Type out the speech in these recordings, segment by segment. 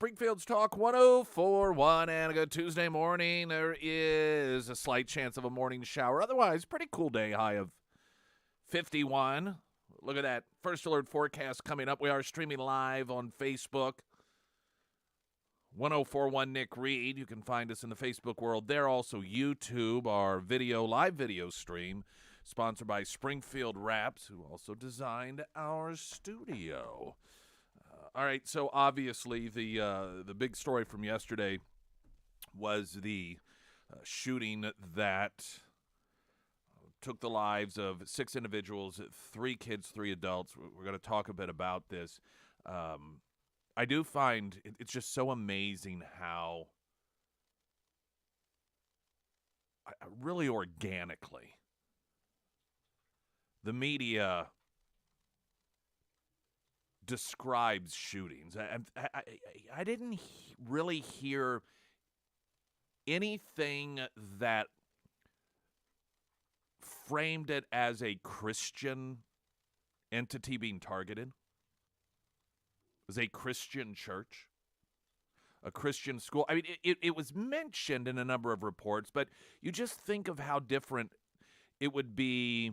Springfield's Talk 104.1 and a good Tuesday morning. There is a slight chance of a morning shower. Otherwise, pretty cool day, high of 51. Look at that first alert forecast coming up. We are streaming live on Facebook. 1041 Nick Reed. You can find us in the Facebook world there. Also YouTube, our live video stream, sponsored by Springfield Wraps, who also designed our studio. All right, so obviously the big story from yesterday was the shooting that took the lives of 6 individuals, 3 kids, 3 adults. We're going to talk a bit about this. I do find it's just so amazing how really organically the media describes shootings. I didn't really hear anything that framed it as a Christian entity being targeted, as a Christian church, a Christian school. I mean, it was mentioned in a number of reports, but you just think of how different it would be,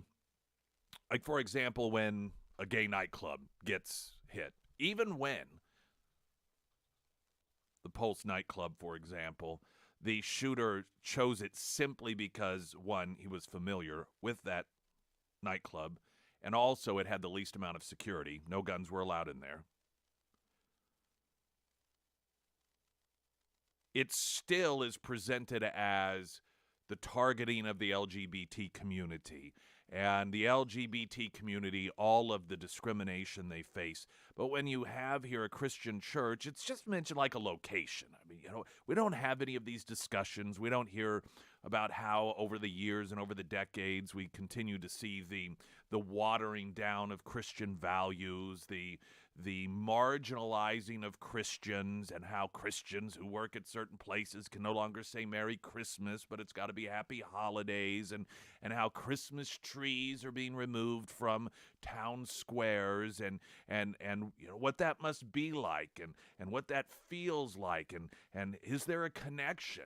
like, for example, when a gay nightclub gets hit. Even when the Pulse nightclub, for example, the shooter chose it simply because, one, he was familiar with that nightclub, and also it had the least amount of security. No guns were allowed in there. It still is presented as the targeting of the LGBT community. And the LGBT community, all of the discrimination they face. But when you have here a Christian church, it's just mentioned like a location. I mean, we don't have any of these discussions. We don't hear about how over the years and over the decades we continue to see the watering down of Christian values, the marginalizing of Christians, and how Christians who work at certain places can no longer say Merry Christmas, but it's got to be Happy Holidays, and how Christmas trees are being removed from town squares, and you know what that must be like, and what that feels like, and is there a connection?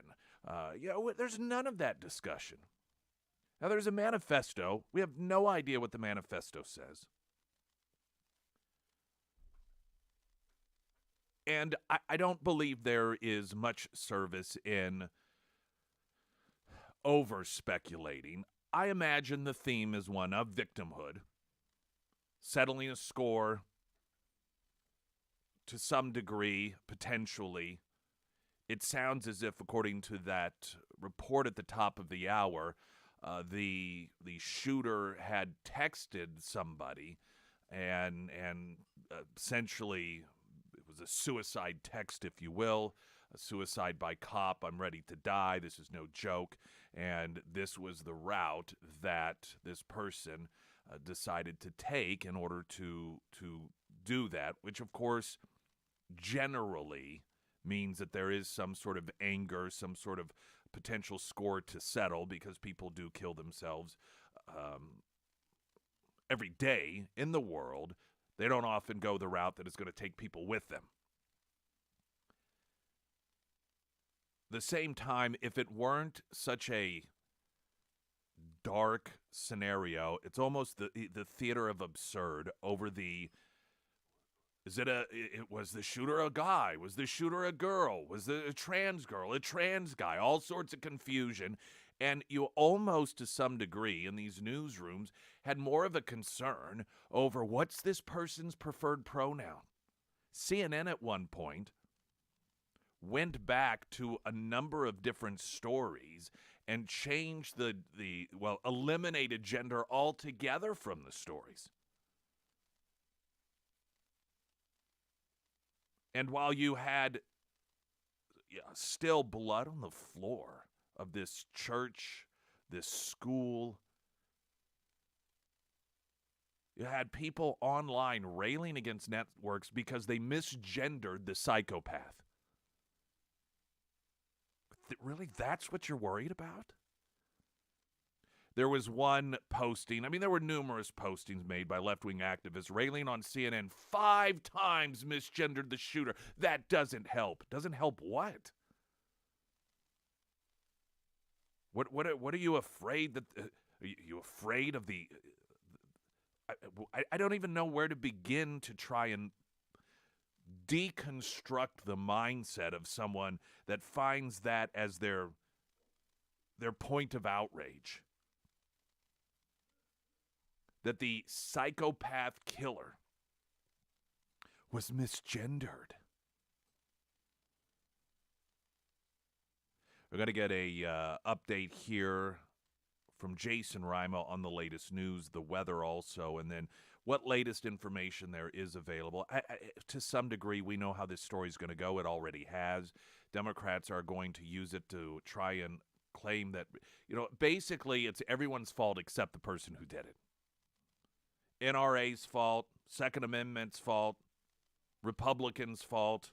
There's none of that discussion. Now, there's a manifesto. We have no idea what the manifesto says. And I don't believe there is much service in over-speculating. I imagine the theme is one of victimhood, settling a score to some degree, potentially. It sounds as if, according to that report at the top of the hour, the shooter had texted somebody and essentially it was a suicide text, if you will, a suicide by cop. I'm ready to die. This is no joke. And this was the route that this person decided to take in order to do that, which, of course, generally means that there is some sort of anger, some sort of potential score to settle, because people do kill themselves every day in the world. They don't often go the route that is going to take people with them. At the same time, if it weren't such a dark scenario, it's almost the theater of absurd over the, was the shooter a guy? Was the shooter a girl? Was it a trans girl, a trans guy? All sorts of confusion. And you almost, to some degree, in these newsrooms, had more of a concern over what's this person's preferred pronoun. CNN at one point went back to a number of different stories and changed eliminated gender altogether from the stories. And while you had still blood on the floor of this church, this school, you had people online railing against networks because they misgendered the psychopath. Really, that's what you're worried about? There was one posting. I mean, there were numerous postings made by left-wing activists railing on CNN 5 times misgendered the shooter. That doesn't help. Doesn't help what? What are you afraid that? Are you afraid of the? I don't even know where to begin to try and deconstruct the mindset of someone that finds that as their point of outrage. That the psychopath killer was misgendered. We're going to get a update here from Jason Rima on the latest news, the weather also, and then what latest information there is available. To some degree, we know how this story is going to go. It already has. Democrats are going to use it to try and claim that, basically it's everyone's fault except the person who did it. NRA's fault, Second Amendment's fault, Republicans' fault.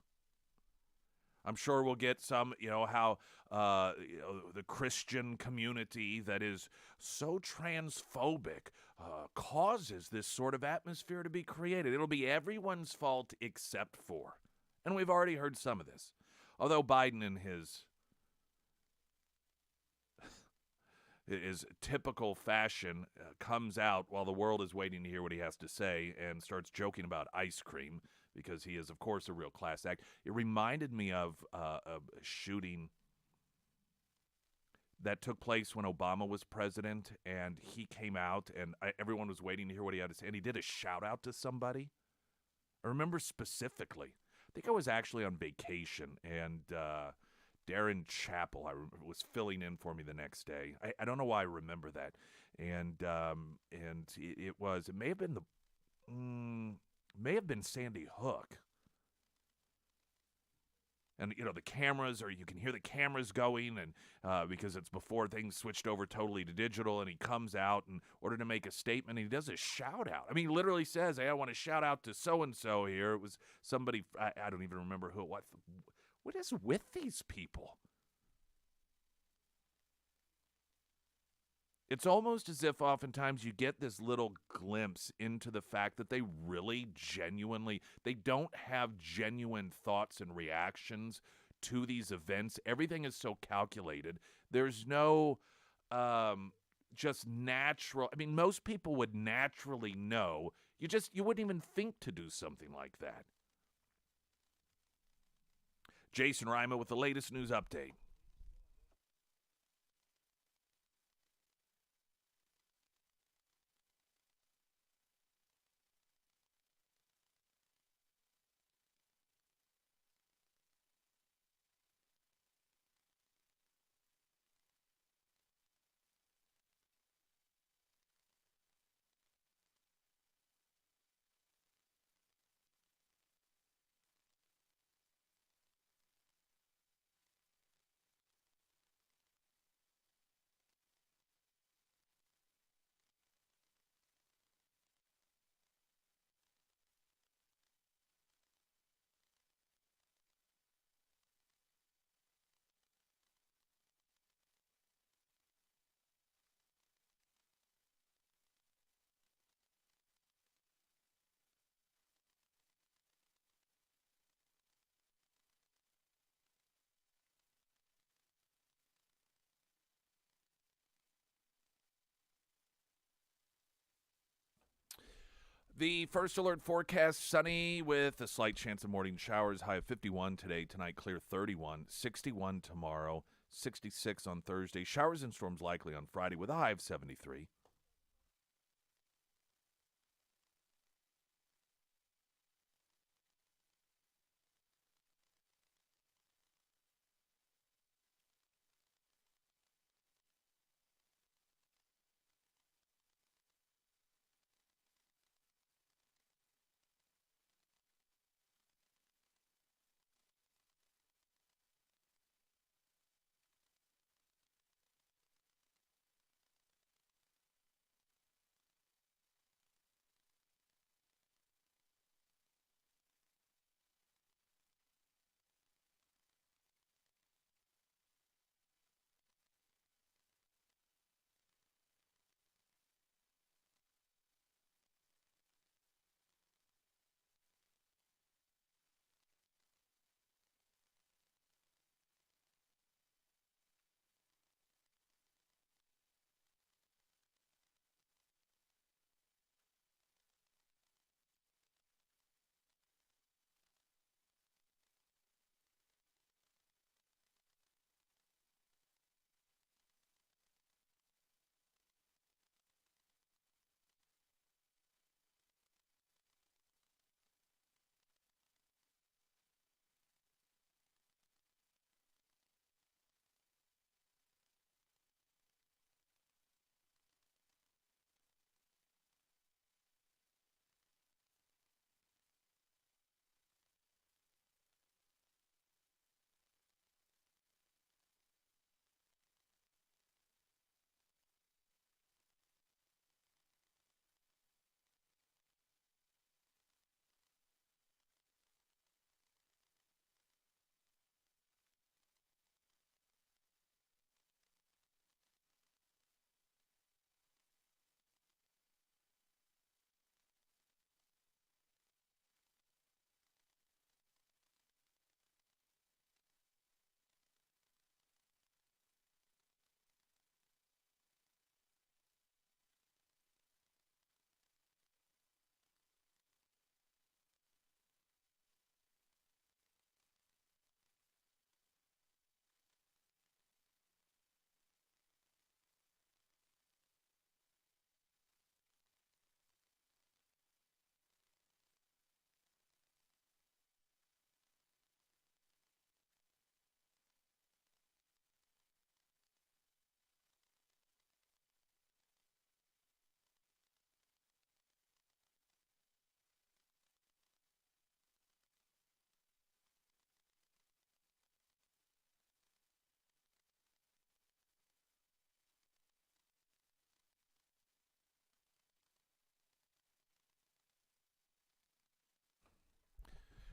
I'm sure we'll get some, how the Christian community that is so transphobic causes this sort of atmosphere to be created. It'll be everyone's fault except for. And we've already heard some of this. Although Biden in his typical fashion comes out while the world is waiting to hear what he has to say and starts joking about ice cream, because he is, of course, a real class act. It reminded me of a shooting that took place when Obama was president, and he came out, and everyone was waiting to hear what he had to say, and he did a shout-out to somebody. I remember specifically. I think I was actually on vacation, and Darren Chappell was filling in for me the next day. I don't know why I remember that. And it may have been Sandy Hook. And, the cameras, or you can hear the cameras going, and because it's before things switched over totally to digital, and he comes out in order to make a statement, and he does a shout-out. I mean, he literally says, hey, I want to shout out to so-and-so here. It was somebody, I don't even remember who it was. What is with these people? It's almost as if oftentimes you get this little glimpse into the fact that they really genuinely, they don't have genuine thoughts and reactions to these events. Everything is so calculated. There's no just natural. I mean, most people would naturally know. You wouldn't even think to do something like that. Jason Rima with the latest news update. The first alert forecast, sunny with a slight chance of morning showers, high of 51 today. Tonight, clear 31, 61 tomorrow, 66 on Thursday. Showers and storms likely on Friday with a high of 73.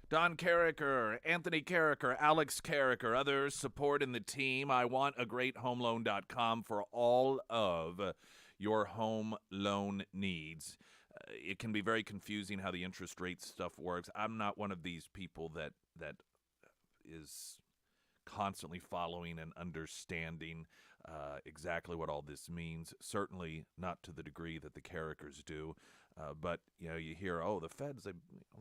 Don Carricker, Anthony Carricker, Alex Carricker, others supporting the team. I want a greathomeloan.com for all of your home loan needs. It can be very confusing how the interest rate stuff works. I'm not one of these people that is constantly following and understanding exactly what all this means. Certainly not to the degree that the Carrickers do. But you hear, the Fed's the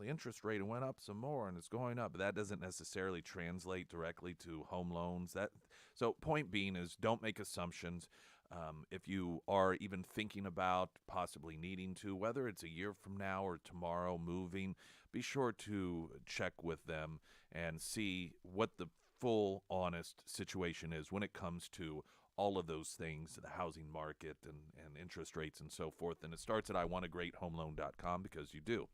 interest rate went up some more and it's going up. But that doesn't necessarily translate directly to home loans. So point being is, don't make assumptions. If you are even thinking about possibly needing to, whether it's a year from now or tomorrow moving, be sure to check with them and see what the full, honest situation is when it comes to all of those things, the housing market and interest rates and so forth. And it starts at iwantagreathomeloan.com, because you do.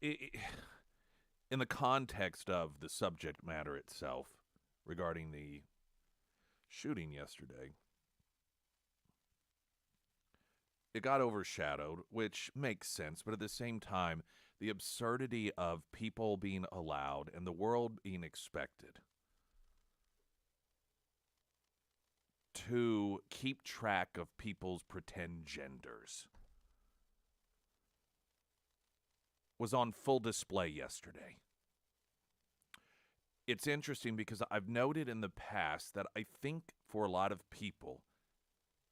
In the context of the subject matter itself regarding the shooting yesterday, it got overshadowed, which makes sense, but at the same time, the absurdity of people being allowed and the world being expected to keep track of people's pretend genders was on full display yesterday. It's interesting because I've noted in the past that I think for a lot of people,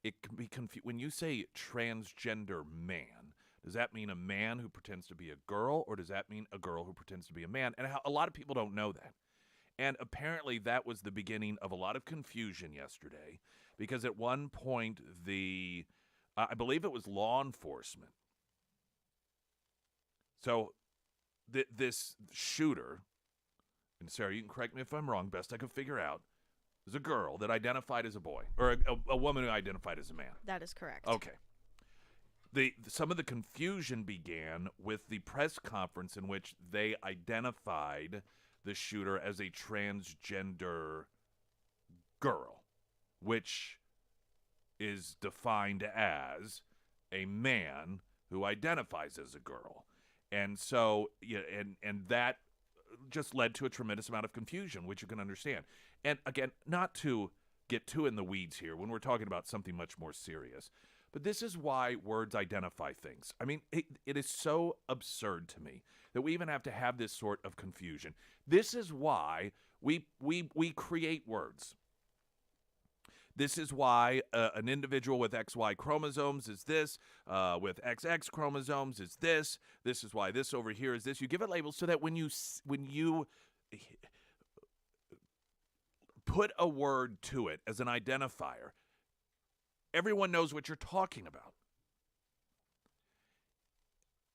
it can be confused. When you say transgender man, does that mean a man who pretends to be a girl, or does that mean a girl who pretends to be a man? And a lot of people don't know that. And apparently that was the beginning of a lot of confusion yesterday, because at one point I believe it was law enforcement. So this shooter, and Sarah, you can correct me if I'm wrong, best I can figure out, was a girl that identified as a boy, or a woman who identified as a man. That is correct. Okay. Some of the confusion began with the press conference in which they identified the shooter as a transgender girl, which is defined as a man who identifies as a girl. And so, and that just led to a tremendous amount of confusion, which you can understand. And again, not to get too in the weeds here when we're talking about something much more serious, but this is why words identify things. I mean, it is so absurd to me that we even have to have this sort of confusion. This is why we create words. This is why an individual with XY chromosomes is this, with XX chromosomes is this. This is why this over here is this. You give it labels so that when you put a word to it as an identifier, everyone knows what you're talking about.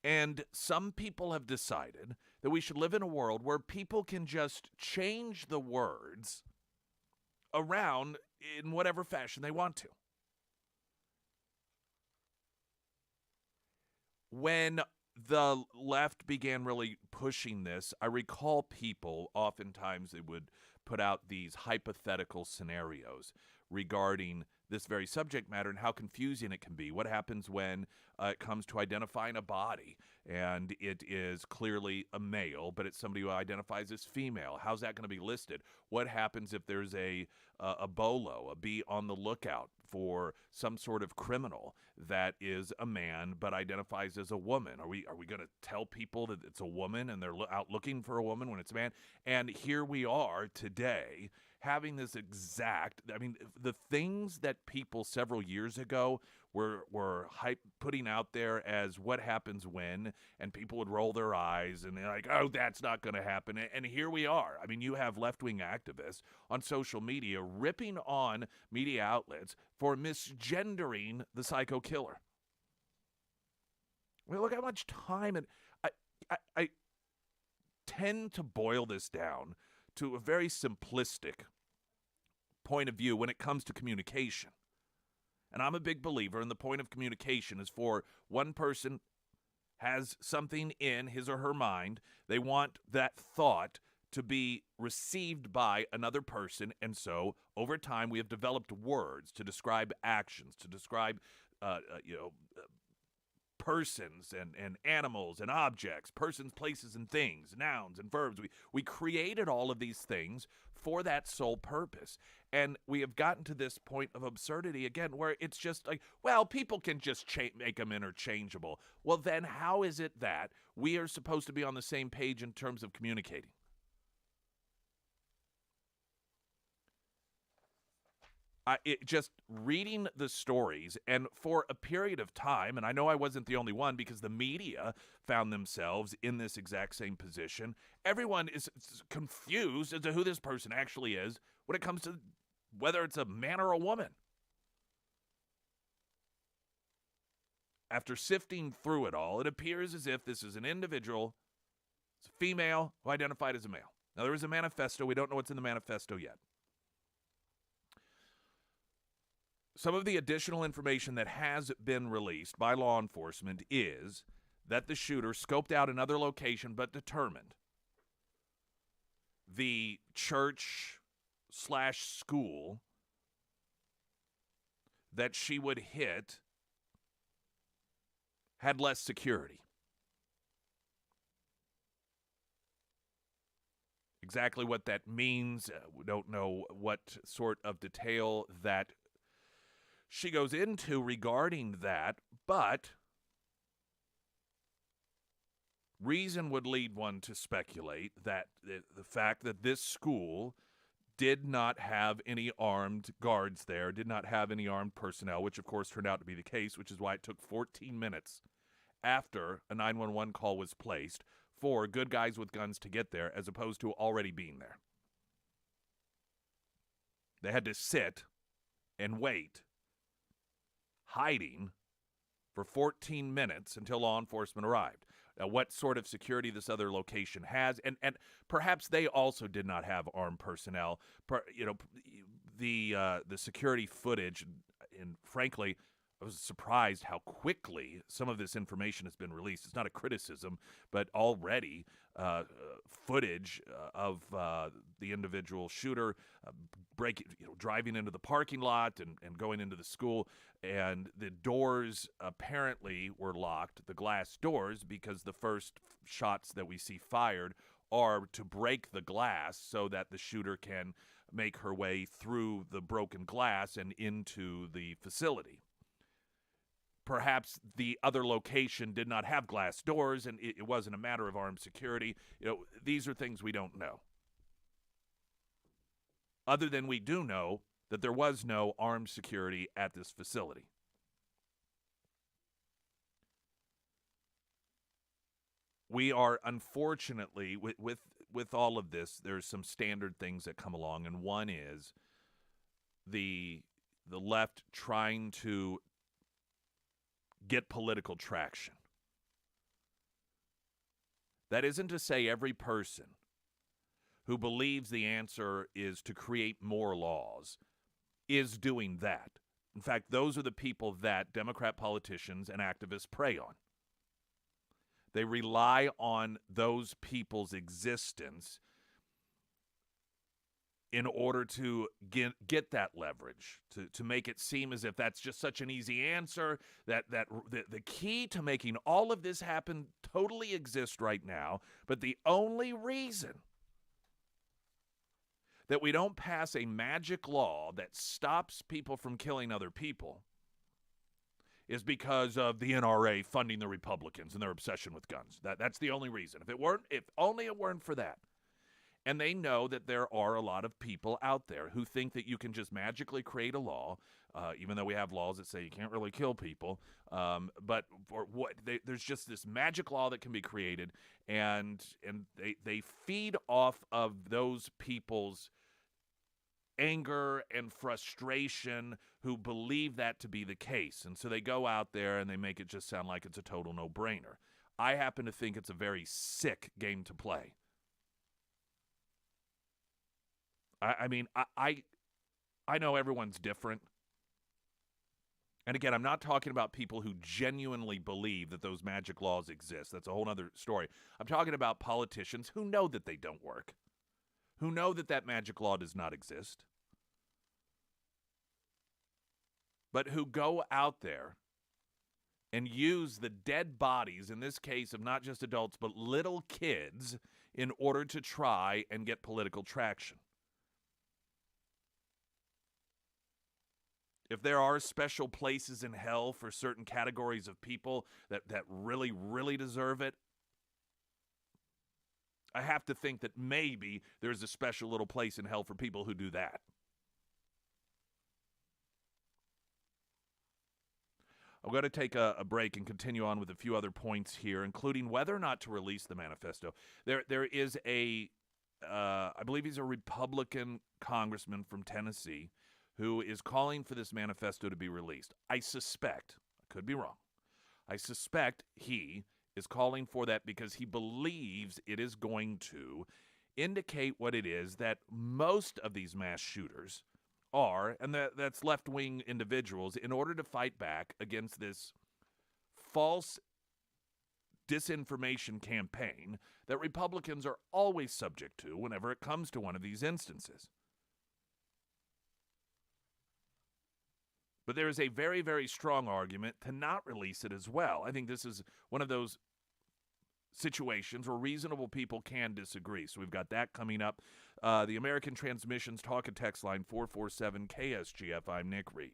And some people have decided that we should live in a world where people can just change the words around in whatever fashion they want to. When the left began really pushing this, I recall people, oftentimes they would put out these hypothetical scenarios regarding this very subject matter and how confusing it can be. What happens when it comes to identifying a body and it is clearly a male, but it's somebody who identifies as female? How's that going to be listed? What happens if there's a BOLO, a be on the lookout for some sort of criminal that is a man but identifies as a woman? Are we going to tell people that it's a woman and they're out looking for a woman when it's a man? And here we are today having this the things that people several years ago were putting out there as what happens when, and people would roll their eyes and they're like, oh, that's not going to happen. And here we are. I mean, you have left-wing activists on social media ripping on media outlets for misgendering the psycho killer. I mean, look how much time, and I tend to boil this down to a very simplistic point of view when it comes to communication. And I'm a big believer in the point of communication is for one person has something in his or her mind. They want that thought to be received by another person. And so over time, we have developed words to describe actions, to describe, persons and animals and objects, persons, places, and things, nouns and verbs. We created all of these things for that sole purpose. And we have gotten to this point of absurdity again, where it's just like, well, people can just make them interchangeable. Well, then how is it that we are supposed to be on the same page in terms of communicating? Just reading the stories, and for a period of time, and I know I wasn't the only one because the media found themselves in this exact same position. Everyone is confused as to who this person actually is when it comes to whether it's a man or a woman. After sifting through it all, it appears as if this is an individual, it's a female who identified as a male. Now, there is a manifesto. We don't know what's in the manifesto yet. Some of the additional information that has been released by law enforcement is that the shooter scoped out another location but determined the church/school that she would hit had less security. Exactly what that means, we don't know what sort of detail that she goes into regarding that, but reason would lead one to speculate that the fact that this school did not have any armed guards there, did not have any armed personnel, which of course turned out to be the case, which is why it took 14 minutes after a 911 call was placed for good guys with guns to get there, as opposed to already being there. They had to sit and wait, hiding for 14 minutes until law enforcement arrived. Now, what sort of security this other location has, and perhaps they also did not have armed personnel. The security footage, and frankly, I was surprised how quickly some of this information has been released. It's not a criticism, but already footage of the individual shooter driving into the parking lot and going into the school, and the doors apparently were locked, the glass doors, because the first shots that we see fired are to break the glass so that the shooter can make her way through the broken glass and into the facility. Perhaps the other location did not have glass doors, and it wasn't a matter of armed security. These are things we don't know. Other than we do know that there was no armed security at this facility. We are, unfortunately, with all of this, there's some standard things that come along, and one is the left trying to get political traction. That isn't to say every person who believes the answer is to create more laws is doing that. In fact, those are the people that Democrat politicians and activists prey on. They rely on those people's existence in order to get that leverage, to make it seem as if that's just such an easy answer, that the key to making all of this happen totally exists right now, but the only reason that we don't pass a magic law that stops people from killing other people is because of the NRA funding the Republicans and their obsession with guns. That's the only reason. If only it weren't for that. And they know that there are a lot of people out there who think that you can just magically create a law, even though we have laws that say you can't really kill people. But for there's just this magic law that can be created, and they feed off of those people's anger and frustration who believe that to be the case. And so they go out there and they make it just sound like it's a total no-brainer. I happen to think it's a very sick game to play. I mean, I know everyone's different. And again, I'm not talking about people who genuinely believe that those magic laws exist. That's a whole other story. I'm talking about politicians who know that they don't work, who know that that magic law does not exist, but who go out there and use the dead bodies, in this case of not just adults, but little kids, in order to try and get political traction. If there are special places in hell for certain categories of people that really, really deserve it, I have to think that maybe there's a special little place in hell for people who do that. I'm going to take a break and continue on with a few other points here, including whether or not to release the manifesto. There is I believe he's a Republican congressman from Tennessee, who is calling for this manifesto to be released. I suspect, I could be wrong, I suspect he is calling for that because he believes it is going to indicate what it is that most of these mass shooters are, and that's left-wing individuals, in order to fight back against this false disinformation campaign that Republicans are always subject to whenever it comes to one of these instances. But there is a very, very strong argument to not release it as well. I think this is one of those situations where reasonable people can disagree. So we've got that coming up. The American Transmissions Talk and Text Line 447-KSGF. I'm Nick Reed.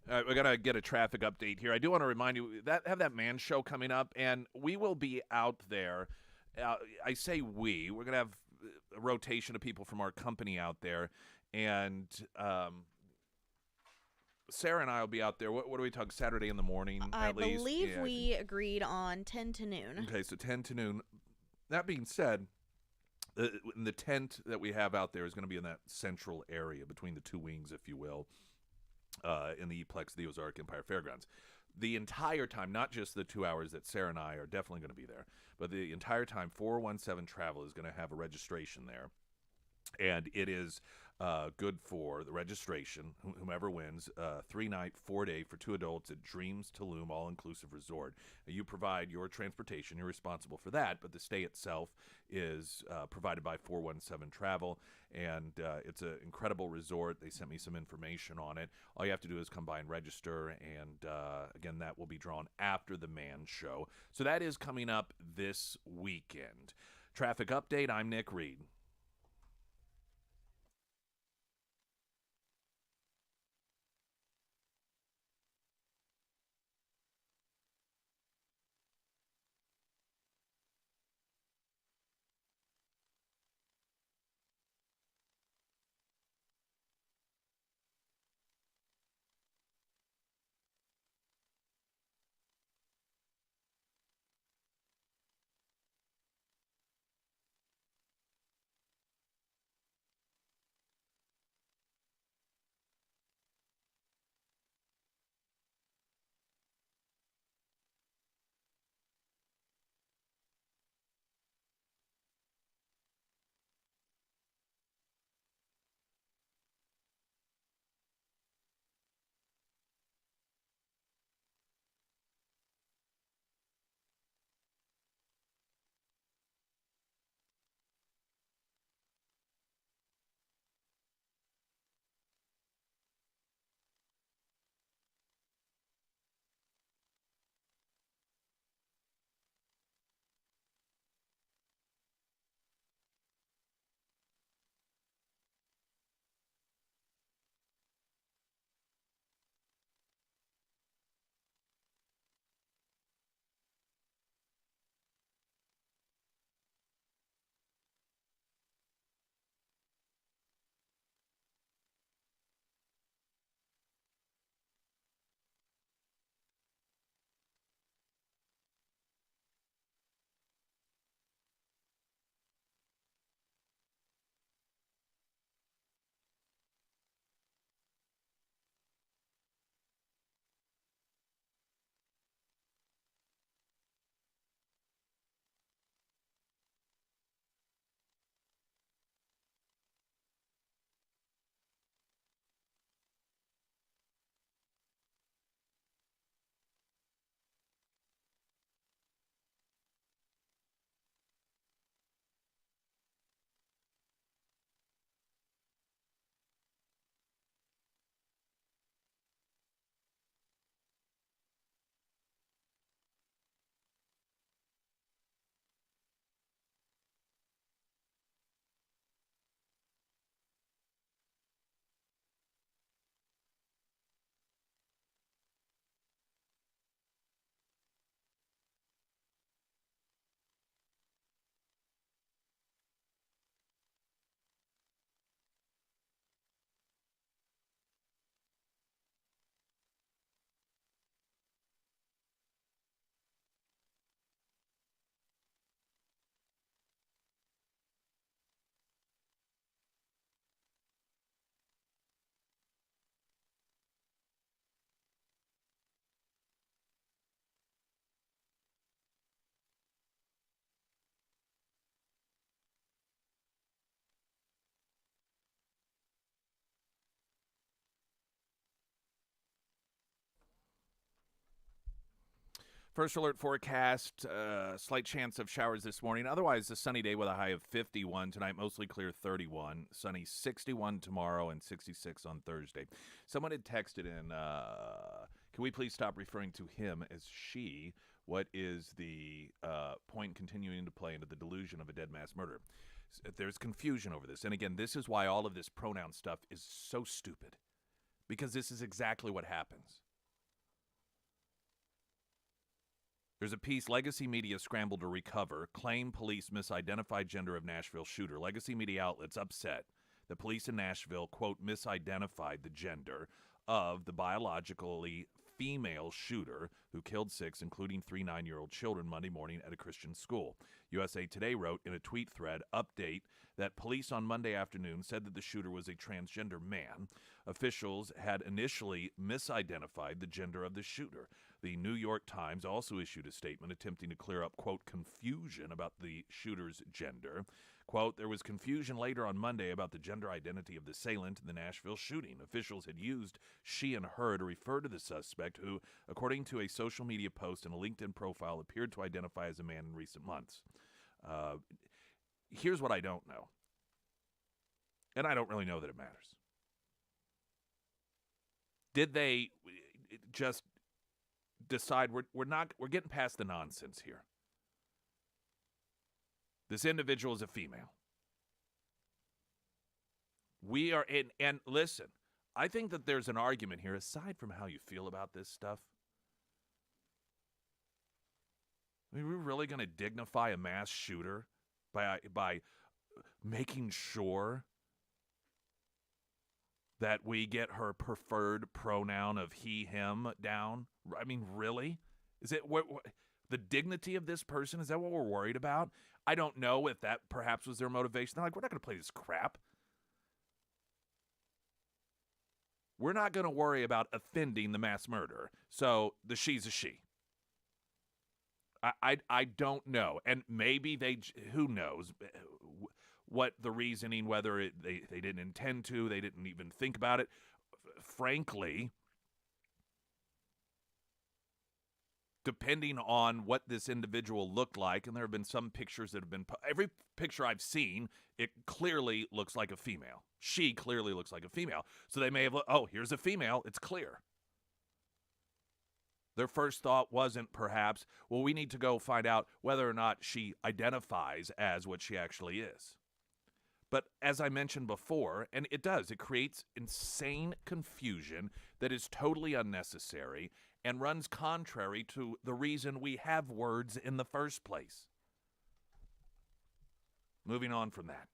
We're going to get a traffic update here. I do want to remind you that have that man show coming up, and we will be out there. I say we're going to have a rotation of people from our company out there, and Sarah and I will be out there. What do we talk, Saturday in the morning at least? I believe we agreed on 10 to noon. Okay, so 10 to noon. That being said, the tent that we have out there is going to be in that central area between the two wings, if you will. In the E-Plex, the Ozark Empire Fairgrounds. The entire time, not just the 2 hours that Sarah and I are definitely going to be there, but the entire time, 417 Travel is going to have a registration there. And it is good for the registration, whomever wins, 3-night, 4-day for 2 adults at Dreams Tulum All-Inclusive Resort. You provide your transportation. You're responsible for that, but the stay itself is provided by 417 Travel, and it's an incredible resort. They sent me some information on it. All you have to do is come by and register, and again, that will be drawn after the Man Show. So that is coming up this weekend. Traffic update, I'm Nick Reed. First alert forecast, slight chance of showers this morning. Otherwise, a sunny day with a high of 51. Tonight, mostly clear 31. Sunny 61 tomorrow and 66 on Thursday. Someone had texted in, can we please stop referring to him as she? What is the point continuing to play into the delusion of a dead mass murder? There's confusion over this. And again, this is why all of this pronoun stuff is so stupid. Because this is exactly what happens. There's a piece, Legacy Media scrambled to recover, claim police misidentified gender of Nashville shooter. Legacy Media outlets upset that police in Nashville, quote, misidentified the gender of the biologically female shooter who killed 6, including 3 9-year-old children, Monday morning at a Christian school. USA Today wrote in a tweet thread, update, that police on Monday afternoon said that the shooter was a transgender man. Officials had initially misidentified the gender of the shooter. The New York Times also issued a statement attempting to clear up, quote, confusion about the shooter's gender. Quote, there was confusion later on Monday about the gender identity of the assailant in the Nashville shooting. Officials had used she and her to refer to the suspect who, according to a social media post and a LinkedIn profile, appeared to identify as a man in recent months. Here's what I don't know. And I don't really know that it matters. Did they just decide we're getting past the nonsense here? This individual is a female. We are in, and listen, I think that there's an argument here, aside from how you feel about this stuff. I mean, we're really going to dignify a mass shooter by making sure that we get her preferred pronoun of he, him down? I mean, really? Is it what the dignity of this person? Is that what we're worried about? I don't know if that perhaps was their motivation. They're like, we're not going to play this crap. We're not going to worry about offending the mass murderer. So the she's a she. I don't know. And maybe who knows what the reasoning, whether they didn't intend to, they didn't even think about it. Frankly, depending on what this individual looked like, and there have been some pictures that have been, every picture I've seen, it clearly looks like a female. She clearly looks like a female. So they may have, here's a female, it's clear. Their first thought wasn't perhaps, we need to go find out whether or not she identifies as what she actually is. But as I mentioned before, and it creates insane confusion that is totally unnecessary and runs contrary to the reason we have words in the first place. Moving on from that.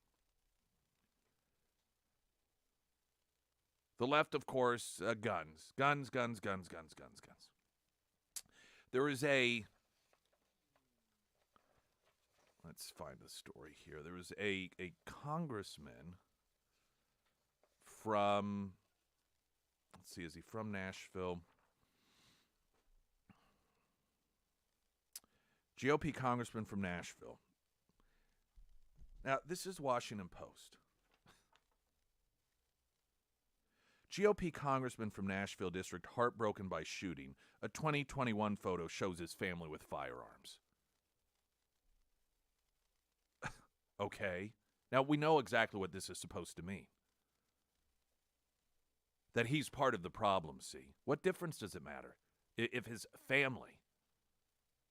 The left, of course, guns. Guns. There is let's find the story here. There was a congressman from, is he from Nashville? GOP congressman from Nashville. Now, this is Washington Post. GOP congressman from Nashville district heartbroken by shooting. A 2021 photo shows his family with firearms. Okay. Now, we know exactly what this is supposed to mean. That he's part of the problem, see? What difference does it matter if his family,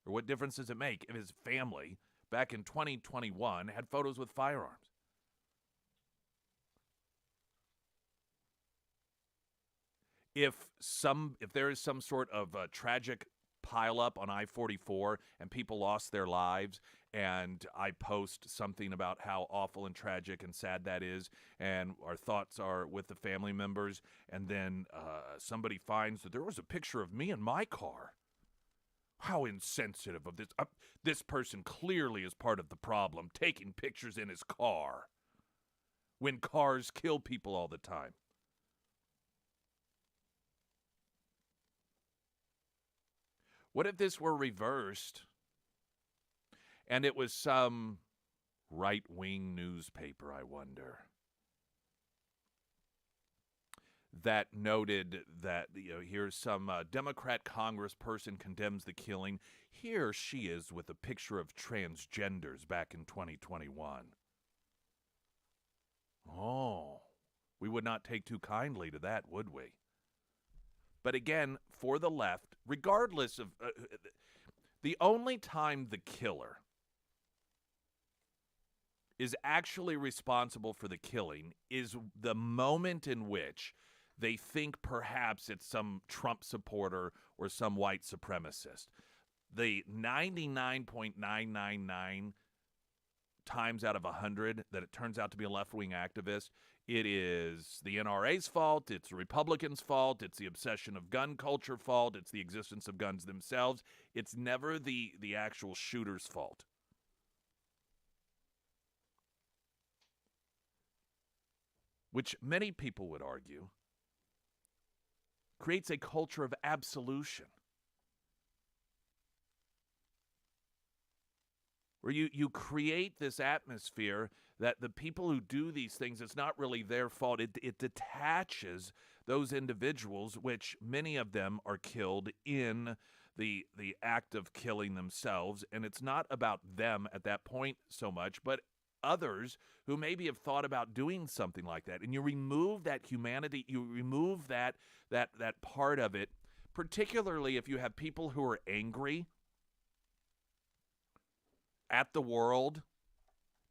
or what difference does it make if his family back in 2021 had photos with firearms? If there is some sort of tragic pileup on I-44 and people lost their lives, and I post something about how awful and tragic and sad that is, and our thoughts are with the family members, and then somebody finds that there was a picture of me in my car. How insensitive of this. This person clearly is part of the problem, taking pictures in his car when cars kill people all the time. What if this were reversed and it was some right-wing newspaper, I wonder, that noted that, here's some Democrat congressperson condemns the killing. Here she is with a picture of transgenders back in 2021. Oh, we would not take too kindly to that, would we? But again, for the left, regardless of the only time the killer is actually responsible for the killing is the moment in which they think perhaps it's some Trump supporter or some white supremacist. The 99.999 times out of 100 that it turns out to be a left-wing activist, it is the NRA's fault, it's the Republicans' fault, it's the obsession of gun culture fault, it's the existence of guns themselves. It's never the actual shooter's fault. Which many people would argue creates a culture of absolution. Where you create this atmosphere that the people who do these things, it's not really their fault. It detaches those individuals, which many of them are killed in the act of killing themselves, and it's not about them at that point so much, but others who maybe have thought about doing something like that. And you remove that humanity, you remove that part of it, particularly if you have people who are angry at the world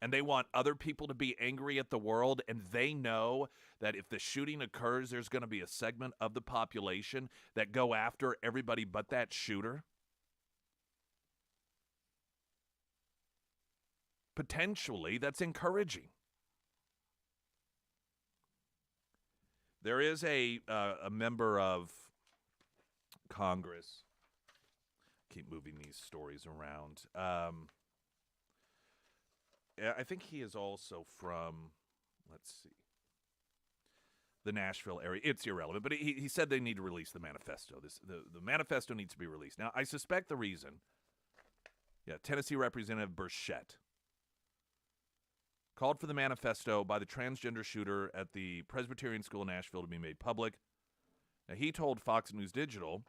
and they want other people to be angry at the world, and they know that if the shooting occurs, there's going to be a segment of the population that go after everybody but that shooter. Potentially, that's encouraging. There is a member of Congress. Keep moving these stories around. I think he is also from, let's see, the Nashville area. It's irrelevant, but he said they need to release the manifesto. The manifesto needs to be released. Now, I suspect the reason, Tennessee Representative Burchett called for the manifesto by the transgender shooter at the Presbyterian School in Nashville to be made public. Now, he told Fox News Digital,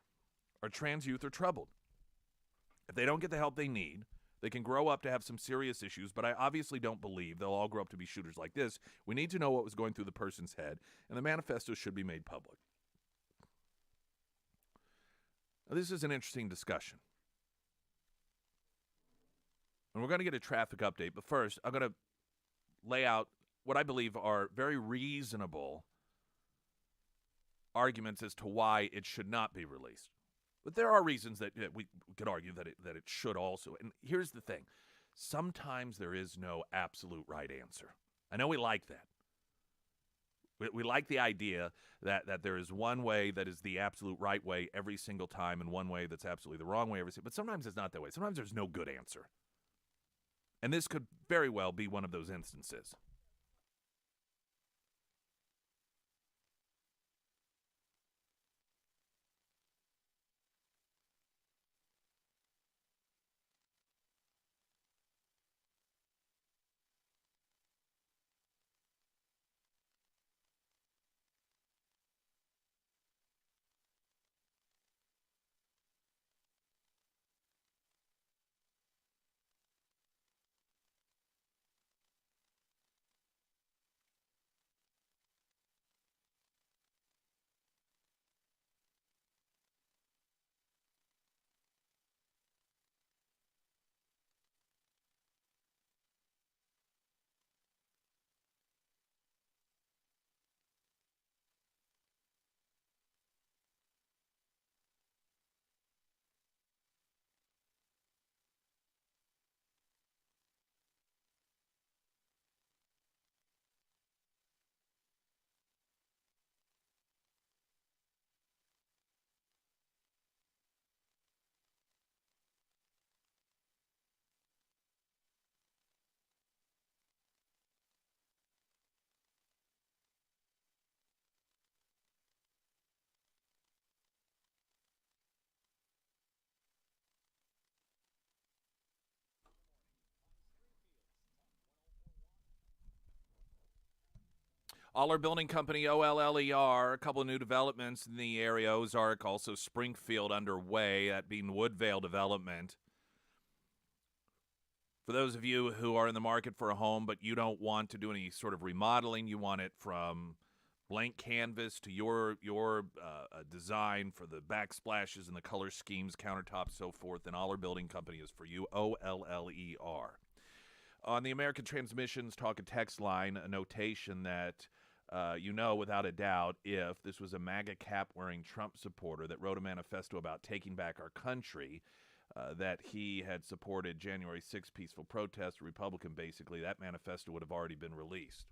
our trans youth are troubled. If they don't get the help they need, they can grow up to have some serious issues, but I obviously don't believe they'll all grow up to be shooters like this. We need to know what was going through the person's head, and the manifesto should be made public. Now, this is an interesting discussion. And we're going to get a traffic update, but first, I'm going to lay out what I believe are very reasonable arguments as to why it should not be released. But there are reasons that we could argue that it should also. And here's the thing. Sometimes there is no absolute right answer. I know we like that. We like the idea that there is one way that is the absolute right way every single time and one way that's absolutely the wrong way every single time. But sometimes it's not that way. Sometimes there's no good answer. And this could very well be one of those instances. Aller Building Company, OLLER, a couple of new developments in the area. Ozark, also Springfield underway, that being Woodvale Development. For those of you who are in the market for a home, but you don't want to do any sort of remodeling, you want it from blank canvas to your design for the backsplashes and the color schemes, countertops, so forth, then Aller Building Company is for you, OLLER. On the American Transmissions Talk and Text line, a notation that without a doubt, if this was a MAGA cap-wearing Trump supporter that wrote a manifesto about taking back our country, that he had supported January 6th peaceful protest, Republican basically, that manifesto would have already been released.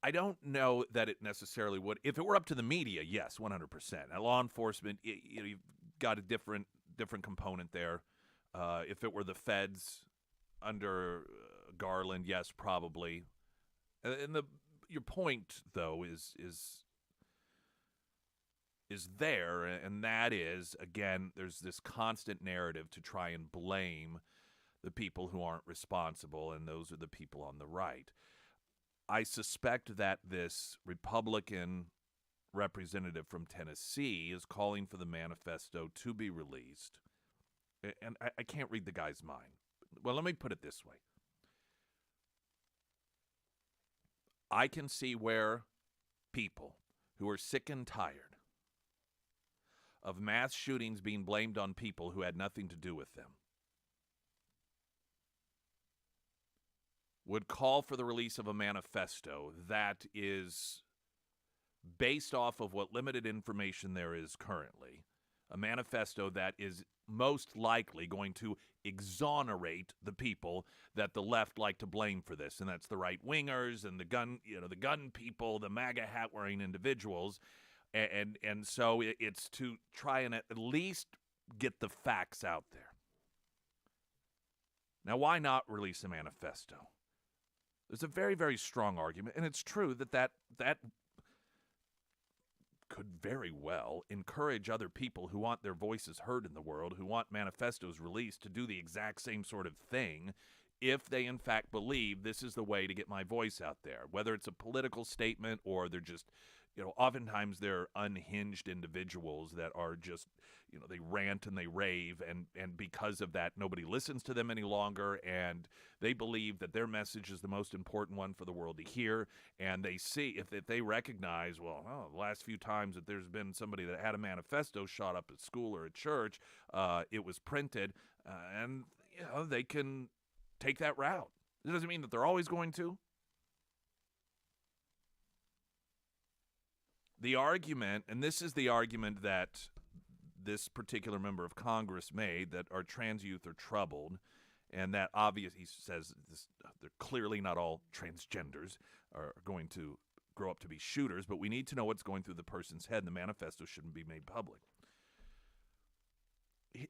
I don't know that it necessarily would. If it were up to the media, yes, 100%. Now, law enforcement, you've got a different component there. If it were the feds under Garland, yes, probably. And your point, though, is there, and that is, again, there's this constant narrative to try and blame the people who aren't responsible, and those are the people on the right. I suspect that this Republican representative from Tennessee is calling for the manifesto to be released. And I can't read the guy's mind. Well, let me put it this way. I can see where people who are sick and tired of mass shootings being blamed on people who had nothing to do with them would call for the release of a manifesto that is based off of what limited information there is currently, a manifesto that is most likely going to exonerate the people that the left like to blame for this, and that's the right-wingers and the gun people, the MAGA hat-wearing individuals, and so it's to try and at least get the facts out there. Now, why not release a manifesto? There's a very, very strong argument, and it's true that could very well encourage other people who want their voices heard in the world, who want manifestos released, to do the exact same sort of thing if they in fact believe this is the way to get my voice out there, whether it's a political statement or they're just, oftentimes they're unhinged individuals that are just, they rant and they rave, and because of that, nobody listens to them any longer, and they believe that their message is the most important one for the world to hear, and they see, if they recognize, the last few times that there's been somebody that had a manifesto shot up at school or at church, it was printed, and, they can take that route. It doesn't mean that they're always going to. The argument, and this is the argument that this particular member of Congress made, that our trans youth are troubled, and that obviously, he says, they're clearly not all transgenders are going to grow up to be shooters, but we need to know what's going through the person's head, and the manifesto shouldn't be made public.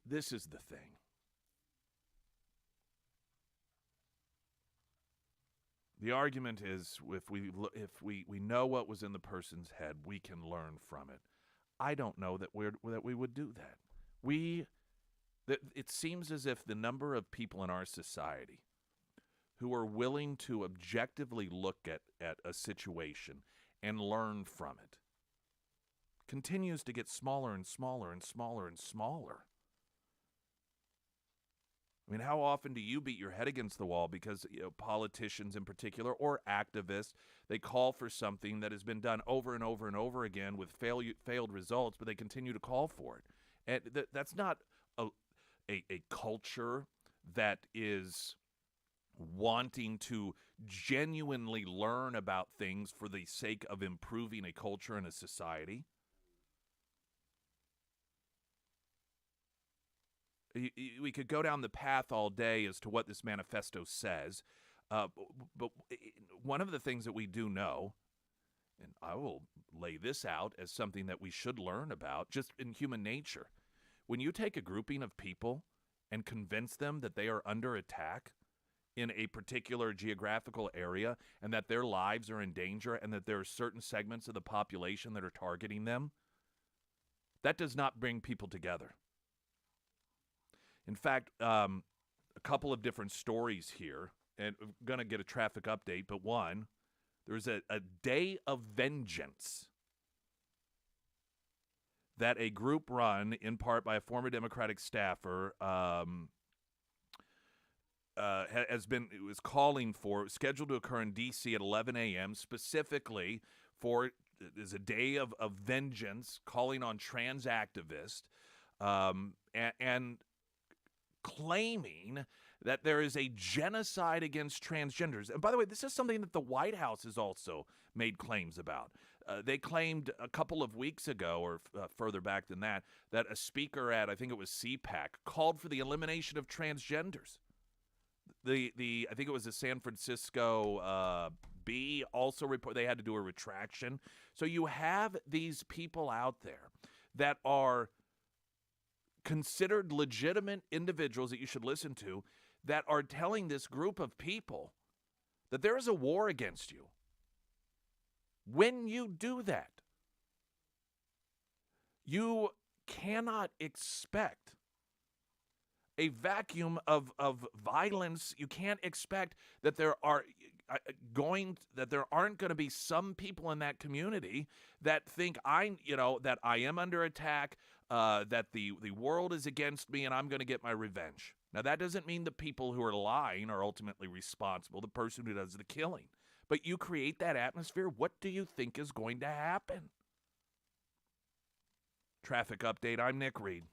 This is the thing. The argument is, if we know what was in the person's head, we can learn from it. I don't know that we would do that. It seems as if the number of people in our society who are willing to objectively look at a situation and learn from it continues to get smaller and smaller and smaller and smaller. I mean, how often do you beat your head against the wall because politicians in particular, or activists, they call for something that has been done over and over and over again with failed results, but they continue to call for it. And that's not a culture that is wanting to genuinely learn about things for the sake of improving a culture and a society. We could go down the path all day as to what this manifesto says, but one of the things that we do know, and I will lay this out as something that we should learn about just in human nature, when you take a grouping of people and convince them that they are under attack in a particular geographical area and that their lives are in danger and that there are certain segments of the population that are targeting them, that does not bring people together. In fact, a couple of different stories here, and I'm going to get a traffic update, but one, there's a day of vengeance that a group run, in part by a former Democratic staffer, was calling for, scheduled to occur in D.C. at 11 a.m., specifically for, is a day of vengeance, calling on trans activists, and claiming that there is a genocide against transgenders. And by the way, this is something that the White House has also made claims about. They claimed a couple of weeks ago, or further back than that a speaker at, I think it was CPAC, called for the elimination of transgenders. I think it was the San Francisco Bee also report they had to do a retraction. So you have these people out there that are considered legitimate individuals that you should listen to, that are telling this group of people that there is a war against you. When you do that, you cannot expect a vacuum of violence. You can't expect that there aren't going to be some people in that community that think that I am under attack, that the world is against me, and I'm going to get my revenge. Now, that doesn't mean the people who are lying are ultimately responsible, the person who does the killing. But you create that atmosphere, what do you think is going to happen? Traffic update, I'm Nick Reed.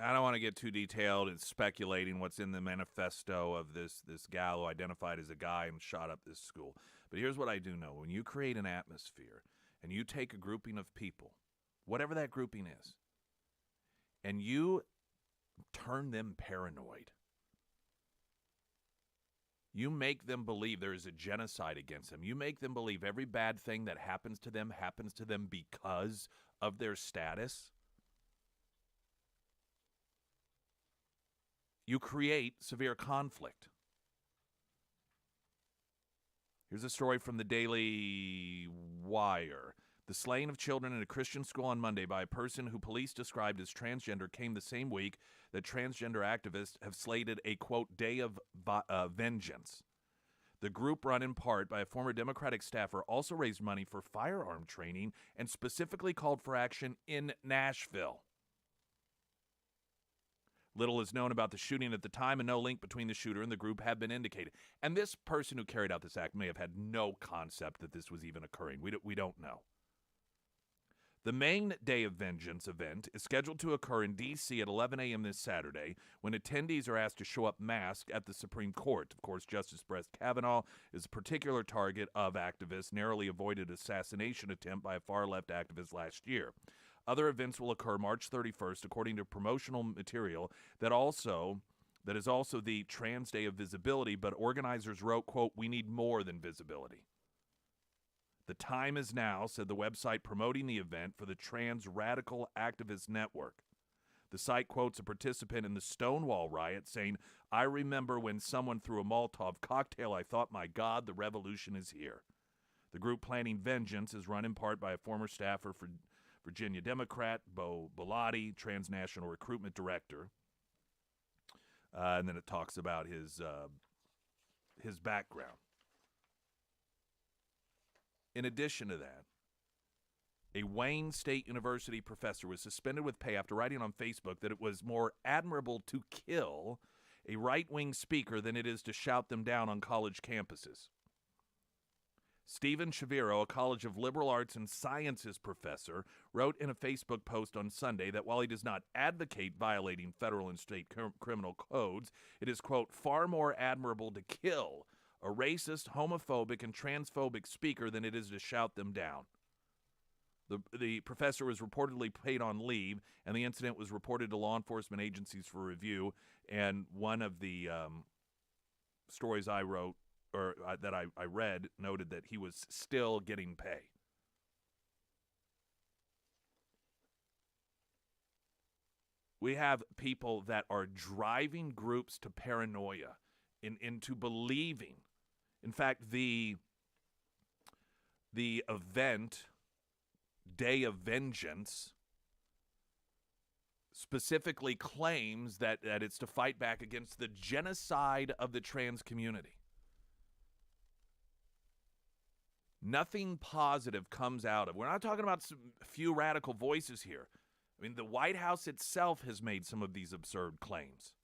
I don't want to get too detailed in speculating what's in the manifesto of this gal who identified as a guy and shot up this school. But here's what I do know. When you create an atmosphere and you take a grouping of people, whatever that grouping is, and you turn them paranoid, you make them believe there is a genocide against them. You make them believe every bad thing that happens to them because of their status. You create severe conflict. Here's a story from the Daily Wire. The slaying of children in a Christian school on Monday by a person who police described as transgender came the same week that transgender activists have slated a, quote, day of vengeance. The group, run in part by a former Democratic staffer, also raised money for firearm training and specifically called for action in Nashville. Little is known about the shooting at the time, and no link between the shooter and the group have been indicated. And this person who carried out this act may have had no concept that this was even occurring. We don't know. The main Day of Vengeance event is scheduled to occur in D.C. at 11 a.m. this Saturday, when attendees are asked to show up masked at the Supreme Court. Of course, Justice Brett Kavanaugh is a particular target of activists, narrowly avoided assassination attempt by a far-left activist last year. Other events will occur March 31st, according to promotional material that is also the Trans Day of Visibility, but organizers wrote, quote, "We need more than visibility." The time is now, said the website promoting the event for the Trans Radical Activist Network. The site quotes a participant in the Stonewall riot saying, "I remember when someone threw a Molotov cocktail, I thought, my God, the revolution is here." The group planning vengeance is run in part by a former staffer for Virginia Democrat, Bo Bellotti, transnational recruitment director. And then it talks about his background. In addition to that, a Wayne State University professor was suspended with pay after writing on Facebook that it was more admirable to kill a right-wing speaker than it is to shout them down on college campuses. Stephen Shaviro, a College of Liberal Arts and Sciences professor, wrote in a Facebook post on Sunday that while he does not advocate violating federal and state criminal codes, it is, quote, far more admirable to kill a racist, homophobic, and transphobic speaker than it is to shout them down. The professor was reportedly paid on leave, and the incident was reported to law enforcement agencies for review, and one of the stories I wrote or that I read noted that he was still getting pay. We have people that are driving groups to paranoia, into believing. In fact, the event, Day of Vengeance, specifically claims that it's to fight back against the genocide of the trans community. Nothing positive comes out of. We're not talking about a few radical voices here. I mean, the White House itself has made some of these absurd claims.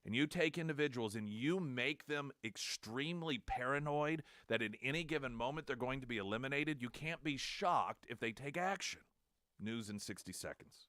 And you take individuals and you make them extremely paranoid that at any given moment they're going to be eliminated, you can't be shocked if they take action. News in 60 seconds.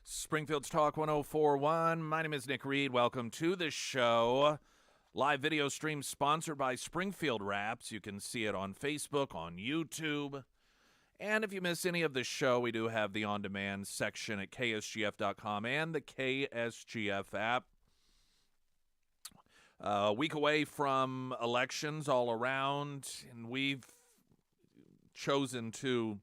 Springfield's Talk 1041. My name is Nick Reed. Welcome to the show. Live video stream sponsored by Springfield Wraps. You can see it on Facebook, on YouTube. And if you miss any of the show, we do have the on-demand section at ksgf.com and the KSGF app. A week away from elections all around, and we've chosen to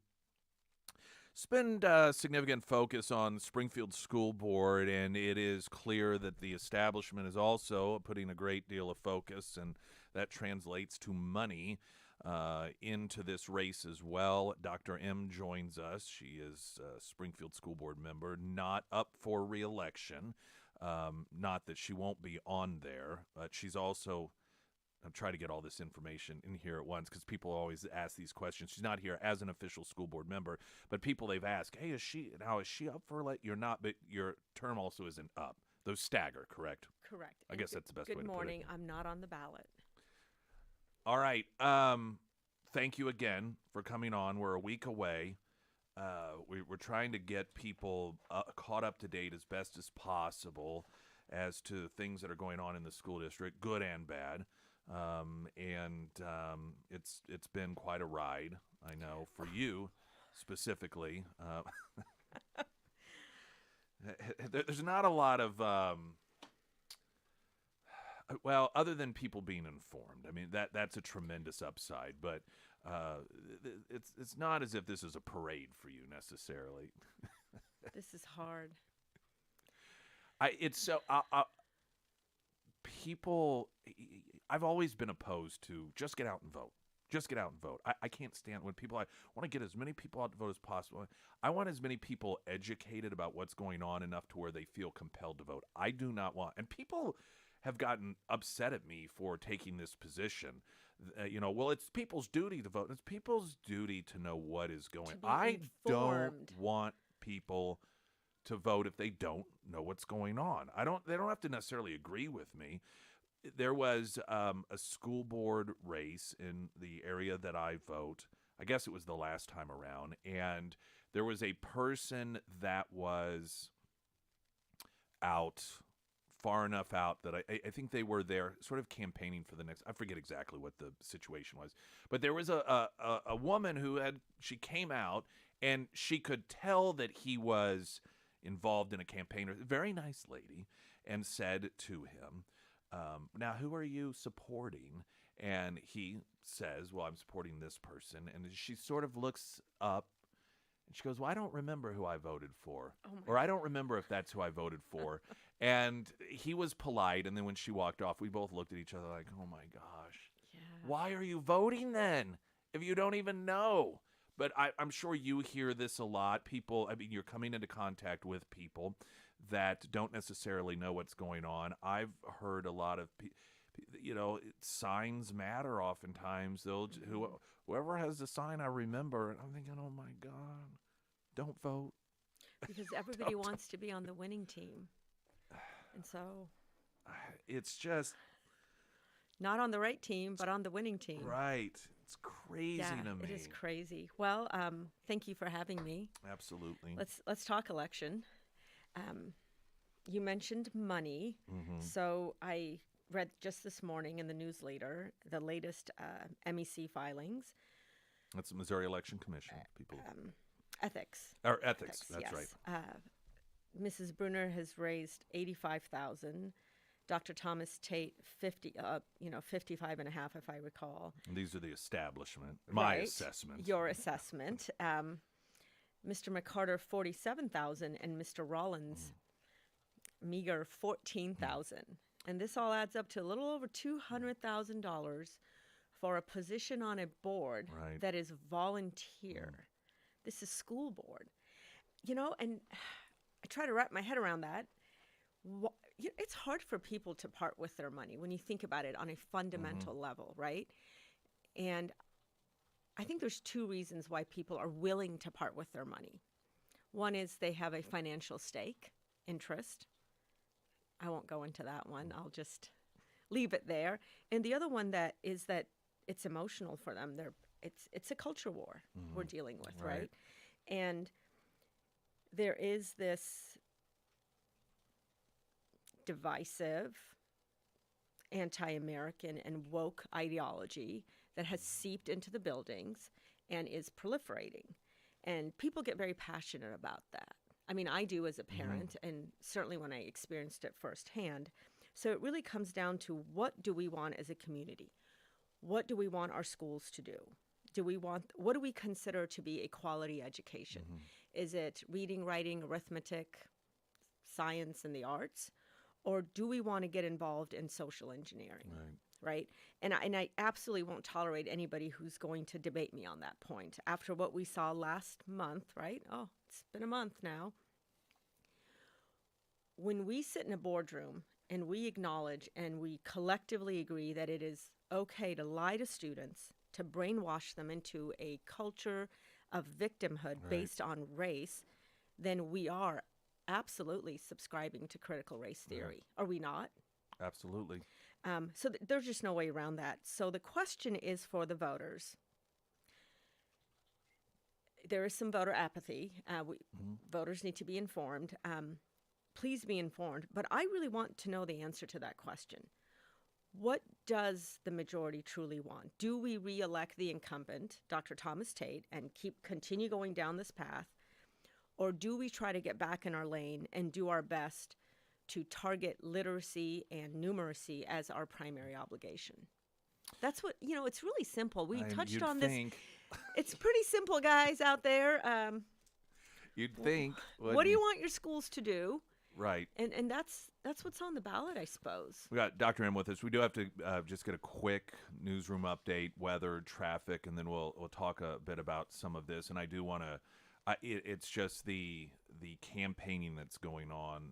spend significant focus on Springfield School Board, and it is clear that the establishment is also putting a great deal of focus, and that translates to money into this race as well. Dr. M joins us. She is a Springfield School Board member, not up for re-election. Not that she won't be on there, but she's also, I'm trying to get all this information in here at once because people always ask these questions. She's not here as an official school board member, but people they've asked, hey, is she up for you're not, but your term also isn't up. Those stagger, correct? Correct. I guess that's the best way to put it. Good morning. I'm not on the ballot. All right. Thank you again for coming on. We're a week away. We're trying to get people caught up to date as best as possible as to things that are going on in the school district, good and bad. It's been quite a ride, I know, for you specifically. There's not a lot of, well, other than people being informed. I mean, that's a tremendous upside, but it's not as if this is a parade for you necessarily. This is hard. People, I've always been opposed to just get out and vote. Just get out and vote. I can't stand when people, I want to get as many people out to vote as possible. I want as many people educated about what's going on enough to where they feel compelled to vote. I do not want, and people have gotten upset at me for taking this position. Well, it's people's duty to vote. It's people's duty to know what is going on. I don't want people to vote if they don't know what's going on. They don't have to necessarily agree with me. There was a school board race in the area that I vote. I guess it was the last time around. And there was a person that was out, far enough out that I think they were there sort of campaigning for the next, I forget exactly what the situation was. But there was a woman she came out and she could tell that he was involved in a campaign, a very nice lady, and said to him, now, who are you supporting? And he says, well, I'm supporting this person. And she sort of looks up and she goes, well, I don't remember who I voted for. Or I don't remember if that's who I voted for. And he was polite. And then when she walked off, we both looked at each other like, oh my gosh, why are you voting then if you don't even know? But I'm sure you hear this a lot. People, I mean, you're coming into contact with people that don't necessarily know what's going on. I've heard a lot of, signs matter oftentimes. Whoever has the sign, I remember. And I'm thinking, oh my God, don't vote. Because everybody wants to be on the winning team. And so it's just not on the right team, but on the winning team. Right. It's crazy to me. It is crazy. Well, thank you for having me. Absolutely. Let's talk election. You mentioned money. Mm-hmm. So I read just this morning in the newsletter the latest MEC filings. That's the Missouri Election Commission. Ethics. Or ethics. That's yes. right. Mrs. Bruner has raised $85,000. Dr. Thomas Tate, 55 and a half, if I recall. And these are the establishment, my right. assessment. Your assessment. Mr. McCarter, $47,000, and Mr. Rollins, meager $14,000. And this all adds up to a little over $200,000 for a position on a board that is volunteer. This is school board. And I try to wrap my head around that. It's hard for people to part with their money when you think about it on a fundamental level, right? And I think there's two reasons why people are willing to part with their money. One is they have a financial stake, interest. I won't go into that one. I'll just leave it there. And the other one that it's emotional for them. It's a culture war we're dealing with, right? And there is this divisive, anti-American, and woke ideology that has seeped into the buildings and is proliferating. And people get very passionate about that. I mean, I do as a parent, and certainly when I experienced it firsthand. So it really comes down to, what do we want as a community? What do we want our schools to do? What do we consider to be a quality education? Is it reading, writing, arithmetic, science, and the arts? Or do we want to get involved in social engineering? Right? And I absolutely won't tolerate anybody who's going to debate me on that point. After what we saw last month, right? Oh, it's been a month now. When we sit in a boardroom and we acknowledge and we collectively agree that it is okay to lie to students, to brainwash them into a culture of victimhood based on race, then we are absolutely subscribing to critical race theory. Are we not? Absolutely. So there's just no way around that. So the question is for the voters. There is some voter apathy. Voters need to be informed. Please be informed. But I really want to know the answer to that question. What does the majority truly want? Do we re-elect the incumbent, Dr. Thomas Tate, and continue going down this path? Or do we try to get back in our lane and do our best to target literacy and numeracy as our primary obligation? That's what, it's really simple. We touched on this. It's pretty simple, guys out there. You'd think. What do you want your schools to do? Right. And that's what's on the ballot, I suppose. We got Dr. M with us. We do have to just get a quick newsroom update, weather, traffic, and then we'll talk a bit about some of this. And I do want to. It's just the campaigning that's going on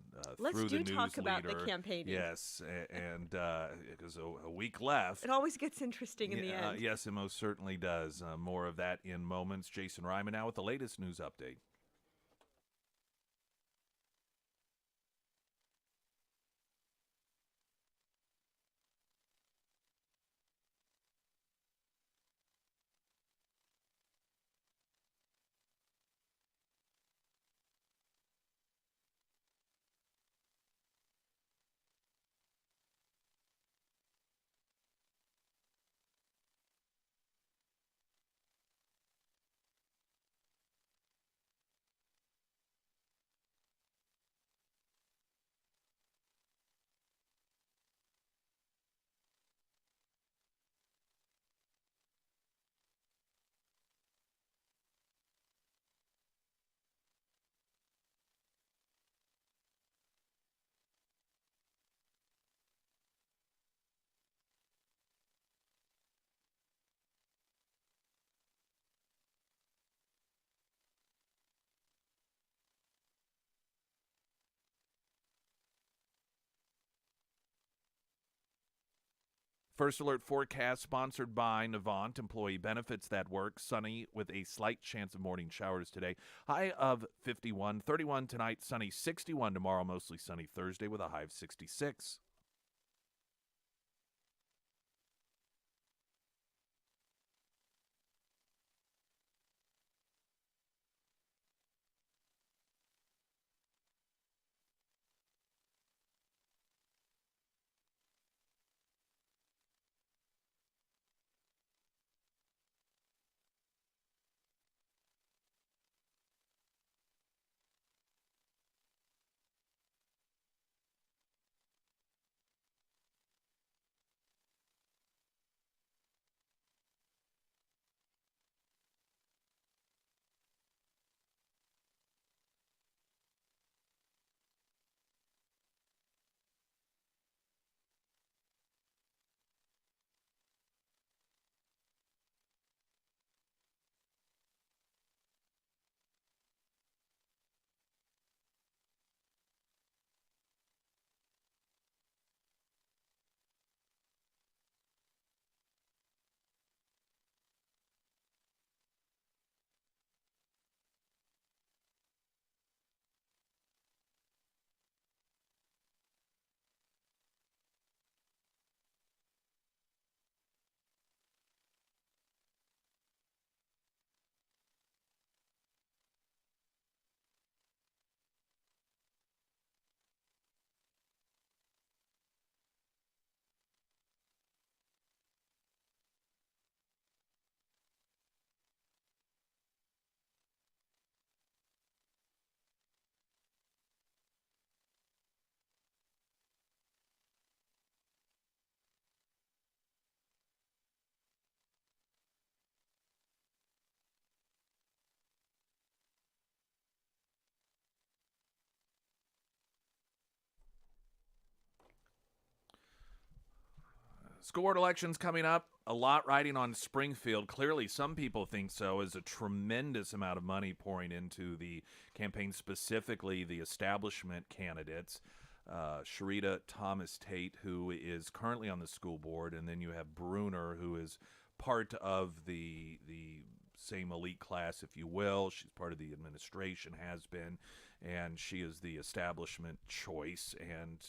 through the news talk about leader. the campaigning. Yes, and there's a week left. It always gets interesting in the end. Yes, it most certainly does. More of that in moments. Jason Ryman now with the latest news update. First Alert forecast sponsored by Navant Employee Benefits that work. Sunny with a slight chance of morning showers today. High of 51. 31 tonight. Sunny 61 tomorrow. Mostly sunny Thursday with a high of 66. School board elections coming up. A lot riding on Springfield. Clearly, some people think so. Is a tremendous amount of money pouring into the campaign, specifically the establishment candidates. Sharita Thomas Tate, who is currently on the school board, and then you have Bruner, who is part of the same elite class, if you will. She's part of the administration, has been, and she is the establishment choice, and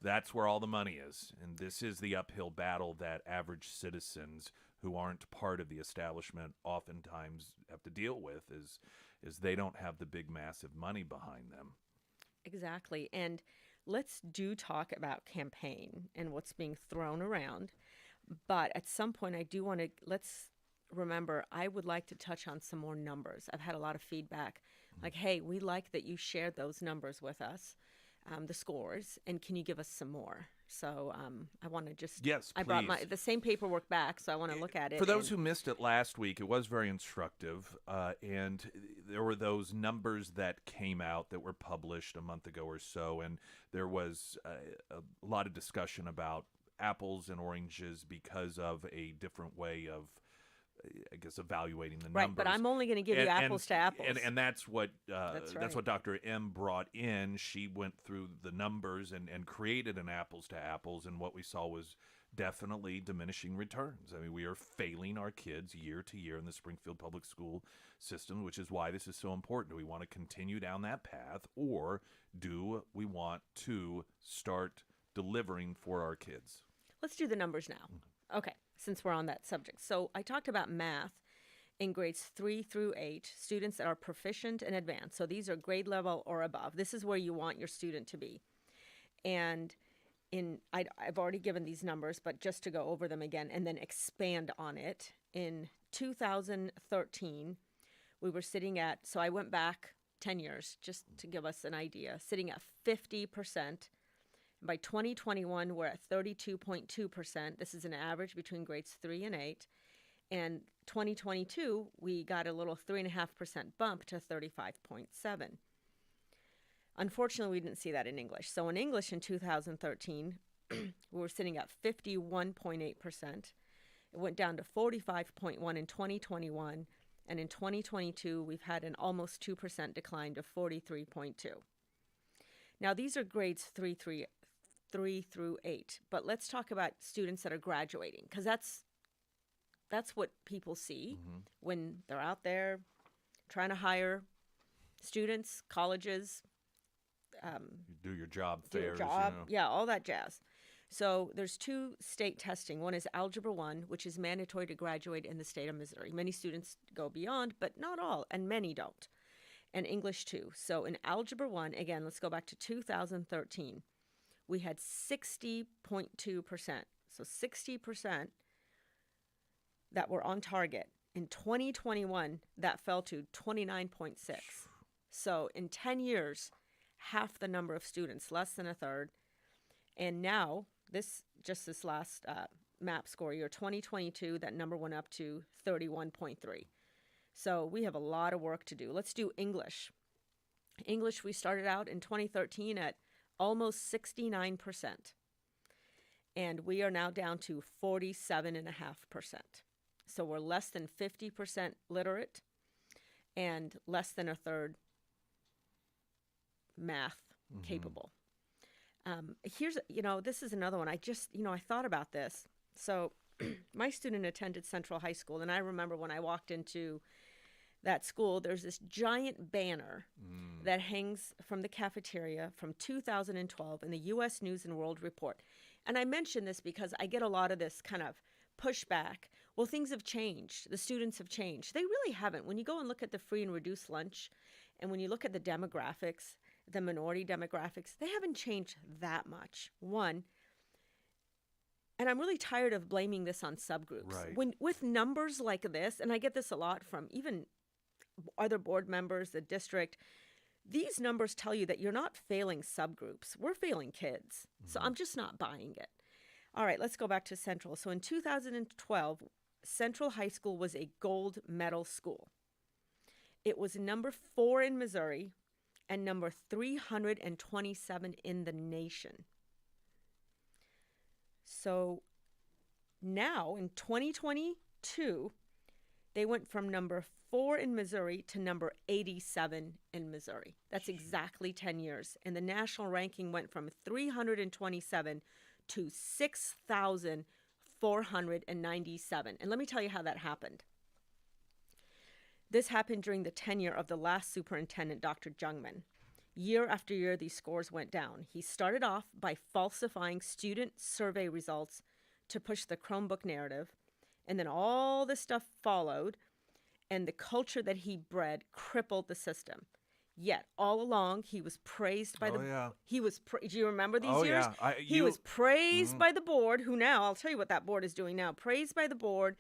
that's where all the money is. And this is the uphill battle that average citizens who aren't part of the establishment oftentimes have to deal with, is they don't have the big, massive money behind them. Exactly. And let's talk about campaign and what's being thrown around. But at some point, I do want to, let's remember, I would like to touch on some more numbers. I've had a lot of feedback like, hey, we like that you shared those numbers with us, the scores, and can you give us some more? So I want to just, yes, I please. brought the same paperwork back, so I want to look at it. For those who missed it last week, it was very instructive, and there were those numbers that came out that were published a month ago or so, and there was a lot of discussion about apples and oranges because of a different way of, I guess, evaluating the numbers. Right, but I'm only going to give you apples to apples. And that's what That's right. what Dr. M brought in. She went through the numbers and created an apples to apples, and what we saw was definitely diminishing returns. I mean, we are failing our kids year to year in the Springfield public school system, which is why this is so important. Do we want to continue down that path, or do we want to start delivering for our kids? Let's do the numbers now. Okay, since we're on that subject. So I talked about math in grades 3 through 8, students that are proficient and advanced. So these are grade level or above. This is where you want your student to be. And I've already given these numbers, but just to go over them again and then expand on it. In 2013, we were sitting at, so I went back 10 years just to give us an idea, sitting at 50%. By 2021, we're at 32.2%. This is an average between grades 3 and 8. And 2022, we got a little 3.5% bump to 35.7. Unfortunately, we didn't see that in English. So in English in 2013, we were sitting at 51.8%. It went down to 45.1 in 2021. And in 2022, we've had an almost 2% decline to 43.2. Now, these are grades 3 through 8. But let's talk about students that are graduating, because that's what people see when they're out there trying to hire students, colleges. Do your job Do fairs. your job, You know. yeah, all that jazz. So there's 2 state testing. One is Algebra 1, which is mandatory to graduate in the state of Missouri. Many students go beyond, but not all, and many don't. And English 2. So in Algebra 1, again, let's go back to 2013. We had 60.2%. So 60% that were on target. In 2021, that fell to 29.6. So in 10 years, half the number of students, less than a third. And now, this last MAP score year, 2022, that number went up to 31.3. So we have a lot of work to do. Let's do English. English, we started out in 2013 at almost 69%. And we are now down to 47.5%. So we're less than 50% literate and less than a third math capable. Here's, this is another one. I thought about this. So my student attended Central High School, and I remember when I walked into that school, there's this giant banner that hangs from the cafeteria from 2012 in the U.S. News and World Report. And I mention this because I get a lot of this kind of pushback. Well, things have changed. The students have changed. They really haven't. When you go and look at the free and reduced lunch, and when you look at the demographics, the minority demographics, they haven't changed that much. One, and I'm really tired of blaming this on subgroups. Right. With numbers like this, and I get this a lot from even other board members, the district, these numbers tell you that you're not failing subgroups. We're failing kids. So I'm just not buying it. All right, let's go back to Central. So in 2012, Central High School was a gold medal school. It was number 4 in Missouri and number 327 in the nation. So Now, in 2022, they went from number 4 in Missouri to number 87 in Missouri. That's exactly 10 years. And the national ranking went from 327 to 6,497. And let me tell you how that happened. This happened during the tenure of the last superintendent, Dr. Jungmann. Year after year, these scores went down. He started off by falsifying student survey results to push the Chromebook narrative, and then all this stuff followed, and the culture that he bred crippled the system. Yet, all along, he was praised by do you remember these years? Yeah. He was praised by the board, who now, I'll tell you what that board is doing now, praised by the board,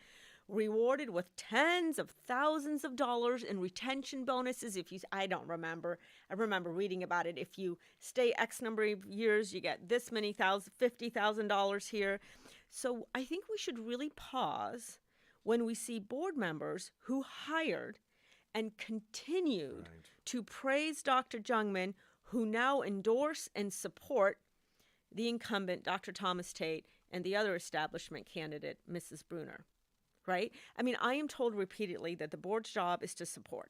rewarded with tens of thousands of dollars in retention bonuses. I don't remember. I remember reading about it. If you stay X number of years, you get this many $50,000 here. So I think we should really pause when we see board members who hired and continued to praise Dr. Jungmann, who now endorse and support the incumbent, Dr. Thomas Tate, and the other establishment candidate, Mrs. Bruner. Right? I mean, I am told repeatedly that the board's job is to support.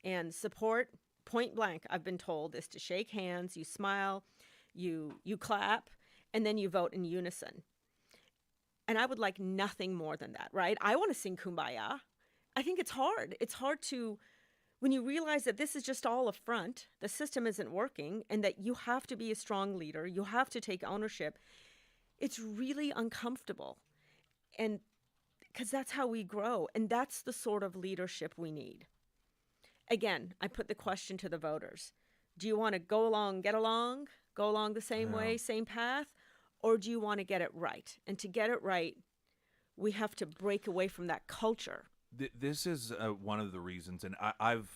And support, point blank, I've been told, is to shake hands, you smile, you clap, and then you vote in unison. And I would like nothing more than that, right? I want to sing Kumbaya. I think it's hard. It's hard to, when you realize that this is just all a front, the system isn't working, and that you have to be a strong leader, you have to take ownership, it's really uncomfortable. And because that's how we grow, and that's the sort of leadership we need. Again, I put the question to the voters. Do you want to go along the same way, same path, or do you want to get it right? And to get it right, we have to break away from that culture. This is one of the reasons, and I've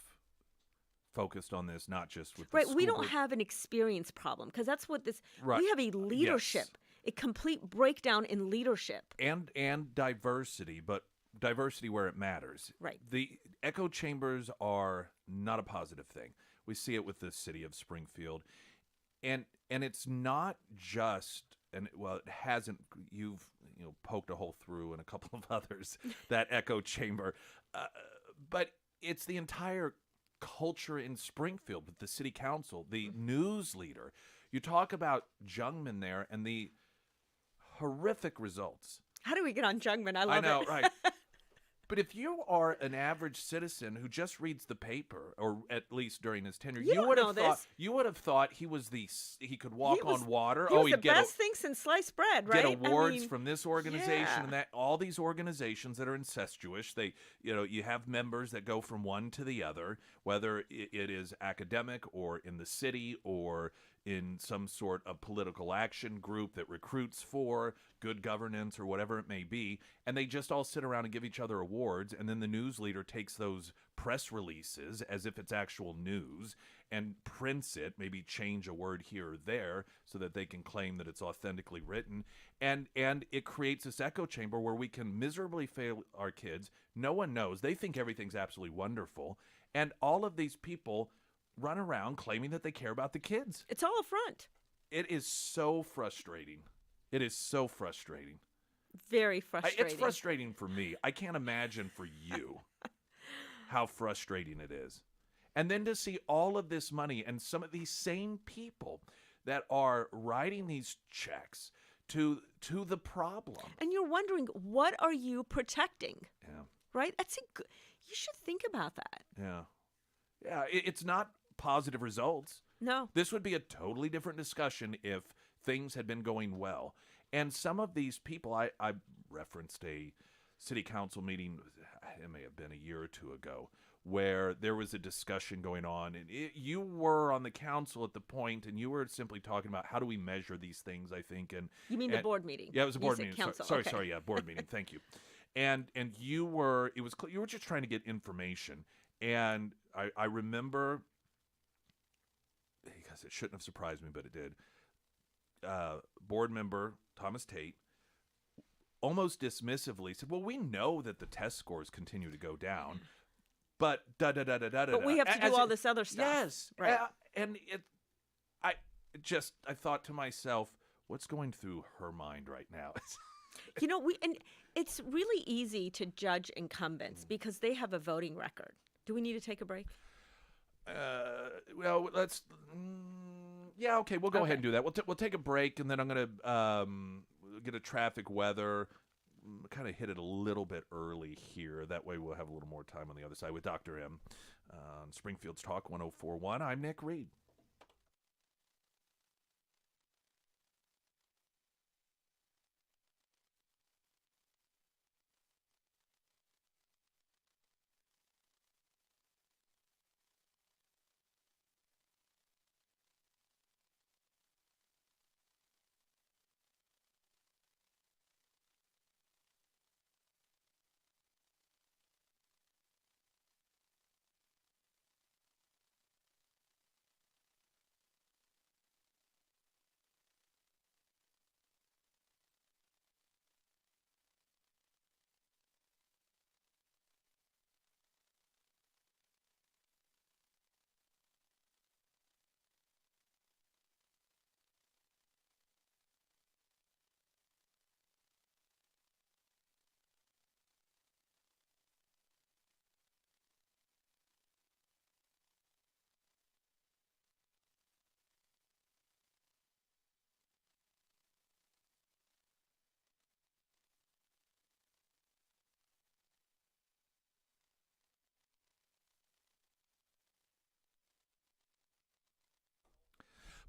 focused on this not just with right. The We school don't board. have an experience problem, because that's what this. Right. We have a leadership. Yes. A complete breakdown in leadership. And diversity, but diversity where it matters. Right. The echo chambers are not a positive thing. We see it with the city of Springfield. And it's not just, and well, it hasn't, you've poked a hole through and a couple of others, that echo chamber. But it's the entire culture in Springfield with the city council, the news leader. You talk about Jungmann there and the horrific results. How do we get on Jungmann? I love it. I know, right. But if you are an average citizen who just reads the paper, or at least during his tenure, you would have thought he could walk on water. He was he'd the best thing since sliced bread, right? Get awards from this organization yeah. and that. All these organizations that are incestuous, you have members that go from one to the other, whether it is academic or in the city or in some sort of political action group that recruits for good governance or whatever it may be, and they just all sit around and give each other awards, and then the news leader takes those press releases as if it's actual news and prints it, maybe change a word here or there so that they can claim that it's authentically written, and it creates this echo chamber where we can miserably fail our kids. No one knows. They think everything's absolutely wonderful, and all of these people run around claiming that they care about the kids. It's all a front. It is so frustrating. It is so frustrating. Very frustrating. It's frustrating for me. I can't imagine for you how frustrating it is. And then to see all of this money and some of these same people that are writing these checks to the problem. And you're wondering, what are you protecting? Yeah. Right? You should think about that. Yeah. Yeah, it's not positive results. No. This would be a totally different discussion if things had been going well. And some of these people, I referenced a city council meeting, it may have been a year or two ago, where there was a discussion going on. And you were on the council at the point, and you were simply talking about how do we measure these things, I think. And you mean the board meeting? Yeah, it was a board meeting. Council. Sorry, yeah, board meeting. Thank you. And you were just trying to get information. And I remember, because it shouldn't have surprised me, but it did, board member Thomas Tate almost dismissively said, well, we know that the test scores continue to go down, but But we have to do all this other stuff. Yes. Right. And I thought to myself, what's going through her mind right now? And it's really easy to judge incumbents because they have a voting record. Do we need to take a break? Well, let's. Yeah, okay, we'll go ahead and do that. We'll take a break, and then I'm going to get a traffic weather, kind of hit it a little bit early here. That way we'll have a little more time on the other side with Dr. M on Springfield's Talk 104.1. I'm Nick Reed.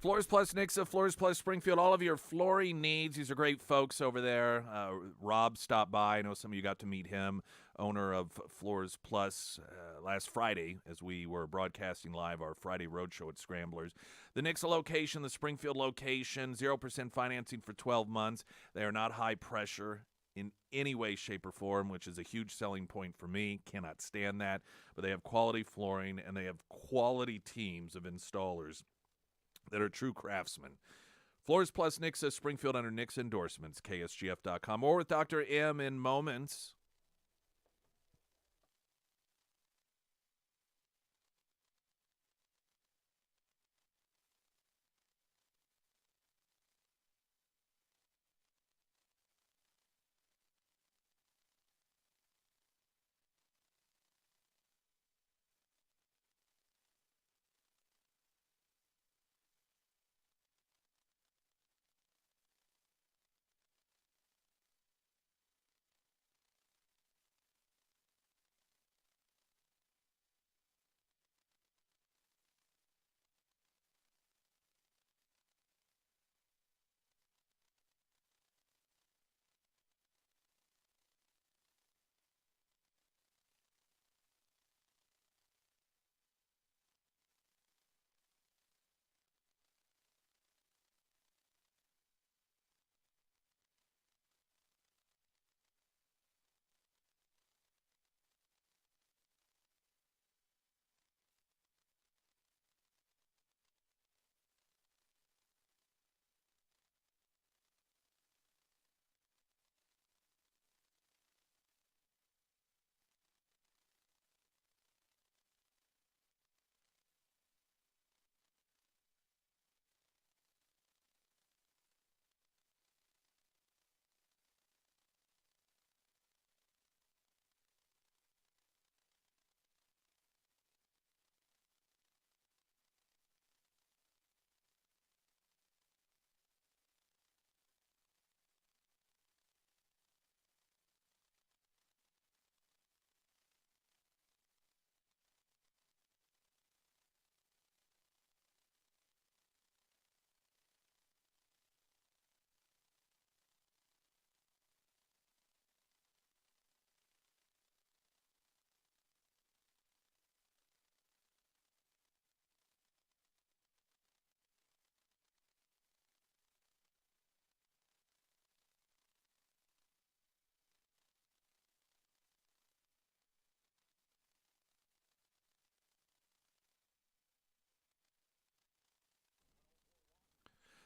Floors Plus Nixa, Floors Plus Springfield, all of your flooring needs. These are great folks over there. Rob stopped by. I know some of you got to meet him, owner of Floors Plus, last Friday as we were broadcasting live our Friday Roadshow at Scramblers. The Nixa location, the Springfield location, 0% financing for 12 months. They are not high pressure in any way, shape, or form, which is a huge selling point for me. Cannot stand that. But they have quality flooring, and they have quality teams of installers that are true craftsmen. Floors Plus Nixa, Springfield under Nixa endorsements, ksgf.com. Or with Dr. M in moments.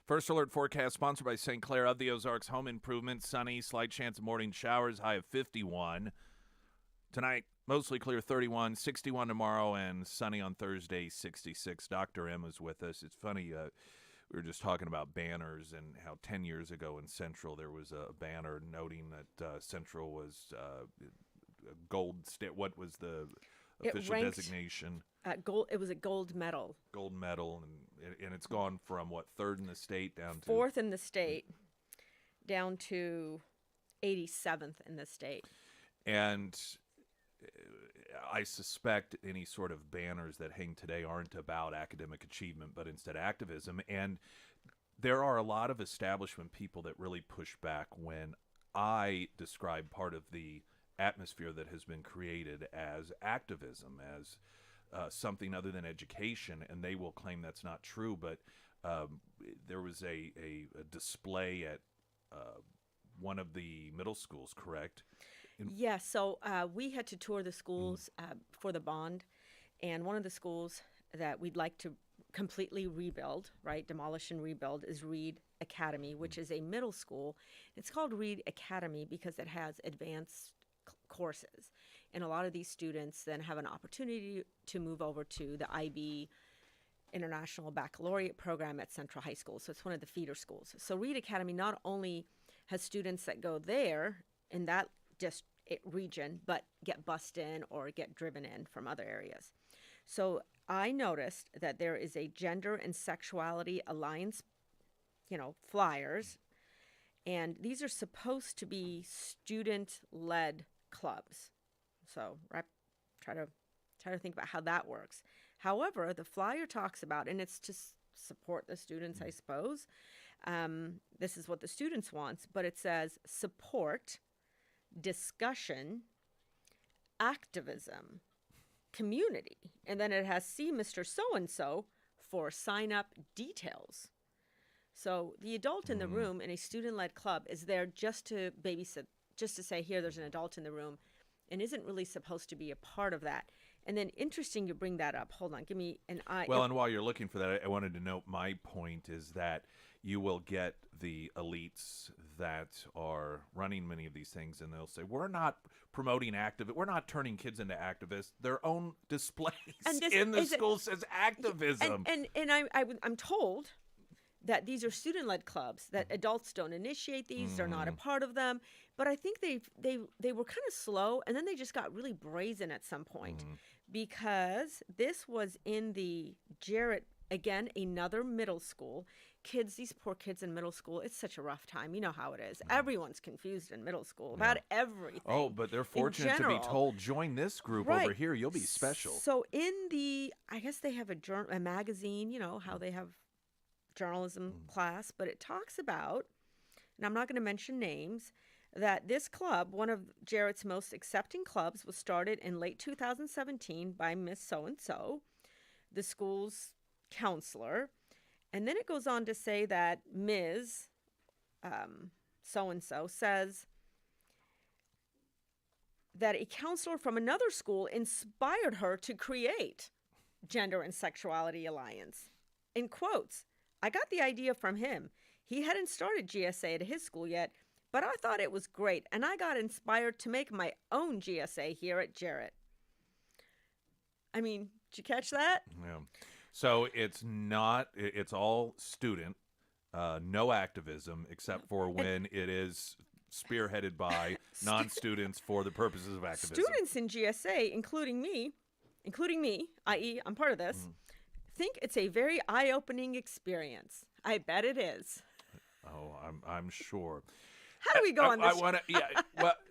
First Alert forecast sponsored by St. Clair of the Ozarks Home Improvement. Sunny, slight chance of morning showers, high of 51. Tonight, mostly clear, 31, 61 tomorrow, and sunny on Thursday, 66. Dr. M is with us. It's funny, we were just talking about banners and how 10 years ago in Central there was a banner noting that Central was a gold state. What was the official designation? Gold. It was a gold medal. Gold medal, and it's gone from what, third in the state down to fourth in the state, down to 87th in the state. And I suspect any sort of banners that hang today aren't about academic achievement, but instead activism. And there are a lot of establishment people that really push back when I describe part of the atmosphere that has been created as activism, as something other than education, and they will claim that's not true. But there was a display at one of the middle schools, correct? Yes, so we had to tour the schools for the bond, and one of the schools that we'd like to completely rebuild, right, demolish and rebuild, is Reed Academy, which is a middle school. It's called Reed Academy because it has advanced courses, and a lot of these students then have an opportunity to move over to the IB International Baccalaureate program at Central High School. So it's one of the feeder schools. So Reed Academy not only has students that go there in that region, but get bussed in or get driven in from other areas. So I noticed that there is a Gender and Sexuality Alliance, flyers, and these are supposed to be student-led clubs. So try to think about how that works. However, the flyer talks about, and it's to support the students, I suppose. This is what the students want, but it says support, discussion, activism, community, and then it has see Mr. So-and-so for sign-up details. So the adult in the room in a student-led club is there just to babysit, just to say, here, there's an adult in the room, and isn't really supposed to be a part of that. And then interesting you bring that up. Hold on, give me an eye. Well, and while you're looking for that, I wanted to note my point is that you will get the elites that are running many of these things, and they'll say, we're not promoting we're not turning kids into activists. Their own displays in the school says activism. And I'm told that these are student-led clubs, that adults don't initiate these, they're not a part of them. But I think they were kind of slow, and then they just got really brazen at some point because this was in the Jarrett, again, another middle school. Kids, these poor kids in middle school, it's such a rough time. You know how it is. Everyone's confused in middle school about everything. Oh, but they're fortunate to be told, join this group over here. You'll be special. So in I guess they have a magazine, how they have journalism class, but it talks about, and I'm not going to mention names, that this club, one of Jarrett's most accepting clubs, was started in late 2017 by Miss So-and-so, the school's counselor. And then it goes on to say that Ms. So-and-so says that a counselor from another school inspired her to create Gender and Sexuality Alliance. In quotes, I got the idea from him. He hadn't started GSA at his school yet, but I thought it was great, and I got inspired to make my own GSA here at Jarrett. I mean, did you catch that? Yeah. So it's all student, no activism, except for when it is spearheaded by non-students for the purposes of activism. Students in GSA, including me, i.e. I'm part of this, think it's a very eye-opening experience. I bet it is. Oh, I'm sure. How do we go on this?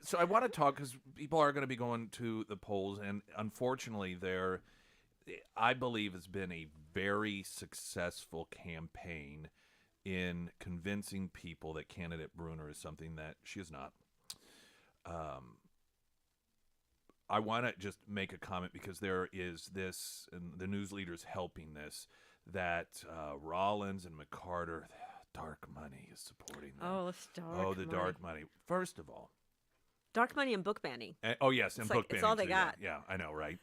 So I want to talk because people are going to be going to the polls, and unfortunately, I believe, has been a very successful campaign in convincing people that candidate Bruner is something that she is not. I want to just make a comment because there is this, and the news leaders helping this, that Rollins and McCarter, dark money is supporting them. Oh, it's dark money. Oh, the dark money. First of all. Dark money and book banning. Oh, yes, and book banning. It's all they got. Yeah, I know, right?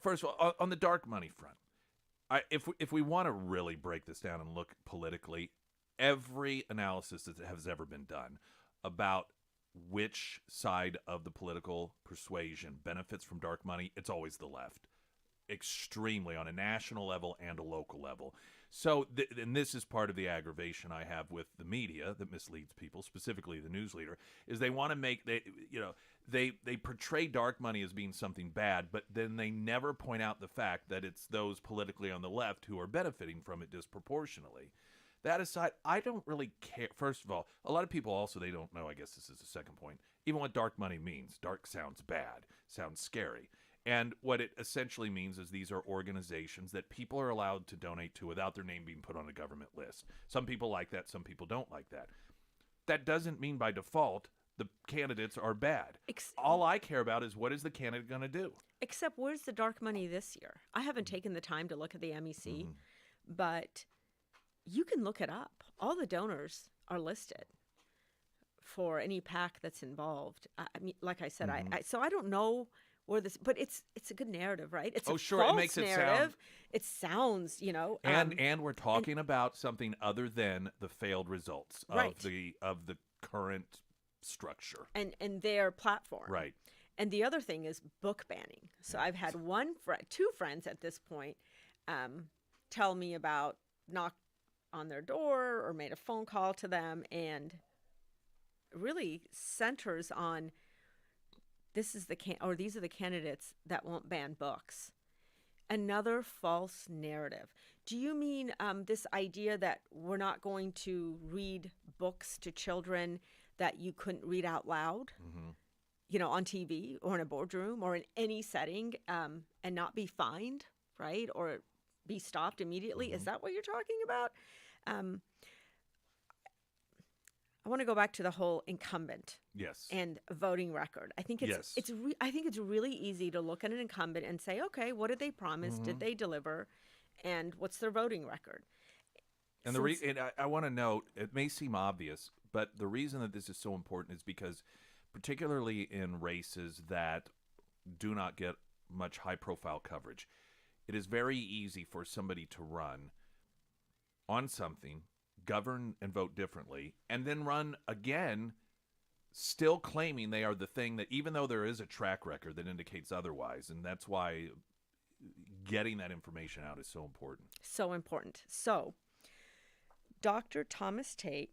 First of all, on the dark money front, if we want to really break this down and look politically, every analysis that has ever been done about which side of the political persuasion benefits from dark money, it's always the left, extremely on a national level and a local level. So, and this is part of the aggravation I have with the media that misleads people, specifically the news leader, is they want to make they portray dark money as being something bad, but then they never point out the fact that it's those politically on the left who are benefiting from it disproportionately. That aside, I don't really care. First of all, a lot of people also, they don't know, I guess this is the second point, even what dark money means. Dark sounds bad, sounds scary. And what it essentially means is these are organizations that people are allowed to donate to without their name being put on a government list. Some people like that, some people don't like that. That doesn't mean by default the candidates are bad. All I care about is what is the candidate going to do? Except where's the dark money this year? I haven't taken the time to look at the MEC, but you can look it up. All the donors are listed for any PAC that's involved. I mean, like I said, so I don't know where this, but it's a good narrative, right? It's a false it makes narrative. It sounds, and we're talking about something other than the failed results of the current structure and their platform, right? And the other thing is book banning. So I've had two friends at this point tell me about knocked on their door or made a phone call to them, and really centers on these are the candidates that won't ban books. Another false narrative. Do you mean this idea that we're not going to read books to children that you couldn't read out loud, on TV or in a boardroom or in any setting, and not be fined, right? Or be stopped immediately? Is that what you're talking about? I want to go back to the whole incumbent and voting record. I think I think it's really easy to look at an incumbent and say, okay, what did they promise? Did they deliver? And what's their voting record? And I want to note, it may seem obvious, but the reason that this is so important is because particularly in races that do not get much high-profile coverage, it is very easy for somebody to run on something, govern and vote differently, and then run again, still claiming they are the thing that, even though there is a track record that indicates otherwise, and that's why getting that information out is so important. So important. So, Dr. Thomas Tate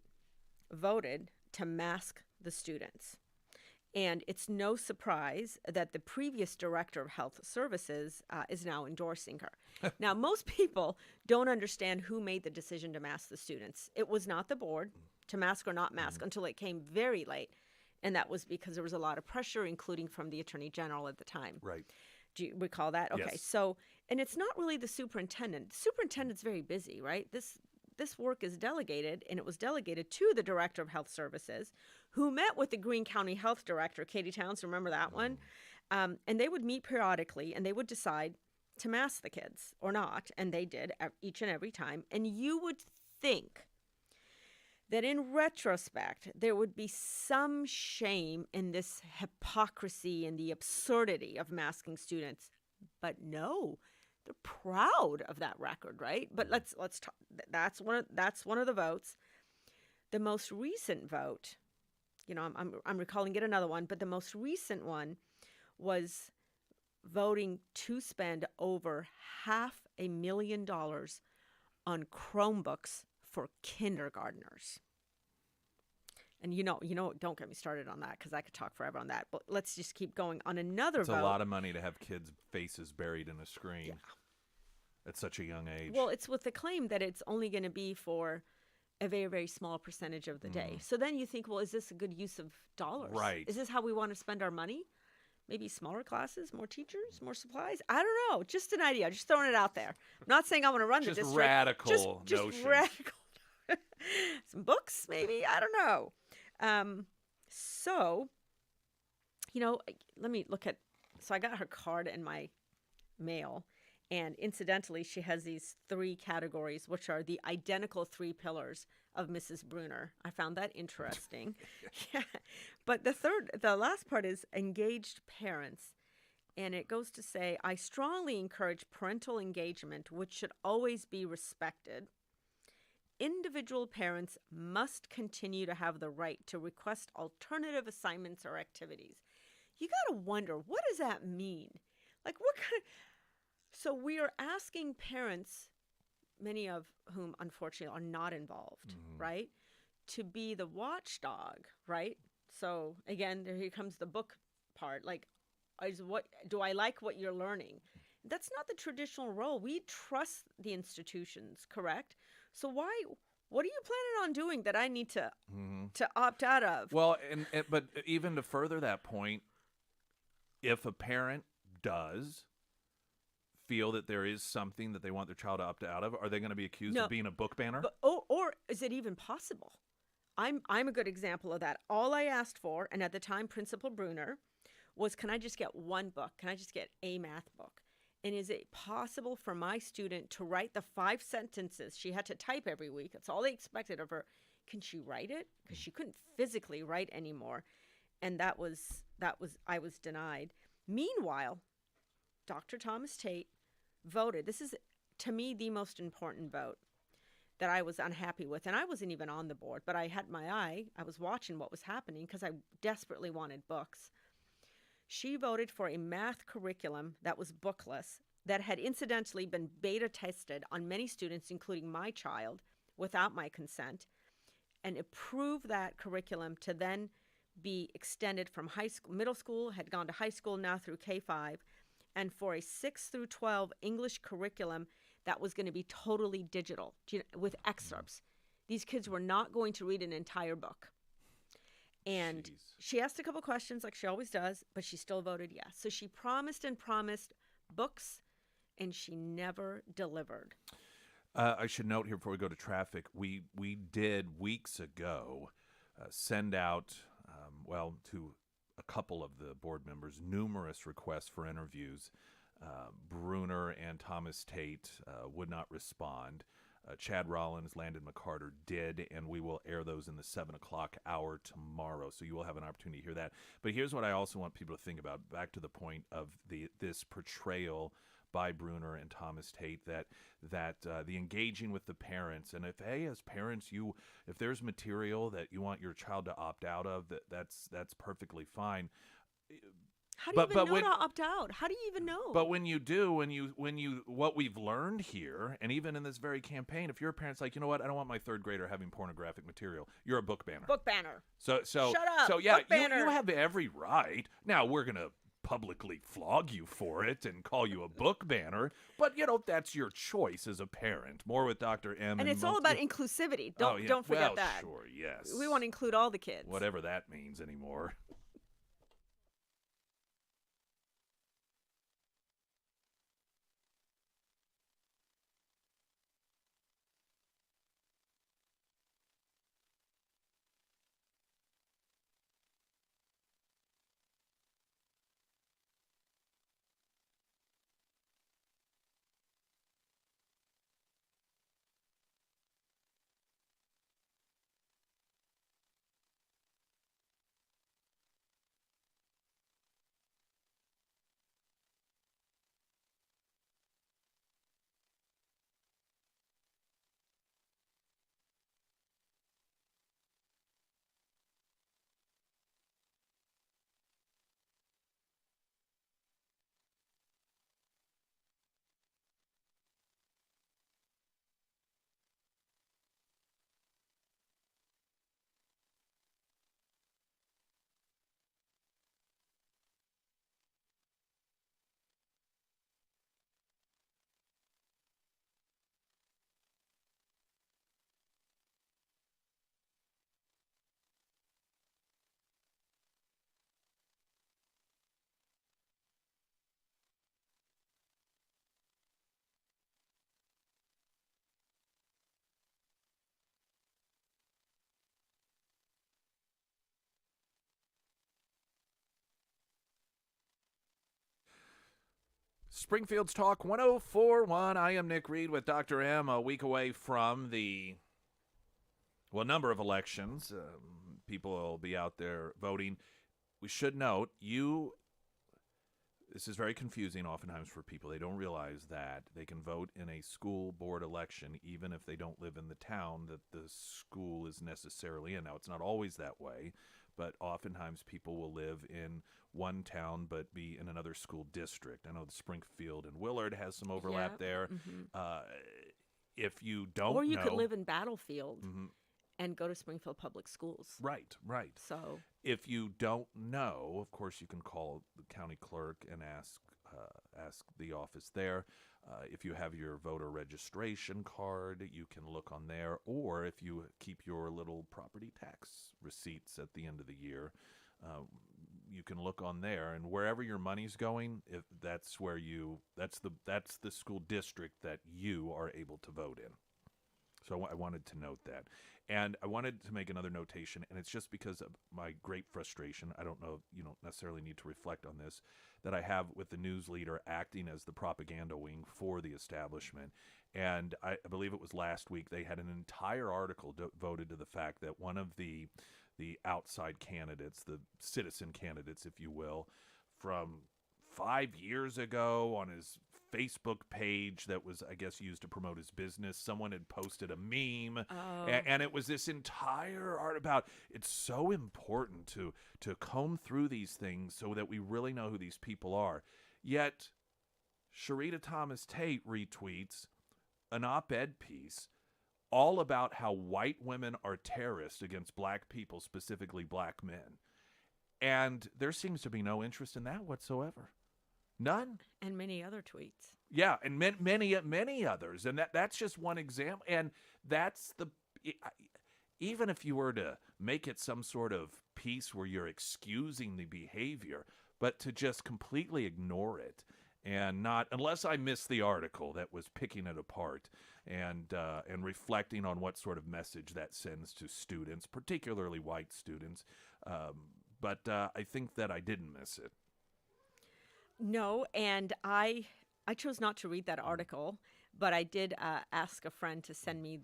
voted to mask the students. And it's no surprise that the previous director of health services is now endorsing her. Now, most people don't understand who made the decision to mask the students. It was not the board to mask or not mask until it came very late. And that was because there was a lot of pressure, including from the Attorney General at the time. Right. Do you recall that? Okay. Yes. So, and it's not really the superintendent. The superintendent's very busy, right? This work is delegated, and it was delegated to the director of health services, who met with the Greene County Health Director, Katie Towns, remember that one? And they would meet periodically, and they would decide to mask the kids or not, and they did each and every time. And you would think that in retrospect, there would be some shame in this hypocrisy and the absurdity of masking students. But no, they're proud of that record, right? But let's talk. That's one of the votes. The most recent vote, I'm recalling it another one, but the most recent one was voting to spend over $500,000 on Chromebooks for kindergartners. And don't get me started on that, because I could talk forever on that. But let's just keep going on another vote. It's a lot of money to have kids' faces buried in a screen at such a young age. Well, it's with the claim that it's only going to be for a very, very small percentage of the day. So then you think, well, is this a good use of dollars? Right. Is this how we want to spend our money? Maybe smaller classes, more teachers, more supplies? I don't know. Just an idea. Just throwing it out there. I'm not saying I want to run the district. Radical just notions. Radical. Some books, maybe? I don't know. So, let me look at, so I got her card in my mail, and incidentally, she has these 3 categories, which are the identical 3 pillars of Mrs. Bruner. I found that interesting. Yeah. But the last part is engaged parents. And it goes to say, I strongly encourage parental engagement, which should always be respected. Individual parents must continue to have the right to request alternative assignments or activities. You got to wonder, what does that mean? Like, what kind of... So we are asking parents, many of whom unfortunately are not involved, right? To be the watchdog, right? So again, here comes the book part. Like, do I like what you're learning? That's not the traditional role. We trust the institutions, correct? So what are you planning on doing that I need to opt out of? Well, but even to further that point, if a parent does feel that there is something that they want their child to opt out of, are they going to be accused No. of being a book banner? But, or is it even possible? I'm a good example of that. All I asked for, and at the time, Principal Bruner, was, can I just get one book? Can I just get a math book? And is it possible for my student to write the 5 sentences she had to type every week? That's all they expected of her. Can she write it? Because she couldn't physically write anymore. And I was denied. Meanwhile, Dr. Thomas Tate voted. This is, to me, the most important vote that I was unhappy with. And I wasn't even on the board, but I had my eye. I was watching what was happening because I desperately wanted books. She voted for a math curriculum that was bookless, that had incidentally been beta tested on many students, including my child, without my consent, and approved that curriculum to then be extended from high school, middle school, had gone to high school, now through K-5, and for a 6 through 12 English curriculum that was going to be totally digital, with excerpts. These kids were not going to read an entire book. And Jeez. she asked a couple questions like she always does, but she still voted yes. So she promised and promised books, and she never delivered. I should note here before we go to traffic, we did weeks ago send out, to a couple of the board members, numerous requests for interviews. Bruner and Thomas Tate would not respond. Chad Rollins, Landon McCarter did, and we will air those in the 7 o'clock hour tomorrow, so you will have an opportunity to hear that. But here's what I also want people to think about, back to the point of this portrayal by Bruner and Thomas Tate, that the engaging with the parents, and if as parents if there's material that you want your child to opt out of, that's perfectly fine. How do you even know to opt out? How do you even know? But when you do, what we've learned here, and even in this very campaign, if your parent's like, you know what, I don't want my 3rd grader having pornographic material, you're a book banner. Book banner. So shut up. So yeah, book banner. You have every right. Now we're gonna publicly flog you for it and call you a book banner, but that's your choice as a parent. More with Dr. M. And it's all about inclusivity. Don't forget that. Sure, yes. We want to include all the kids. Whatever that means anymore. Springfield's Talk 104.1. I am Nick Reed with Dr. M, a week away from the number of elections. People will be out there voting. We should note, this is very confusing oftentimes for people. They don't realize that they can vote in a school board election even if they don't live in the town that the school is necessarily in. Now, it's not always that way, but oftentimes people will live in one town but be in another school district. I know the Springfield and Willard has some overlap there. Mm-hmm. if you don't Or you could know, live in Battlefield Mhm. and go to Springfield Public Schools. Right, right. So, If you don't know, of course, you can call the county clerk and ask the office there. If you have your voter registration card, you can look on there. Or if you keep your little property tax receipts at the end of the year, uh, you can look on there. And wherever your money's going, if that's where that's the school district that you are able to vote in. So I wanted to note that. And I wanted to make another notation, and it's just because of my great frustration. I don't know, you don't necessarily need to reflect on this, that I have with the news leader acting as the propaganda wing for the establishment. And I believe it was last week they had an entire article devoted to the fact that one of the outside candidates, the citizen candidates, if you will, from 5 years ago on his Facebook page that was, I guess, used to promote his business. Someone had posted a meme, and it was this entire art about it's so important to comb through these things so that we really know who these people are. Yet, Sharita Thomas Tate retweets an op-ed piece all about how white women are terrorists against black people, specifically black men. And there seems to be no interest in that whatsoever. None. and many other tweets. Yeah, and many others, and that's just one example. And that's even if you were to make it some sort of piece where you're excusing the behavior, but to just completely ignore it and not, unless I missed the article that was picking it apart and reflecting on what sort of message that sends to students, particularly white students. But I think that I didn't miss it. No, and I chose not to read that article, but I did ask a friend to send me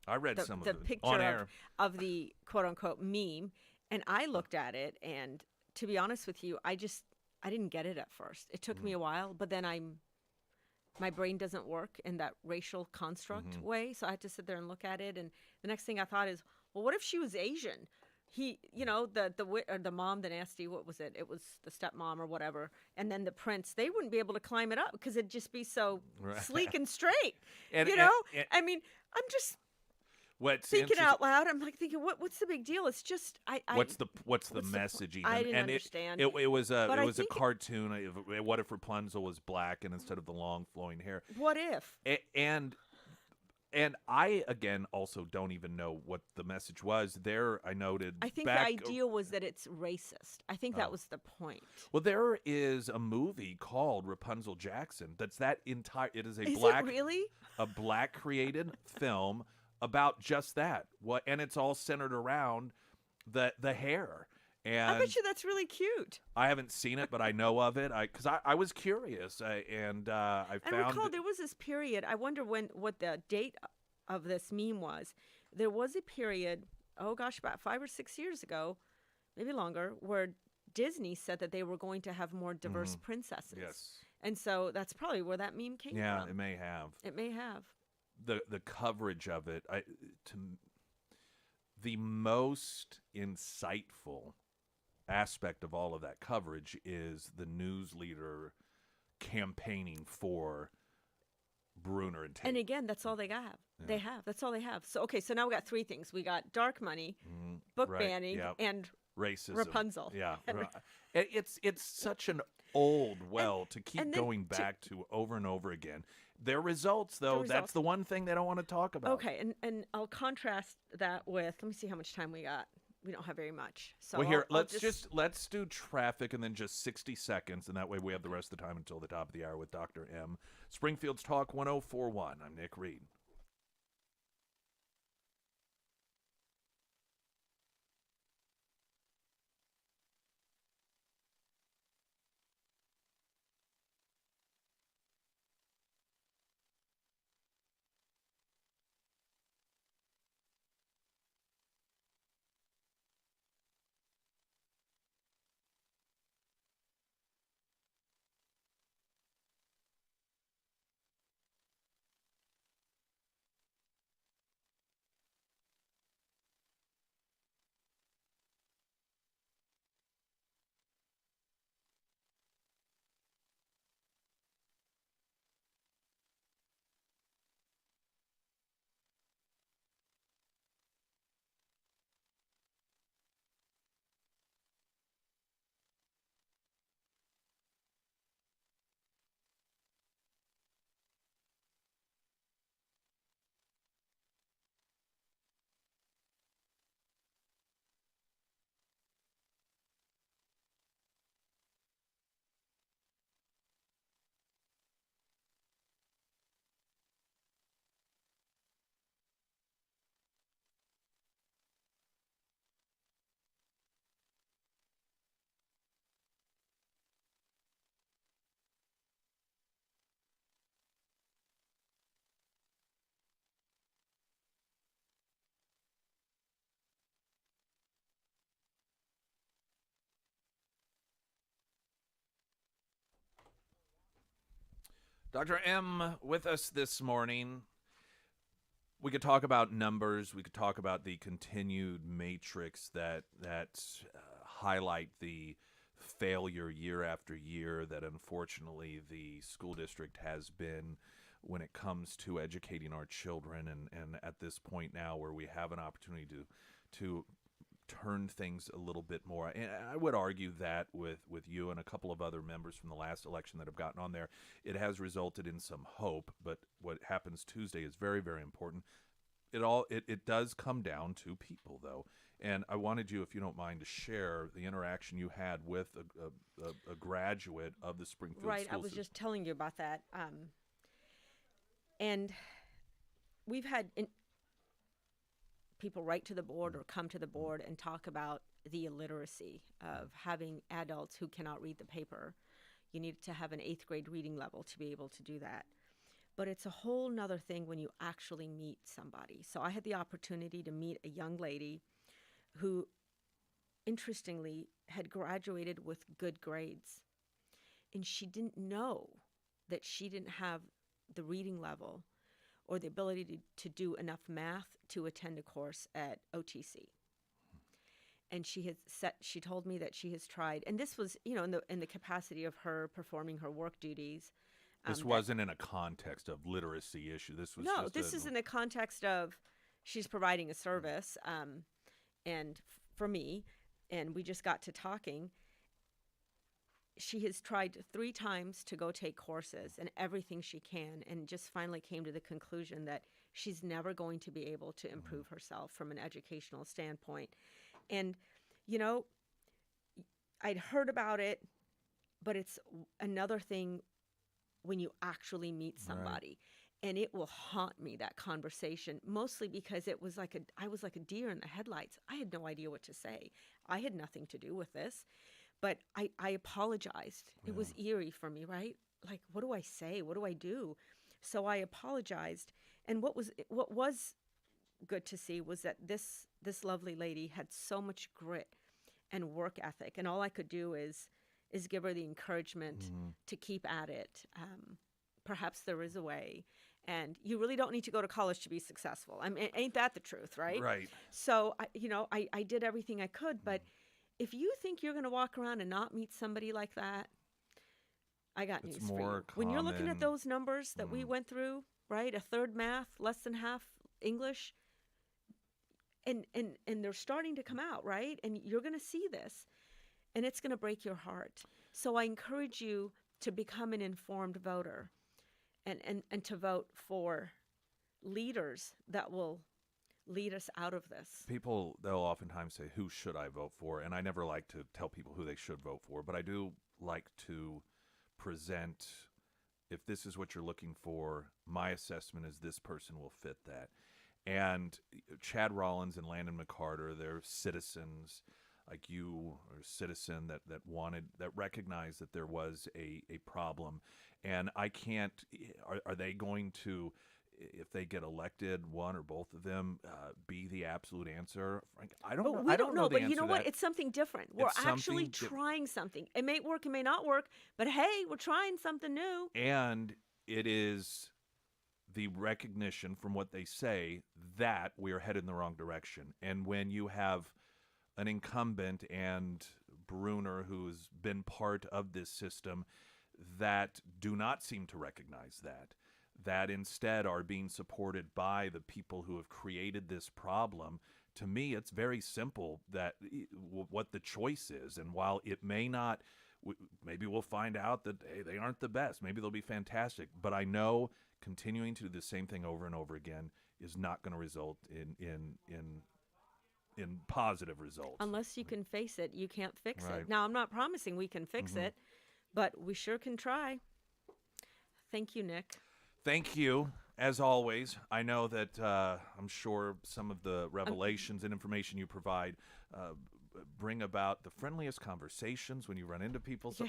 I read the, some the of it picture on air. of the quote unquote meme, and I looked at it, and to be honest with you, I didn't get it at first. It took me a while, but then my brain doesn't work in that racial construct way, so I had to sit there and look at it. And the next thing I thought is, well, what if she was Asian? The mom, the nasty, what was it? It was the stepmom or whatever, and then the prince. They wouldn't be able to climb it up because it'd just be so Right. sleek and straight. And- I mean, I'm just What's thinking interesting- out loud. I'm like thinking, what's the big deal? It's just what's the what's the message? I even? didn't And understand. It was But a I think cartoon. What if Rapunzel was black and instead of the long flowing hair? what if? And I again also don't even know what the message was. There, I noted. I think back, the idea was that it's racist. I think that was the point. Well, there is a movie called Rapunzel Jackson. That's that entire. It is a Is black it really? a black created film about just that. And it's all centered around the hair. And I bet you that's really cute. I haven't seen it, but I know of it. Because I was curious, I And found. recall there was this period. I wonder what the date of this meme was. There was a period, oh gosh, about 5 or 6 years ago, maybe longer, where Disney said that they were going to have more diverse princesses. Yes. And so that's probably where that meme came Yeah, from. it may have. It may have. The coverage of it, the most insightful aspect of all of that coverage is the news leader campaigning for Bruner and Tate. And again, that's all they got. Yeah. They have. That's all they have. So okay, so now we got three things. We got dark money, book right, banning, yep. and Racism. Rapunzel. Yeah. It's such an old well to keep and then going back to over and over again. Their results, though, that's results. the one thing they don't want to talk about. Okay, and I'll contrast that with. Let me see how much time we got. We don't have very much. So Well, here, I'll let's do traffic and then just 60 seconds, and that way we have the rest of the time until the top of the hour with Dr. M. Springfield's Talk 1041. I'm Nick Reed. Dr. M with us this morning. We could talk about numbers. We could talk about the continued matrix that highlight the failure year after year that unfortunately the school district has been when it comes to educating our children, and at this point now where we have an opportunity to turn things a little bit more. And I would argue that with you and a couple of other members from the last election that have gotten on there, it has resulted in some hope. But what happens Tuesday is very, very important. It does come down to people, though. And I wanted you, if you don't mind, to share the interaction you had with a graduate of the Springfield Right, school I was system. just telling you about that. And we've had people write to the board or come to the board and talk about the illiteracy of having adults who cannot read the paper. You need to have an 8th grade reading level to be able to do that. But it's a whole nother thing when you actually meet somebody. So I had the opportunity to meet a young lady who, interestingly, had graduated with good grades. And she didn't know that she didn't have the reading level or the ability to do enough math to attend a course at OTC. And she told me that she has tried, and this was, in the capacity of her performing her work duties. This wasn't in a context of literacy issue. This was this is in the context of she's providing a service, and for me, and we just got to talking. She has tried 3 times to go take courses and everything she can, and just finally came to the conclusion that she's never going to be able to improve herself from an educational standpoint. And, I'd heard about it, but it's another thing when you actually meet somebody. Right. And it will haunt me, that conversation, mostly because I was like a deer in the headlights. I had no idea what to say. I had nothing to do with this. But I apologized. Yeah. It was eerie for me, right? Like, what do I say? What do I do? So I apologized. And what was good to see was that this lovely lady had so much grit and work ethic. And all I could do is give her the encouragement to keep at it. Perhaps there is a way. And you really don't need to go to college to be successful. I mean, ain't that the truth, right? Right. So, I did everything I could, but if you think you're going to walk around and not meet somebody like that, I got news for you. When you're looking at those numbers that we went through, right? A third math, less than half English, and they're starting to come out, right? And you're going to see this, and it's going to break your heart. So I encourage you to become an informed voter and to vote for leaders that will lead us out of this. People, they'll oftentimes say, who should I vote for? And I never like to tell people who they should vote for, but I do like to present, if this is what you're looking for, my assessment is this person will fit that. And Chad Rollins and Landon McCarter, they're citizens like you, or a citizen that recognized that there was a problem. And I can't, are they going to, if they get elected, one or both of them, be the absolute answer? Frank, I don't know. We don't know, but you know what? That. It's something different. We're actually trying something. It may work, it may not work, but hey, we're trying something new. And it is the recognition from what they say that we are headed in the wrong direction. And when you have an incumbent and Bruner, who's been part of this system, that do not seem to recognize that instead are being supported by the people who have created this problem, to me, it's very simple that what the choice is. And while it may not, maybe we'll find out that hey, they aren't the best. Maybe they'll be fantastic. But I know continuing to do the same thing over and over again is not going to result in positive results. Unless you can face it, you can't fix Right. it. Now, I'm not promising we can fix it, but we sure can try. Thank you, Nick. Thank you, as always. I know that I'm sure some of the revelations and information you provide bring about the friendliest conversations when you run into people. So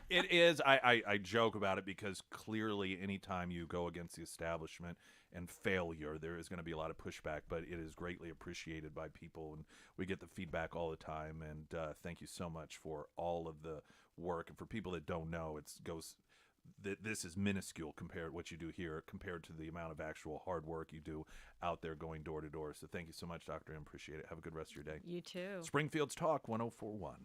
it is. I joke about it because clearly anytime you go against the establishment and failure, there is going to be a lot of pushback, but it is greatly appreciated by people, and we get the feedback all the time. And thank you so much for all of the work. And for people that don't know, this is minuscule compared to what you do here compared to the amount of actual hard work you do out there going door to door. So thank you so much, Dr. M. Appreciate it. Have a good rest of your day. You too. Springfield's Talk 1041.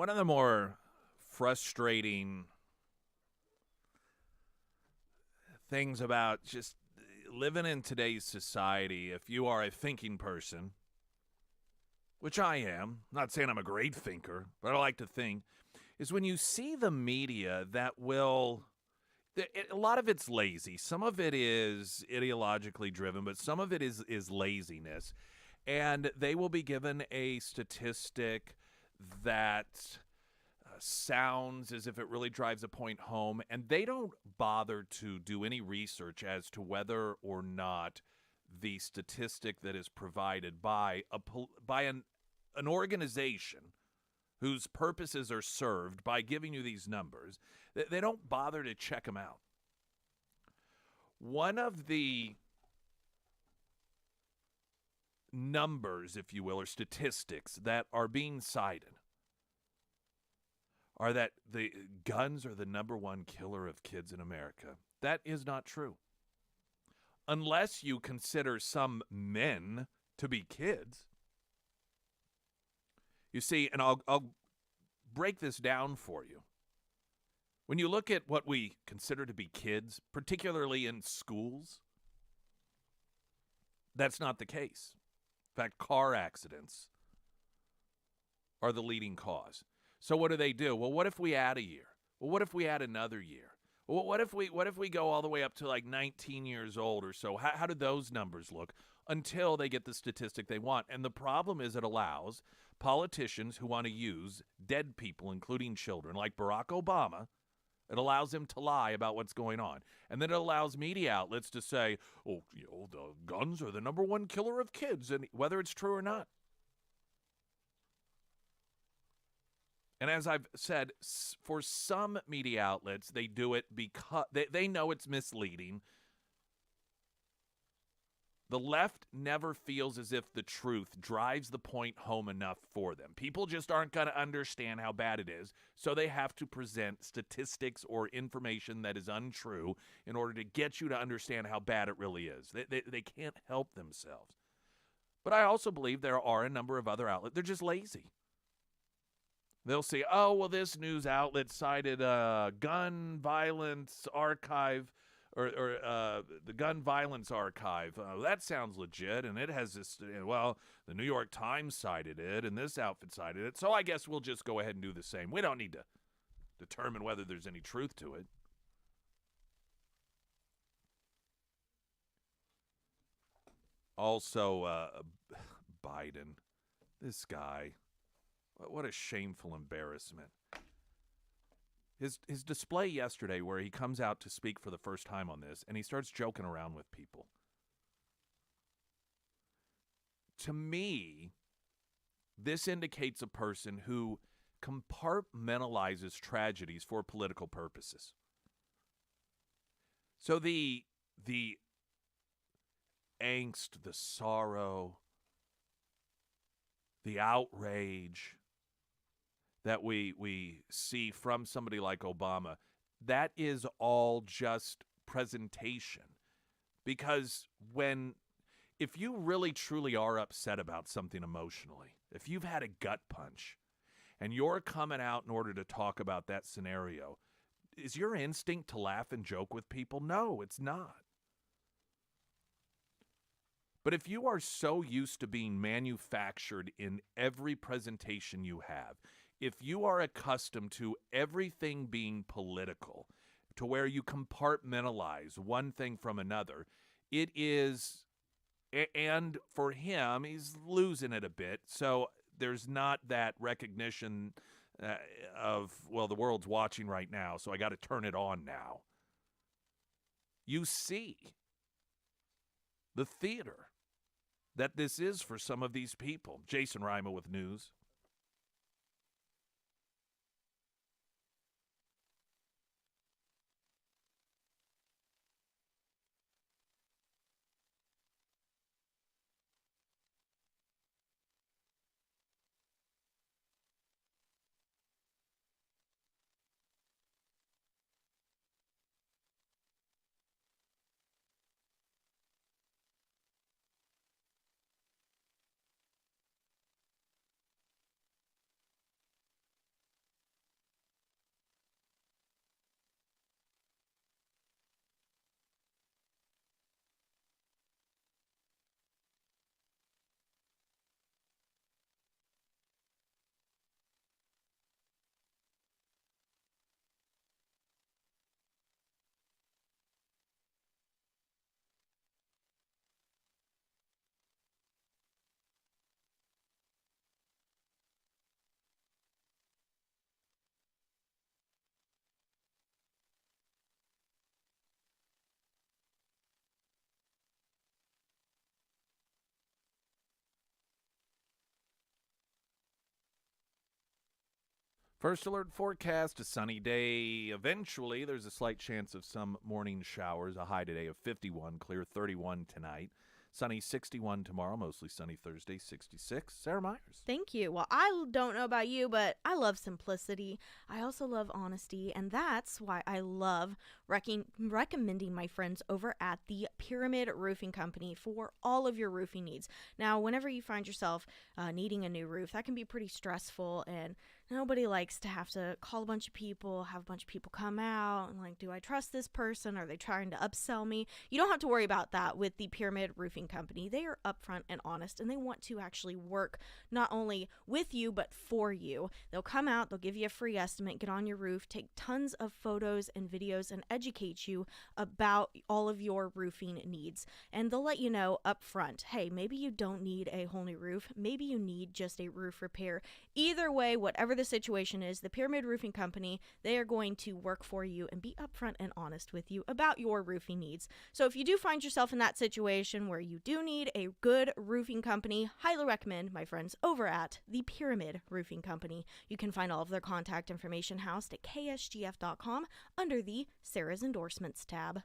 one of the more frustrating things about just living in today's society, if you are a thinking person, which I am, not saying I'm a great thinker, but I like to think, is when you see the media that will, a lot of it's lazy. Some of it is ideologically driven, but some of it is laziness. And they will be given a statistic that sounds as if it really drives a point home, and they don't bother to do any research as to whether or not the statistic that is provided by an organization whose purposes are served by giving you these numbers, they don't bother to check them out. One of the numbers, if you will, or statistics that are being cited are that the guns are the number one killer of kids in America. That is not true. Unless you consider some men to be kids. You see, and I'll break this down for you. When you look at what we consider to be kids, particularly in schools, that's not the case. In fact, car accidents are the leading cause. So what do? Well, what if we add a year? Well, what if we add another year? Well, what if we go all the way up to like 19 years old or so? How do those numbers look until they get the statistic they want? And the problem is it allows politicians who want to use dead people, including children, like Barack Obama, it allows them to lie about what's going on. And then it allows media outlets to say, oh, the guns are the number one killer of kids, and whether it's true or not. And as I've said, for some media outlets, they do it because they know it's misleading. The left never feels as if the truth drives the point home enough for them. People just aren't going to understand how bad it is, so they have to present statistics or information that is untrue in order to get you to understand how bad it really is. They can't help themselves. But I also believe there are a number of other outlets. They're just lazy. They'll say, oh, well, this news outlet cited a gun violence archive or the gun violence archive. That sounds legit, and it has this, well, the New York Times cited it, and this outfit cited it, so I guess we'll just go ahead and do the same. We don't need to determine whether there's any truth to it. Also, Biden, this guy. What a shameful embarrassment. His display yesterday where he comes out to speak for the first time on this and he starts joking around with people. To me, this indicates a person who compartmentalizes tragedies for political purposes. So the angst, the sorrow, the outrage that we see from somebody like Obama, that is all just presentation. Because if you really truly are upset about something emotionally, if you've had a gut punch and you're coming out in order to talk about that scenario, is your instinct to laugh and joke with people? No, it's not. But if you are so used to being manufactured in every presentation you have, if you are accustomed to everything being political, to where you compartmentalize one thing from another, it is, and for him, he's losing it a bit, so there's not that recognition of, well, the world's watching right now, so I got to turn it on now. You see the theater that this is for some of these people. Jason Rima with news. First alert forecast, a sunny day. Eventually, there's a slight chance of some morning showers. A high today of 51, clear 31 tonight. Sunny 61 tomorrow, mostly sunny Thursday 66. Sarah Myers. Thank you. Well, I don't know about you, but I love simplicity. I also love honesty, and that's why I love recommending my friends over at the Pyramid Roofing Company for all of your roofing needs. Now, whenever you find yourself needing a new roof, that can be pretty stressful, and nobody likes to have to call a bunch of people, have a bunch of people come out, and like, do I trust this person? Are they trying to upsell me? You don't have to worry about that with the Pyramid Roofing Company. They are upfront and honest, and they want to actually work not only with you, but for you. They'll come out, they'll give you a free estimate, get on your roof, take tons of photos and videos, and educate you about all of your roofing needs. And they'll let you know upfront, hey, maybe you don't need a whole new roof. Maybe you need just a roof repair. Either way, whatever the situation is, the Pyramid Roofing Company, they are going to work for you and be upfront and honest with you about your roofing needs. So if you do find yourself in that situation where you do need a good roofing company, highly recommend my friends over at the Pyramid Roofing Company. You can find all of their contact information housed at ksgf.com under the Sarah's Endorsements tab.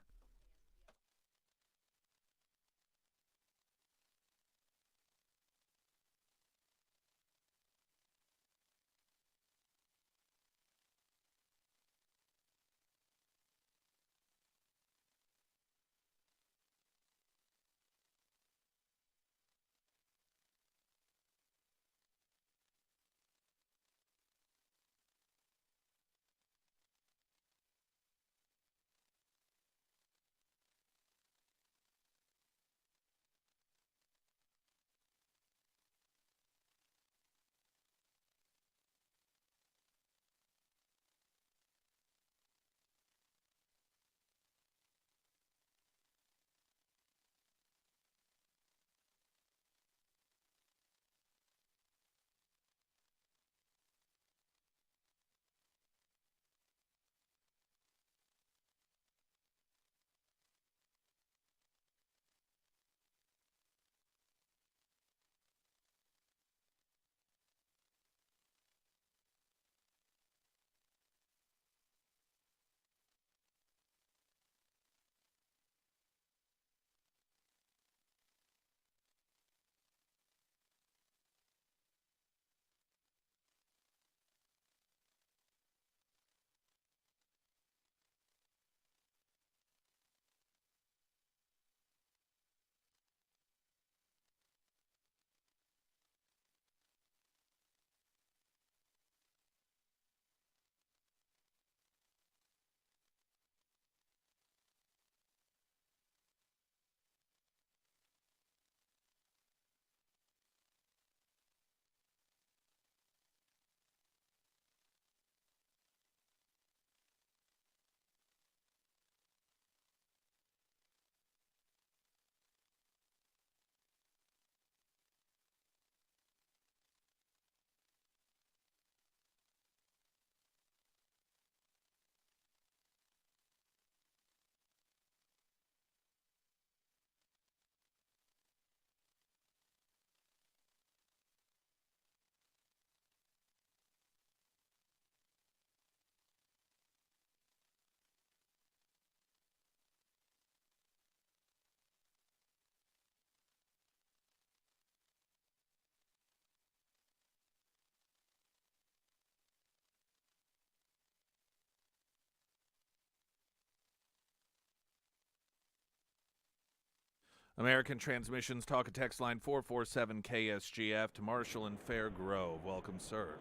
American Transmissions Talk and Text Line 447-KSGF to Marshall in Fair Grove. Welcome, sir.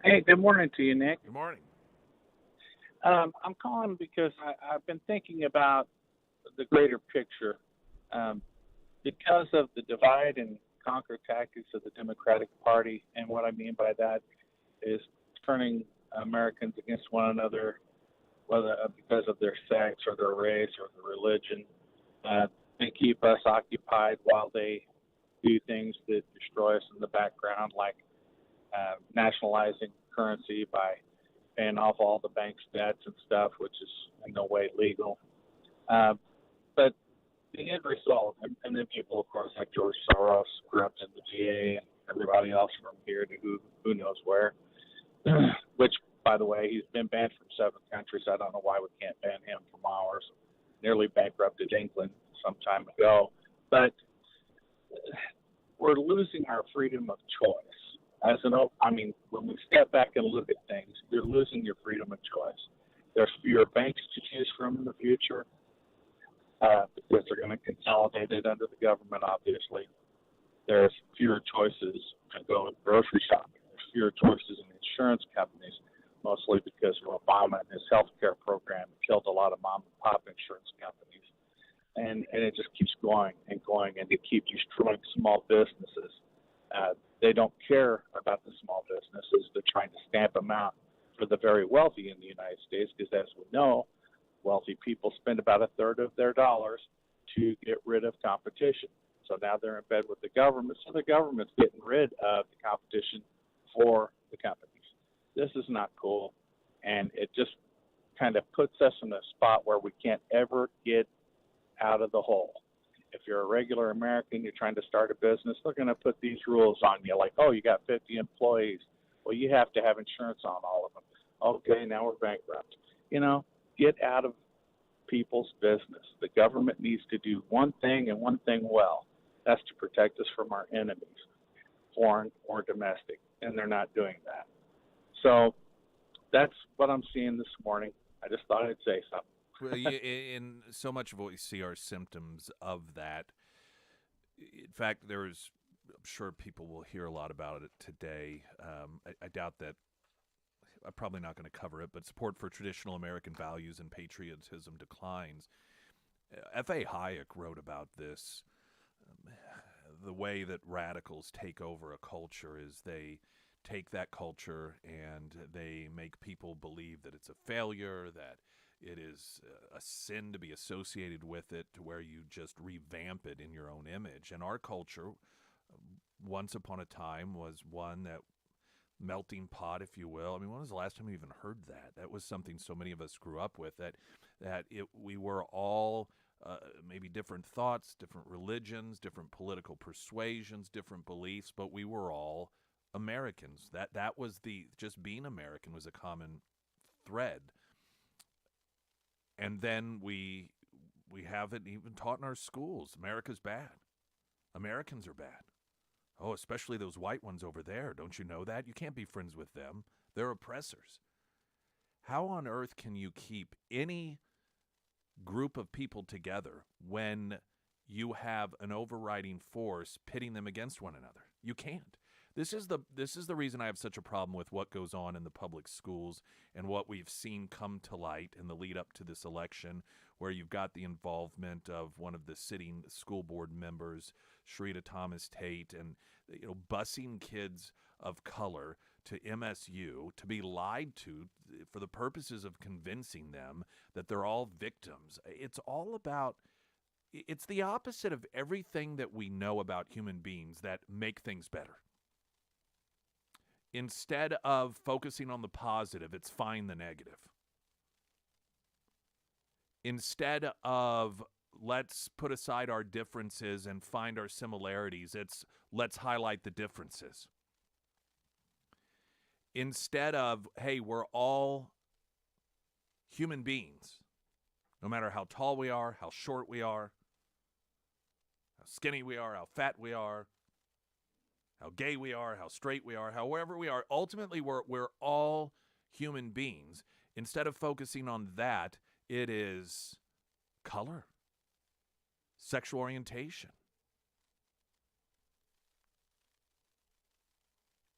Hey, good morning to you, Nick. Good morning. I'm calling because I've been thinking about the greater picture. Because of the divide and conquer tactics of the Democratic Party, and what I mean by that is turning Americans against one another, whether because of their sex or their race or their religion. They keep us occupied while they do things that destroy us in the background, like nationalizing currency by paying off all the bank's debts and stuff, which is in no way legal. But the end result, and then people, of course, like George Soros, corrupted the GA, and everybody else from here to who knows where. which, by the way, he's been banned from 7 countries. I don't know why we can't ban him from ours. Nearly bankrupted England some time ago. But we're losing our freedom of choice. When we step back and look at things, you're losing your freedom of choice. There's fewer banks to choose from in the future because they're going to consolidate it under the government, obviously. There's fewer choices to go grocery shopping. There's fewer choices in insurance companies, mostly because of Obama and his health care program killed a lot of mom and pop insurance companies. And it just keeps going and going, and they keep destroying small businesses. They don't care about the small businesses. They're trying to stamp them out for the very wealthy in the United States, because as we know, wealthy people spend about a third of their dollars to get rid of competition. So now they're in bed with the government, so the government's getting rid of the competition for the companies. This is not cool, and it just kind of puts us in a spot where we can't ever get out of the hole. If you're a regular American, you're trying to start a business, they're going to put these rules on you, like, oh, you got 50 employees. Well, you have to have insurance on all of them. Okay, now we're bankrupt. Get out of people's business. The government needs to do one thing and one thing well. That's to protect us from our enemies, foreign or domestic, and they're not doing that. So that's what I'm seeing this morning. I just thought I'd say something. Well, in so much of what we see are symptoms of that. In fact, I'm sure people will hear a lot about it today. I doubt that. I'm probably not going to cover it, but support for traditional American values and patriotism declines. F.A. Hayek wrote about this. The way that radicals take over a culture is they take that culture and they make people believe that it's a failure, that it is a sin to be associated with it, to where you just revamp it in your own image. And our culture, once upon a time, was one that melting pot, if you will. I mean, when was the last time you even heard that? That was something so many of us grew up with, we were all maybe different thoughts, different religions, different political persuasions, different beliefs, but we were all Americans. That was just being American was a common thread. And then we have it even taught in our schools. America's bad. Americans are bad. Oh, especially those white ones over there. Don't you know that? You can't be friends with them. They're oppressors. How on earth can you keep any group of people together when you have an overriding force pitting them against one another? You can't. This is the reason I have such a problem with what goes on in the public schools and what we've seen come to light in the lead up to this election, where you've got the involvement of one of the sitting school board members, Sharita Thomas Tate, and busing kids of color to MSU to be lied to for the purposes of convincing them that they're all victims. It's the opposite of everything that we know about human beings that make things better. Instead of focusing on the positive, it's find the negative. Instead of let's put aside our differences and find our similarities, it's let's highlight the differences. Instead of, hey, we're all human beings, no matter how tall we are, how short we are, how skinny we are, how fat we are, how gay we are, how straight we are, however we are, ultimately we're all human beings. Instead of focusing on that, it is color, sexual orientation.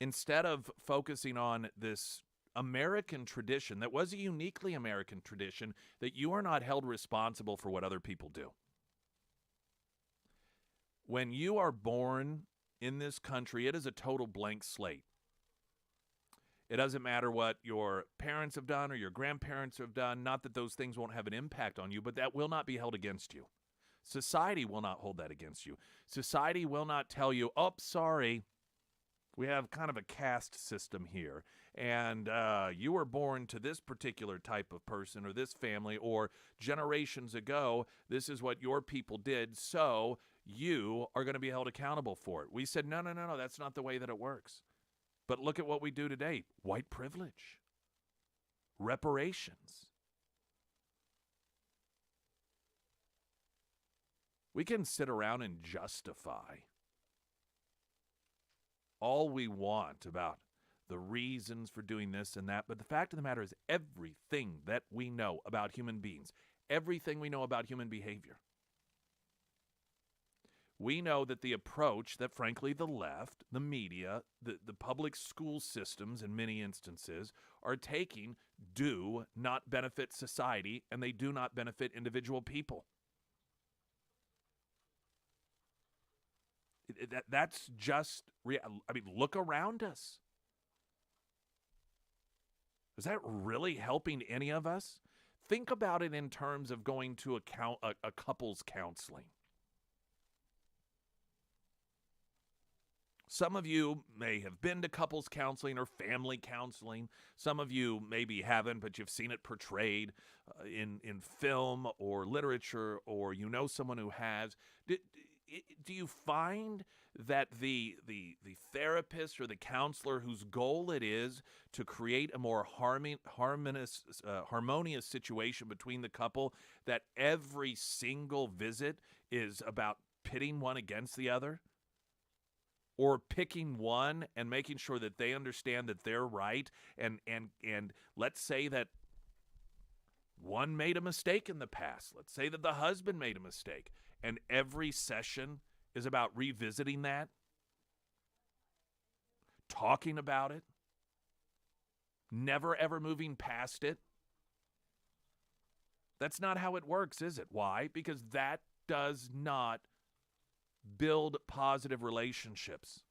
Instead of focusing on this American tradition that was a uniquely American tradition, that you are not held responsible for what other people do. When you are born in this country, it is a total blank slate. It doesn't matter what your parents have done or your grandparents have done. Not that those things won't have an impact on you, but that will not be held against you. Society will not hold that against you. Society will not tell you, oh, sorry, we have kind of a caste system here, and you were born to this particular type of person or this family, or generations ago, this is what your people did, so you are going to be held accountable for it. We said, no, that's not the way that it works. But look at what we do today. White privilege. Reparations. We can sit around and justify all we want about the reasons for doing this and that, but the fact of the matter is everything that we know about human beings, everything we know about human behavior, we know that the approach that, frankly, the left, the media, the public school systems in many instances are taking do not benefit society, and they do not benefit individual people. That's just, look around us. Is that really helping any of us? Think about it in terms of going to a couples counseling. Some of you may have been to couples counseling or family counseling. Some of you maybe haven't, but you've seen it portrayed in film or literature, or you know someone who has. Do you find that the therapist or the counselor whose goal it is to create a more harmonious situation between the couple, that every single visit is about pitting one against the other? Or picking one and making sure that they understand that they're right, and let's say that one made a mistake in the past. Let's say that the husband made a mistake, and every session is about revisiting that, talking about it, never ever moving past it. That's not how it works, is it? Why? Because that does not build positive relationships.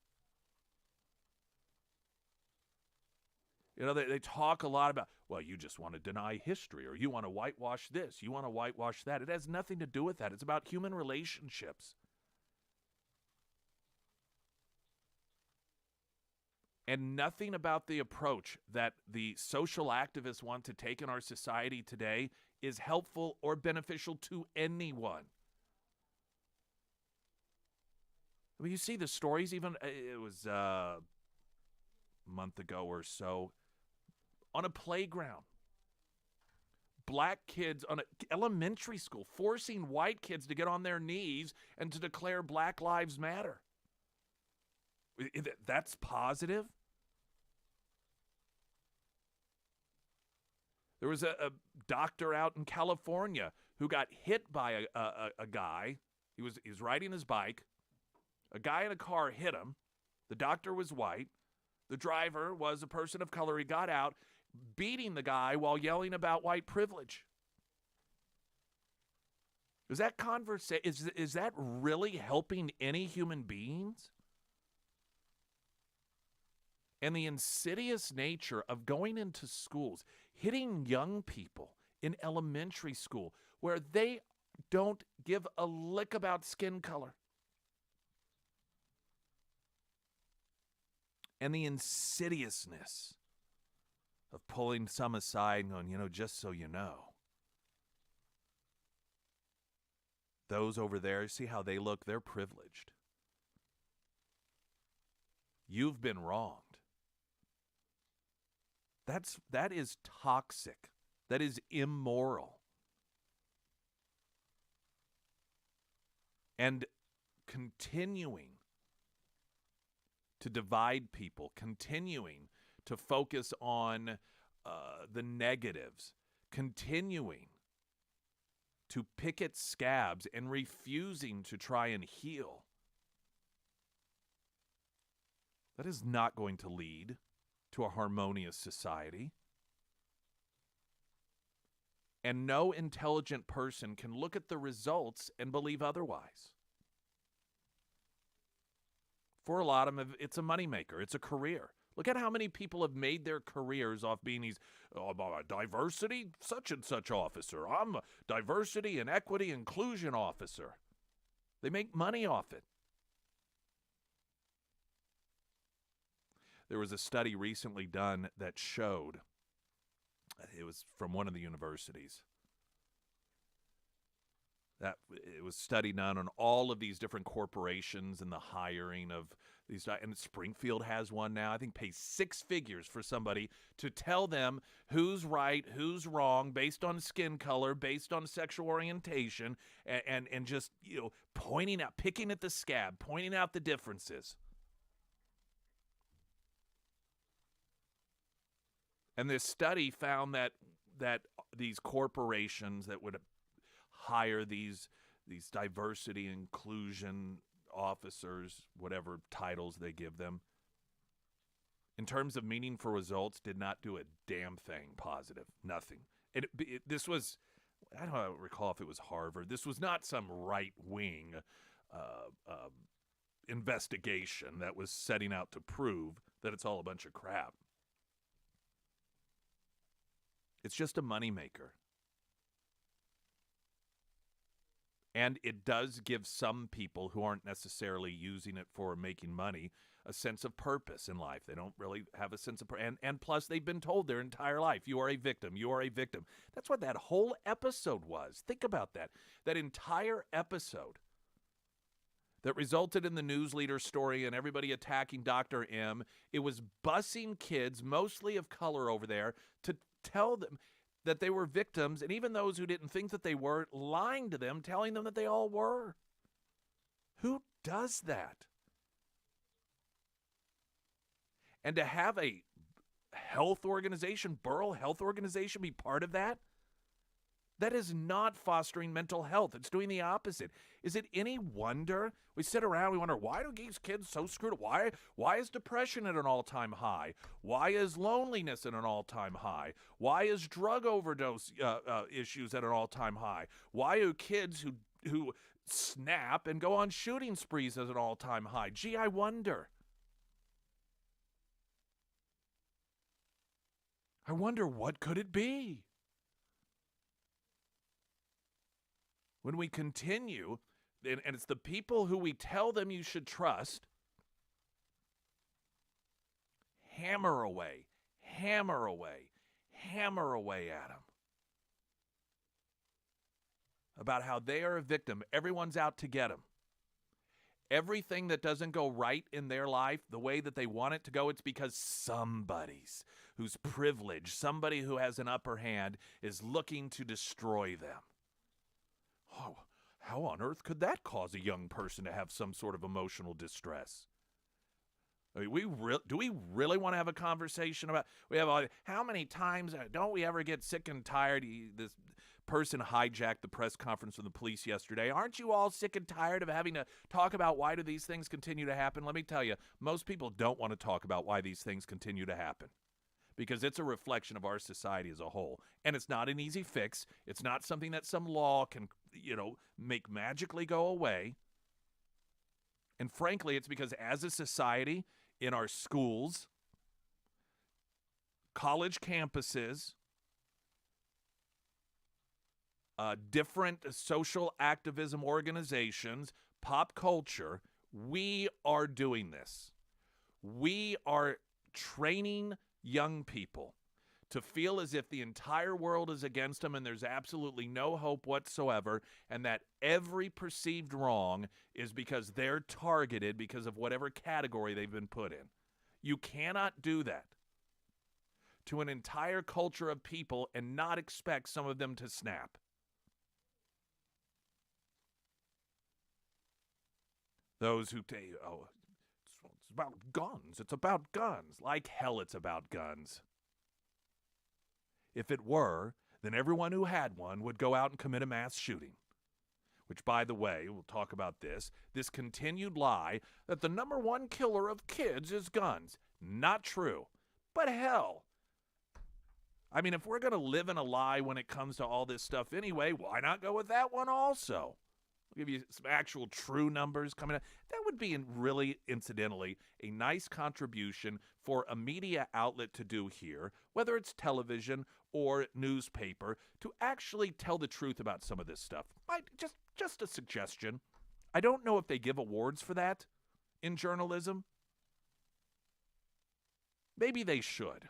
You know, they talk a lot about, well, you just want to deny history, or you want to whitewash this, you want to whitewash that. It has nothing to do with that. It's about human relationships. And nothing about the approach that the social activists want to take in our society today is helpful or beneficial to anyone. I mean, you see the stories, even it was a month ago or so, on a playground. Black kids on an elementary school forcing white kids to get on their knees and to declare Black Lives Matter. That's positive? There was a doctor out in California who got hit by a guy. He was riding his bike. A guy in a car hit him. The doctor was white. The driver was a person of color. He got out, beating the guy while yelling about white privilege. Is that is that really helping any human beings? And the insidious nature of going into schools, hitting young people in elementary school where they don't give a lick about skin color. And the insidiousness of pulling some aside and going, just so you know, those over there, see how they look? They're privileged. You've been wronged. That is toxic. That is immoral. And continuing to divide people, continuing to focus on the negatives, continuing to pick at scabs and refusing to try and heal. That is not going to lead to a harmonious society. And no intelligent person can look at the results and believe otherwise. For a lot of them, it's a moneymaker. It's a career. Look at how many people have made their careers off being these diversity such and such officer. I'm a diversity and equity inclusion officer. They make money off it. There was a study recently done that showed, it was from one of the universities, That it was study done on all of these different corporations and the hiring of these. And Springfield has one now. I think pays 6 figures for somebody to tell them who's right, who's wrong, based on skin color, based on sexual orientation, and just pointing out, picking at the scab, pointing out the differences. And this study found that these corporations that would hire these diversity inclusion officers, whatever titles they give them, in terms of meaningful results, did not do a damn thing positive. Nothing. This was, I don't recall if it was Harvard. This was not some right-wing investigation that was setting out to prove that it's all a bunch of crap. It's just a moneymaker. And it does give some people who aren't necessarily using it for making money a sense of purpose in life. They don't really have a sense of purpose. And plus, they've been told their entire life, you are a victim, you are a victim. That's what that whole episode was. Think about that. That entire episode that resulted in the news leader story and everybody attacking Dr. M, it was busing kids, mostly of color over there, to tell them that they were victims, and even those who didn't think that they were, lying to them, telling them that they all were. Who does that? And to have a health organization, borough health organization, be part of that, that is not fostering mental health. It's doing the opposite. Is it any wonder? We sit around, we wonder, why are these kids so screwed up? Why is depression at an all-time high? Why is loneliness at an all-time high? Why is drug overdose issues at an all-time high? Why are kids who snap and go on shooting sprees at an all-time high? Gee, I wonder. I wonder, what could it be? When we continue, and it's the people who we tell them you should trust, hammer away at them about how they are a victim. Everyone's out to get them. Everything that doesn't go right in their life the way that they want it to go, it's because somebody's who's privileged, somebody who has an upper hand, is looking to destroy them. Oh, how on earth could that cause a young person to have some sort of emotional distress? I mean, do we really want to have a conversation about, how many times, don't we ever get sick and tired? This person hijacked the press conference from the police yesterday. Aren't you all sick and tired of having to talk about why do these things continue to happen? Let me tell you, most people don't want to talk about why these things continue to happen, because it's a reflection of our society as a whole. And it's not an easy fix. It's not something that some law can, make magically go away. And frankly, it's because as a society, in our schools, college campuses, different social activism organizations, pop culture, we are doing this. We are training young people to feel as if the entire world is against them and there's absolutely no hope whatsoever, and that every perceived wrong is because they're targeted because of whatever category they've been put in. You cannot do that to an entire culture of people and not expect some of them to snap. Those who say, oh, it's about guns. It's about guns. Like hell it's about guns. If it were, then everyone who had one would go out and commit a mass shooting. Which, by the way, we'll talk about this continued lie that the number one killer of kids is guns. Not true. But hell, I mean, if we're going to live in a lie when it comes to all this stuff anyway, why not go with that one also? We'll give you some actual true numbers coming up. That would be really, incidentally, a nice contribution for a media outlet to do here, whether it's television or newspaper, to actually tell the truth about some of this stuff. Just a suggestion. I don't know if they give awards for that in journalism. Maybe they should.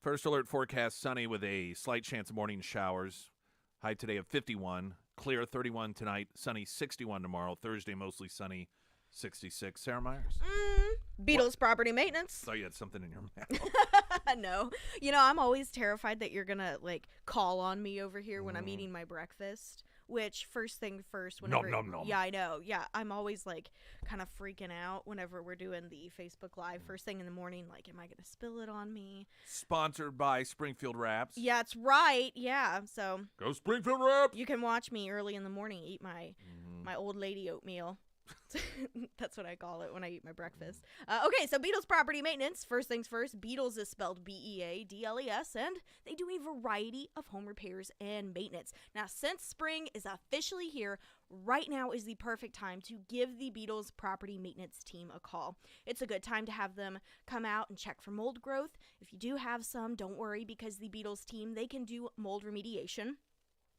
First alert forecast, sunny with a slight chance of morning showers. High today of 51. Clear 31 tonight. Sunny 61 tomorrow. Thursday mostly sunny 66. Sarah Myers. Beatles property maintenance. Saw you had something in your mouth. No. I'm always terrified that you're going to, call on me over here when I'm eating my breakfast. Which, first thing first, whenever... Nom, nom, nom. Yeah, I know. Yeah, I'm always, kind of freaking out whenever we're doing the Facebook Live first thing in the morning. Am I going to spill it on me? Sponsored by Springfield Wraps. Yeah, that's right. Yeah, so... Go Springfield Wraps! You can watch me early in the morning eat my old lady oatmeal. That's what I call it when I eat my breakfast. Okay, so Beatles property maintenance. First things first, Beatles is spelled Beadles, and they do a variety of home repairs and maintenance. Now, since spring is officially here, right now is the perfect time to give the Beatles property maintenance team a call. It's a good time to have them come out and check for mold growth. If you do have some, don't worry, because the Beatles team, they can do mold remediation.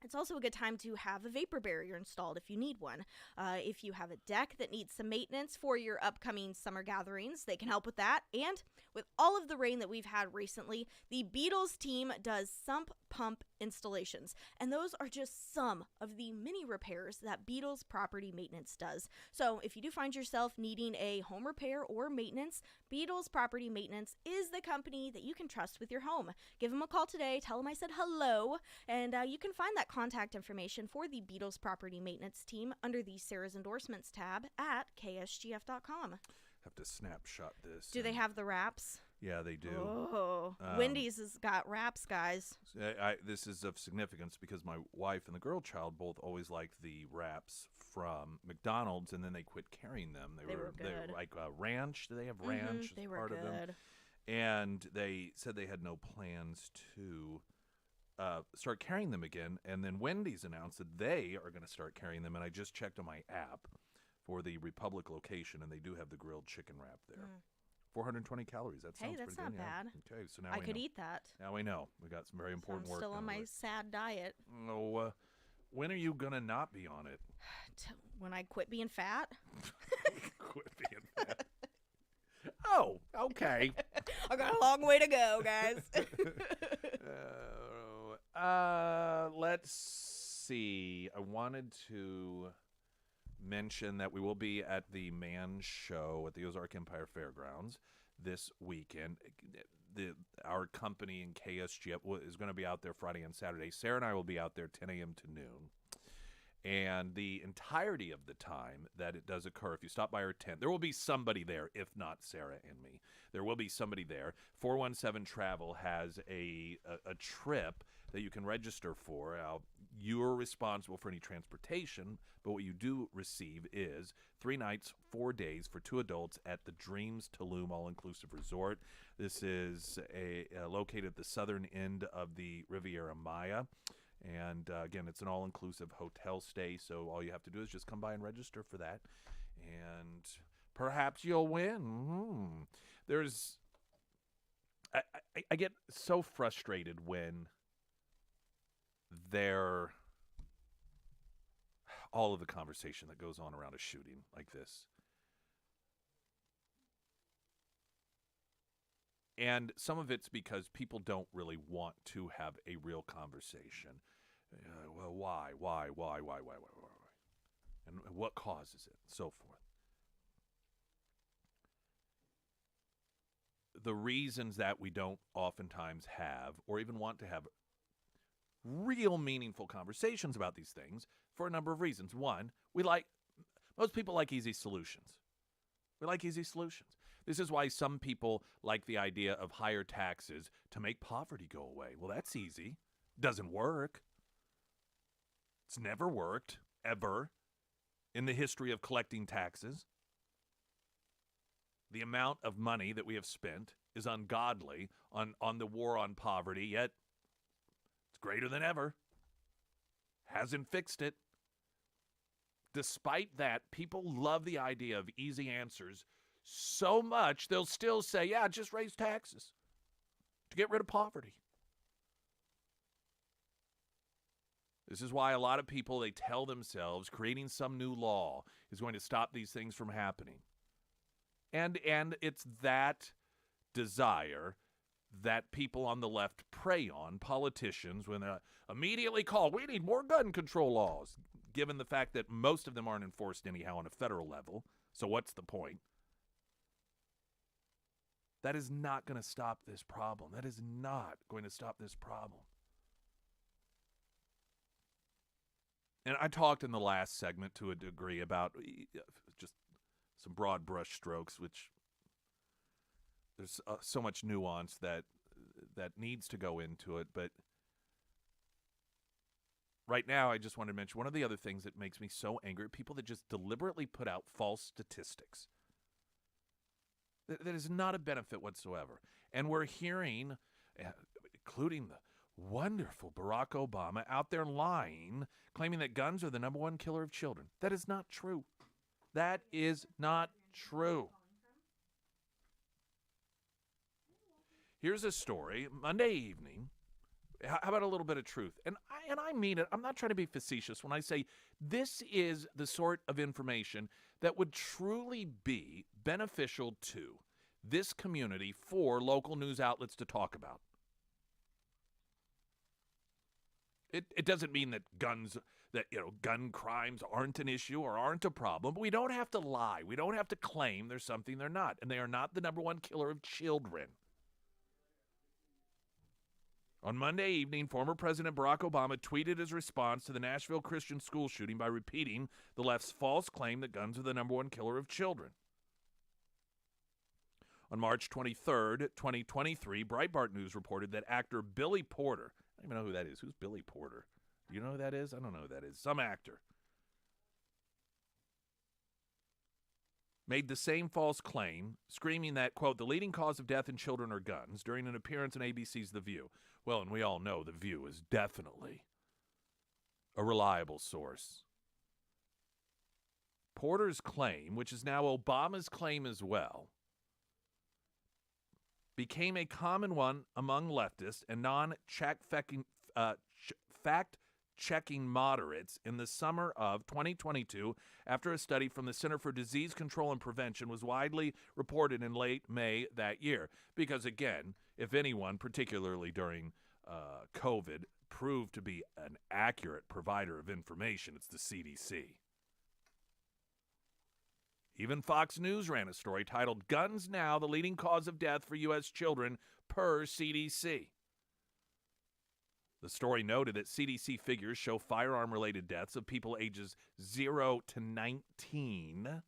It's also a good time to have a vapor barrier installed if you need one. If you have a deck that needs some maintenance for your upcoming summer gatherings, they can help with that. And with all of the rain that we've had recently, the Beatles team does sump pump installations. And those are just some of the many repairs that Beatles property maintenance does. So if you do find yourself needing a home repair or maintenance, Beatles property maintenance is the company that you can trust with your home. Give them a call today, tell them I said hello, and you can find that contact information for the Beatles property maintenance team under the Sarah's Endorsements tab at ksgf.com. Have to snapshot this. Do they have the wraps? Yeah, they do. Oh, Wendy's has got wraps, guys. This is of significance because my wife and the girl child both always liked the wraps from McDonald's, and then they quit carrying them. They were good. They were like ranch. Do they have ranch They as were part good. of them? And they said they had no plans to start carrying them again. And then Wendy's announced that they are going to start carrying them. And I just checked on my app for the Republic location, and they do have the grilled chicken wrap there. 420 calories. That sounds Hey, that's pretty not good. bad. Yeah. Okay, so now I we could know. eat that. Now we know. We got some very important I'm work. still on my done. sad diet. No, when are you gonna not be on it? When I quit being fat. Quit being fat. Oh, okay. I got a long way to go, guys. Let's see. I wanted to mention that we will be at the Man Show at the Ozark Empire Fairgrounds this weekend. Our company in KSGF is going to be out there Friday and Saturday. Sarah and I will be out there 10 a.m. to noon. And the entirety of the time that it does occur, if you stop by our tent, there will be somebody there, if not Sarah and me. There will be somebody there. 417 Travel has a trip that you can register for. You're responsible for any transportation, but what you do receive is 3 nights, 4 days for 2 adults at the Dreams Tulum All-Inclusive Resort. This is located at the southern end of the Riviera Maya. And again, it's an all-inclusive hotel stay, so all you have to do is just come by and register for that, and perhaps you'll win. I get so frustrated when all of the conversation that goes on around a shooting like this. And some of it's because people don't really want to have a real conversation. Well, why? And what causes it? So forth. The reasons that we don't oftentimes have or even want to have real meaningful conversations about these things for a number of reasons. One, most people like easy solutions. We like easy solutions. This is why some people like the idea of higher taxes to make poverty go away. Well, that's easy. Doesn't work. It's never worked, ever, in the history of collecting taxes. The amount of money that we have spent is ungodly on the war on poverty, yet it's greater than ever. Hasn't fixed it. Despite that, people love the idea of easy answers so much, they'll still say, yeah, just raise taxes to get rid of poverty. This is why a lot of people, they tell themselves creating some new law is going to stop these things from happening. And it's that desire that people on the left prey on politicians when they immediately call, we need more gun control laws, given the fact that most of them aren't enforced anyhow on a federal level. So what's the point? That is not going to stop this problem. That is not going to stop this problem. And I talked in the last segment to a degree about just some broad brush strokes, which there's so much nuance that needs to go into it. But right now, I just wanted to mention one of the other things that makes me so angry are people that just deliberately put out false statistics. That is not a benefit whatsoever. And we're hearing, including the wonderful Barack Obama, out there lying, claiming that guns are the number one killer of children. That is not true. That is not true. Here's a story, Monday evening. How about a little bit of truth? And I mean it. I'm not trying to be facetious when I say this is the sort of information that would truly be beneficial to this community for local news outlets to talk about. It doesn't mean that gun crimes aren't an issue or aren't a problem, but we don't have to lie. We don't have to claim there's something they're not, and they are not the number one killer of children. On Monday evening, former President Barack Obama tweeted his response to the Nashville Christian school shooting by repeating the left's false claim that guns are the number one killer of children. On March 23rd, 2023, Breitbart News reported that actor Billy Porter, I don't even know who that is. Who's Billy Porter? Do you know who that is? I don't know who that is. Some actor. Made the same false claim, screaming that, quote, the leading cause of death in children are guns during an appearance on ABC's The View. Well, and we all know The View is definitely a reliable source. Porter's claim, which is now Obama's claim as well, became a common one among leftists and fact-checking moderates in the summer of 2022 after a study from the Center for Disease Control and Prevention was widely reported in late May that year. Because, again, if anyone, particularly during COVID, proved to be an accurate provider of information, it's the CDC. Even Fox News ran a story titled, Guns Now, the Leading Cause of Death for U.S. Children per CDC. The story noted that CDC figures show firearm-related deaths of people ages 0 to 19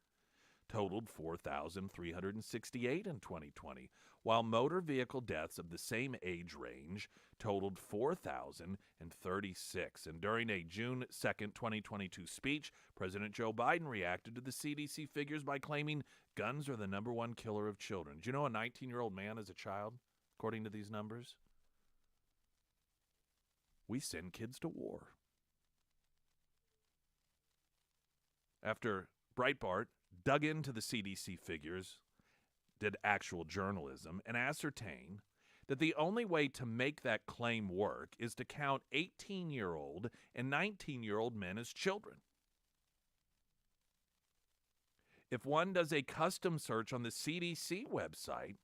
totaled 4,368 in 2020, while motor vehicle deaths of the same age range totaled 4,036. And during a June 2nd, 2022 speech, President Joe Biden reacted to the CDC figures by claiming guns are the number one killer of children. Do you know a 19-year-old man is a child, according to these numbers? We send kids to war. After Breitbart dug into the CDC figures, did actual journalism, and ascertained that the only way to make that claim work is to count 18-year-old and 19-year-old men as children. If one does a custom search on the CDC website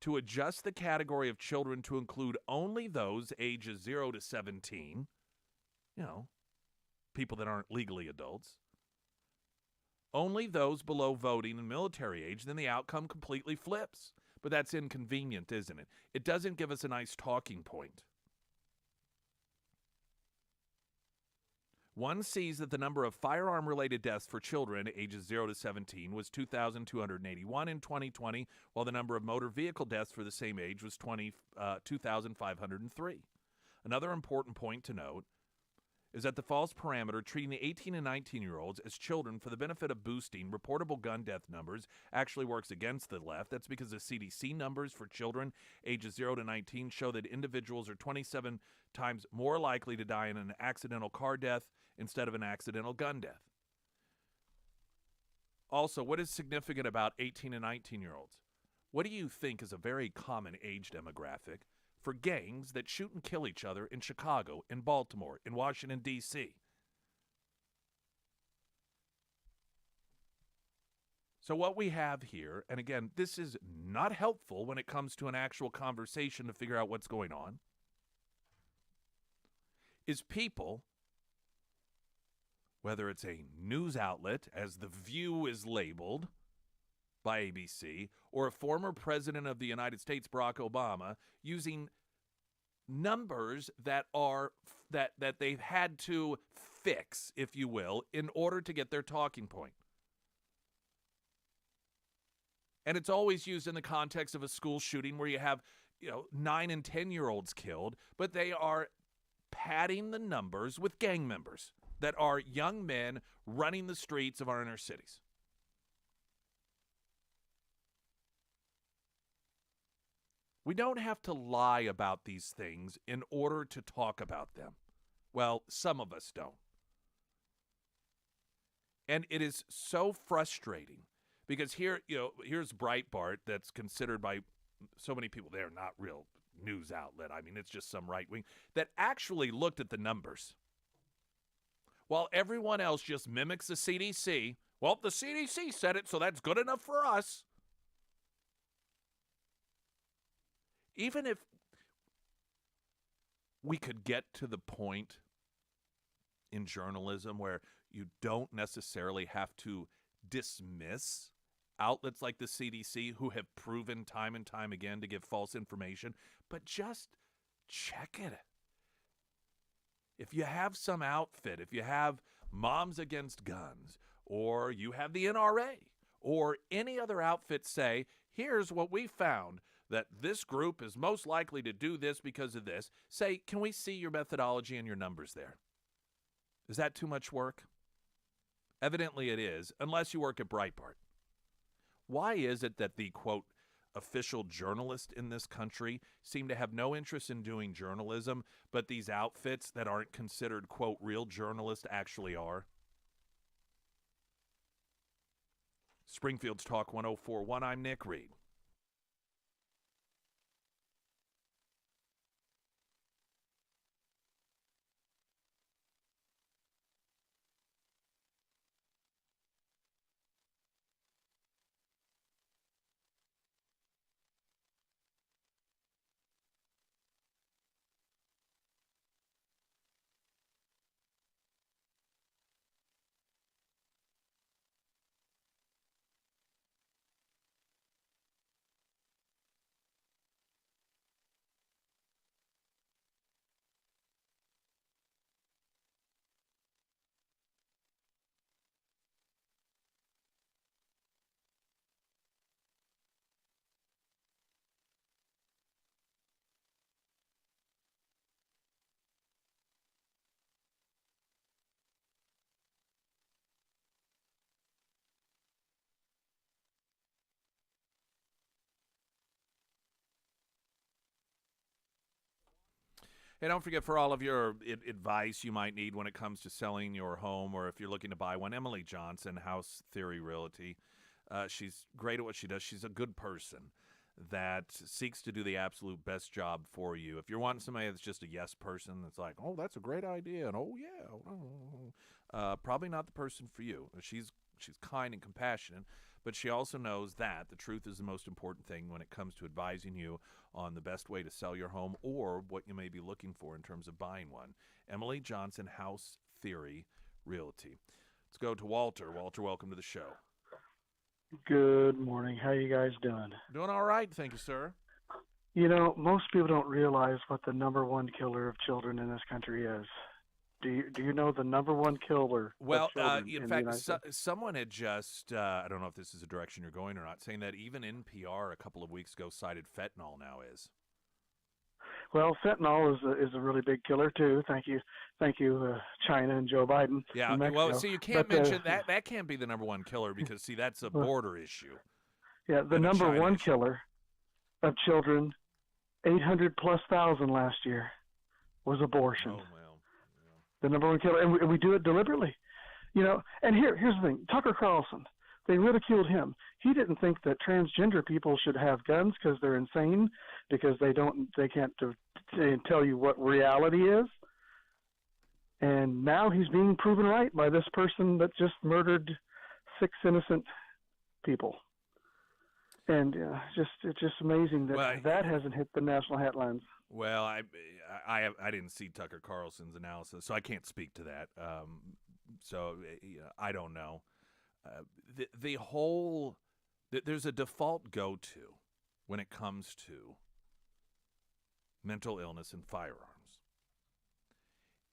to adjust the category of children to include only those ages 0 to 17, people that aren't legally adults, only those below voting and military age, then the outcome completely flips. But that's inconvenient, isn't it? It doesn't give us a nice talking point. One sees that the number of firearm-related deaths for children ages 0 to 17 was 2,281 in 2020, while the number of motor vehicle deaths for the same age was 2,503. Another important point to note is that the false parameter treating the 18 and 19-year-olds as children for the benefit of boosting reportable gun death numbers actually works against the left. That's because the CDC numbers for children ages 0 to 19 show that individuals are 27 times more likely to die in an accidental car death instead of an accidental gun death. Also, what is significant about 18 and 19-year-olds? What do you think is a very common age demographic for gangs that shoot and kill each other in Chicago, in Baltimore, in Washington, D.C.? So what we have here, and again, this is not helpful when it comes to an actual conversation to figure out what's going on, is people, whether it's a news outlet, as The View is labeled by ABC, or a former president of the United States, Barack Obama, using numbers that are that they've had to fix, if you will, in order to get their talking point. And it's always used in the context of a school shooting where you have, 9 and 10-year-olds killed, but they are padding the numbers with gang members that are young men running the streets of our inner cities. We don't have to lie about these things in order to talk about them. Well, some of us don't. And it is so frustrating because here's Breitbart that's considered by so many people, they're not real news outlet. I mean, it's just some right wing that actually looked at the numbers. While everyone else just mimics the CDC, well, the CDC said it, so that's good enough for us. Even if we could get to the point in journalism where you don't necessarily have to dismiss outlets like the CDC who have proven time and time again to give false information, but just check it. If you have some outfit, if you have Moms Against Guns, or you have the NRA, or any other outfit say, here's what we found, that this group is most likely to do this because of this, say, can we see your methodology and your numbers there? Is that too much work? Evidently it is, unless you work at Breitbart. Why is it that the, quote, official journalists in this country seem to have no interest in doing journalism, but these outfits that aren't considered, quote, real journalists actually are? Springfield's Talk 104.1, I'm Nick Reed. Hey, don't forget, for all of your advice you might need when it comes to selling your home, or if you're looking to buy one, Emily Johnson, House Theory Realty. She's great at what she does. She's a good person that seeks to do the absolute best job for you. If you're wanting somebody that's just a yes person, that's like, oh, that's a great idea, and oh, yeah, probably not the person for you. She's kind and compassionate, but she also knows that the truth is the most important thing when it comes to advising you on the best way to sell your home or what you may be looking for in terms of buying one. Emily Johnson, House Theory Realty. Let's go to Walter. Walter, welcome to the show. Good morning. How you guys doing? Doing all right, thank you, sir. You know, most people don't realize what the number one killer of children in this country is. Do you know the number one killer? Well, of children in the fact, United States? someone had just, I don't know if this is a direction you're going or not, saying that even NPR a couple of weeks ago cited fentanyl now is. Well, fentanyl is a really big killer too. Thank you, China and Joe Biden. Yeah, in Mexico. well, see, you can't But, mention that. That can't be the number one killer because, see, that's a border issue. Yeah, the and a number China one issue. killer of children, 800,000+ last year, was abortion. Oh, well. The number one killer, and we do it deliberately, you know. And here's the thing: Tucker Carlson, they ridiculed him. He didn't think that transgender people should have guns because they're insane, because they can't tell you what reality is. And now he's being proven right by this person that just murdered 6 innocent people. And it's just amazing that Well, that hasn't hit the national headlines. Well, I didn't see Tucker Carlson's analysis, so I can't speak to that. I don't know. The whole there's a default go-to when it comes to mental illness and firearms,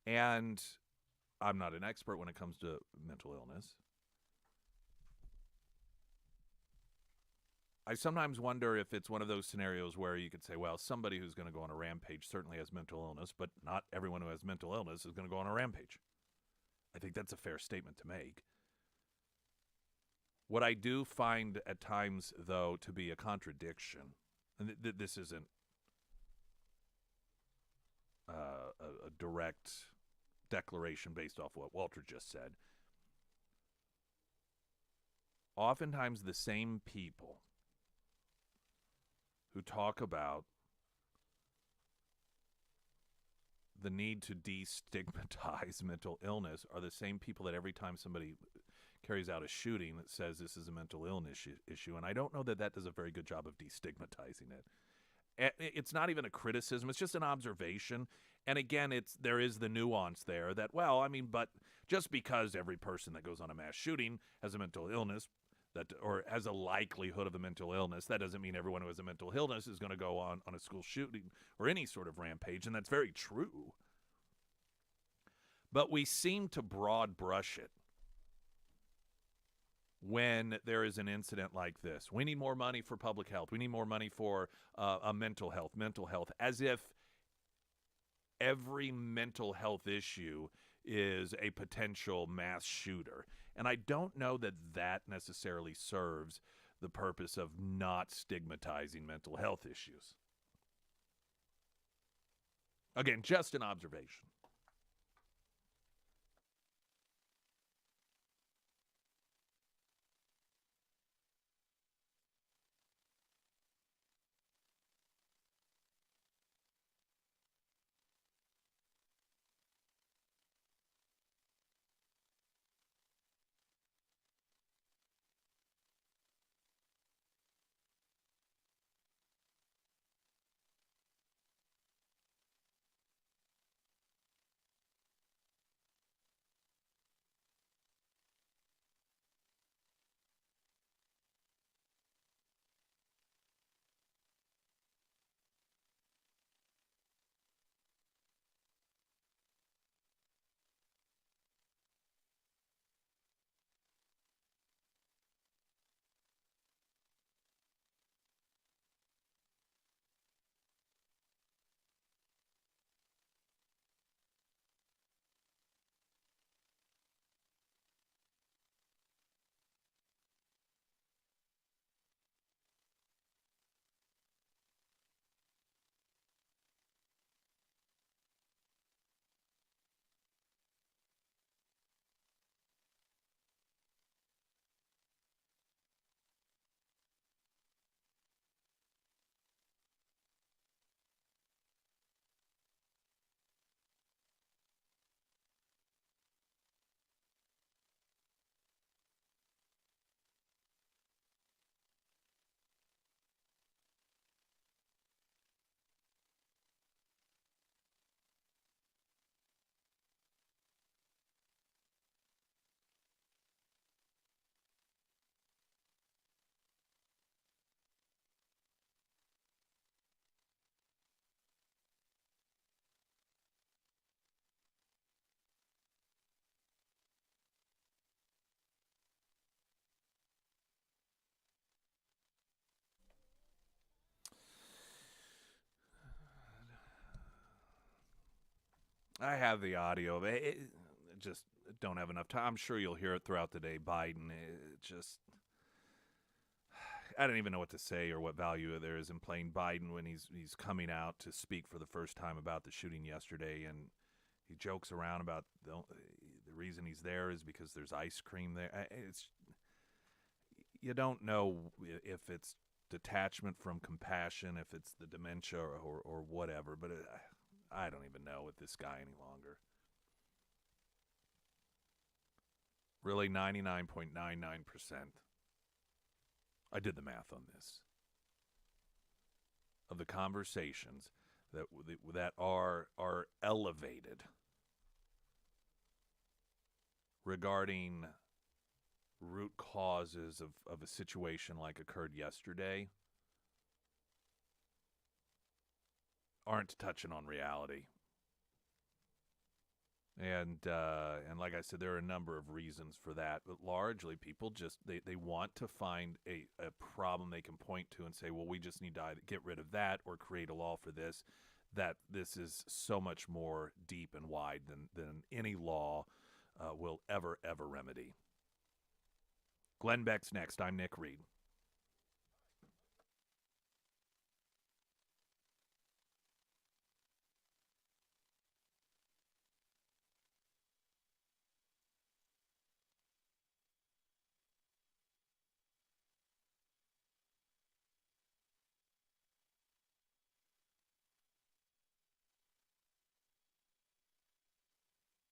and I'm not an expert when it comes to mental illness. I sometimes wonder if it's one of those scenarios where you could say, well, somebody who's going to go on a rampage certainly has mental illness, but not everyone who has mental illness is going to go on a rampage. I think that's a fair statement to make. What I do find at times, though, to be a contradiction, and this isn't a direct declaration based off what Walter just said, oftentimes the same people who talk about the need to destigmatize mental illness are the same people that every time somebody carries out a shooting that says this is a mental illness issue. And I don't know that that does a very good job of destigmatizing it. It's not even a criticism. It's just an observation. And again, there is the nuance there that, well, I mean, but just because every person that goes on a mass shooting has a mental illness, or has a likelihood of a mental illness, that doesn't mean everyone who has a mental illness is going to go on a school shooting or any sort of rampage, and that's very true. But we seem to broad brush it when there is an incident like this. We need more money for public health. We need more money for mental health, as if every mental health issue is a potential mass shooter. And I don't know that that necessarily serves the purpose of not stigmatizing mental health issues. Again, just an observation. I have the audio. Just don't have enough time. I'm sure you'll hear it throughout the day. Biden, I don't even know what to say or what value there is in playing Biden when he's coming out to speak for the first time about the shooting yesterday, and he jokes around about the reason he's there is because there's ice cream there. You don't know if it's detachment from compassion, if it's the dementia or whatever, but I don't even know with this guy any longer. Really, 99.99%. I did the math on this. Of the conversations that are elevated regarding root causes of a situation like occurred yesterday aren't touching on reality. And like I said, there are a number of reasons for that, but largely people just they want to find a problem they can point to and say, well, we just need to either get rid of that or create a law for this. That this is so much more deep and wide than any law will ever remedy. Glenn Beck's next. I'm Nick Reed.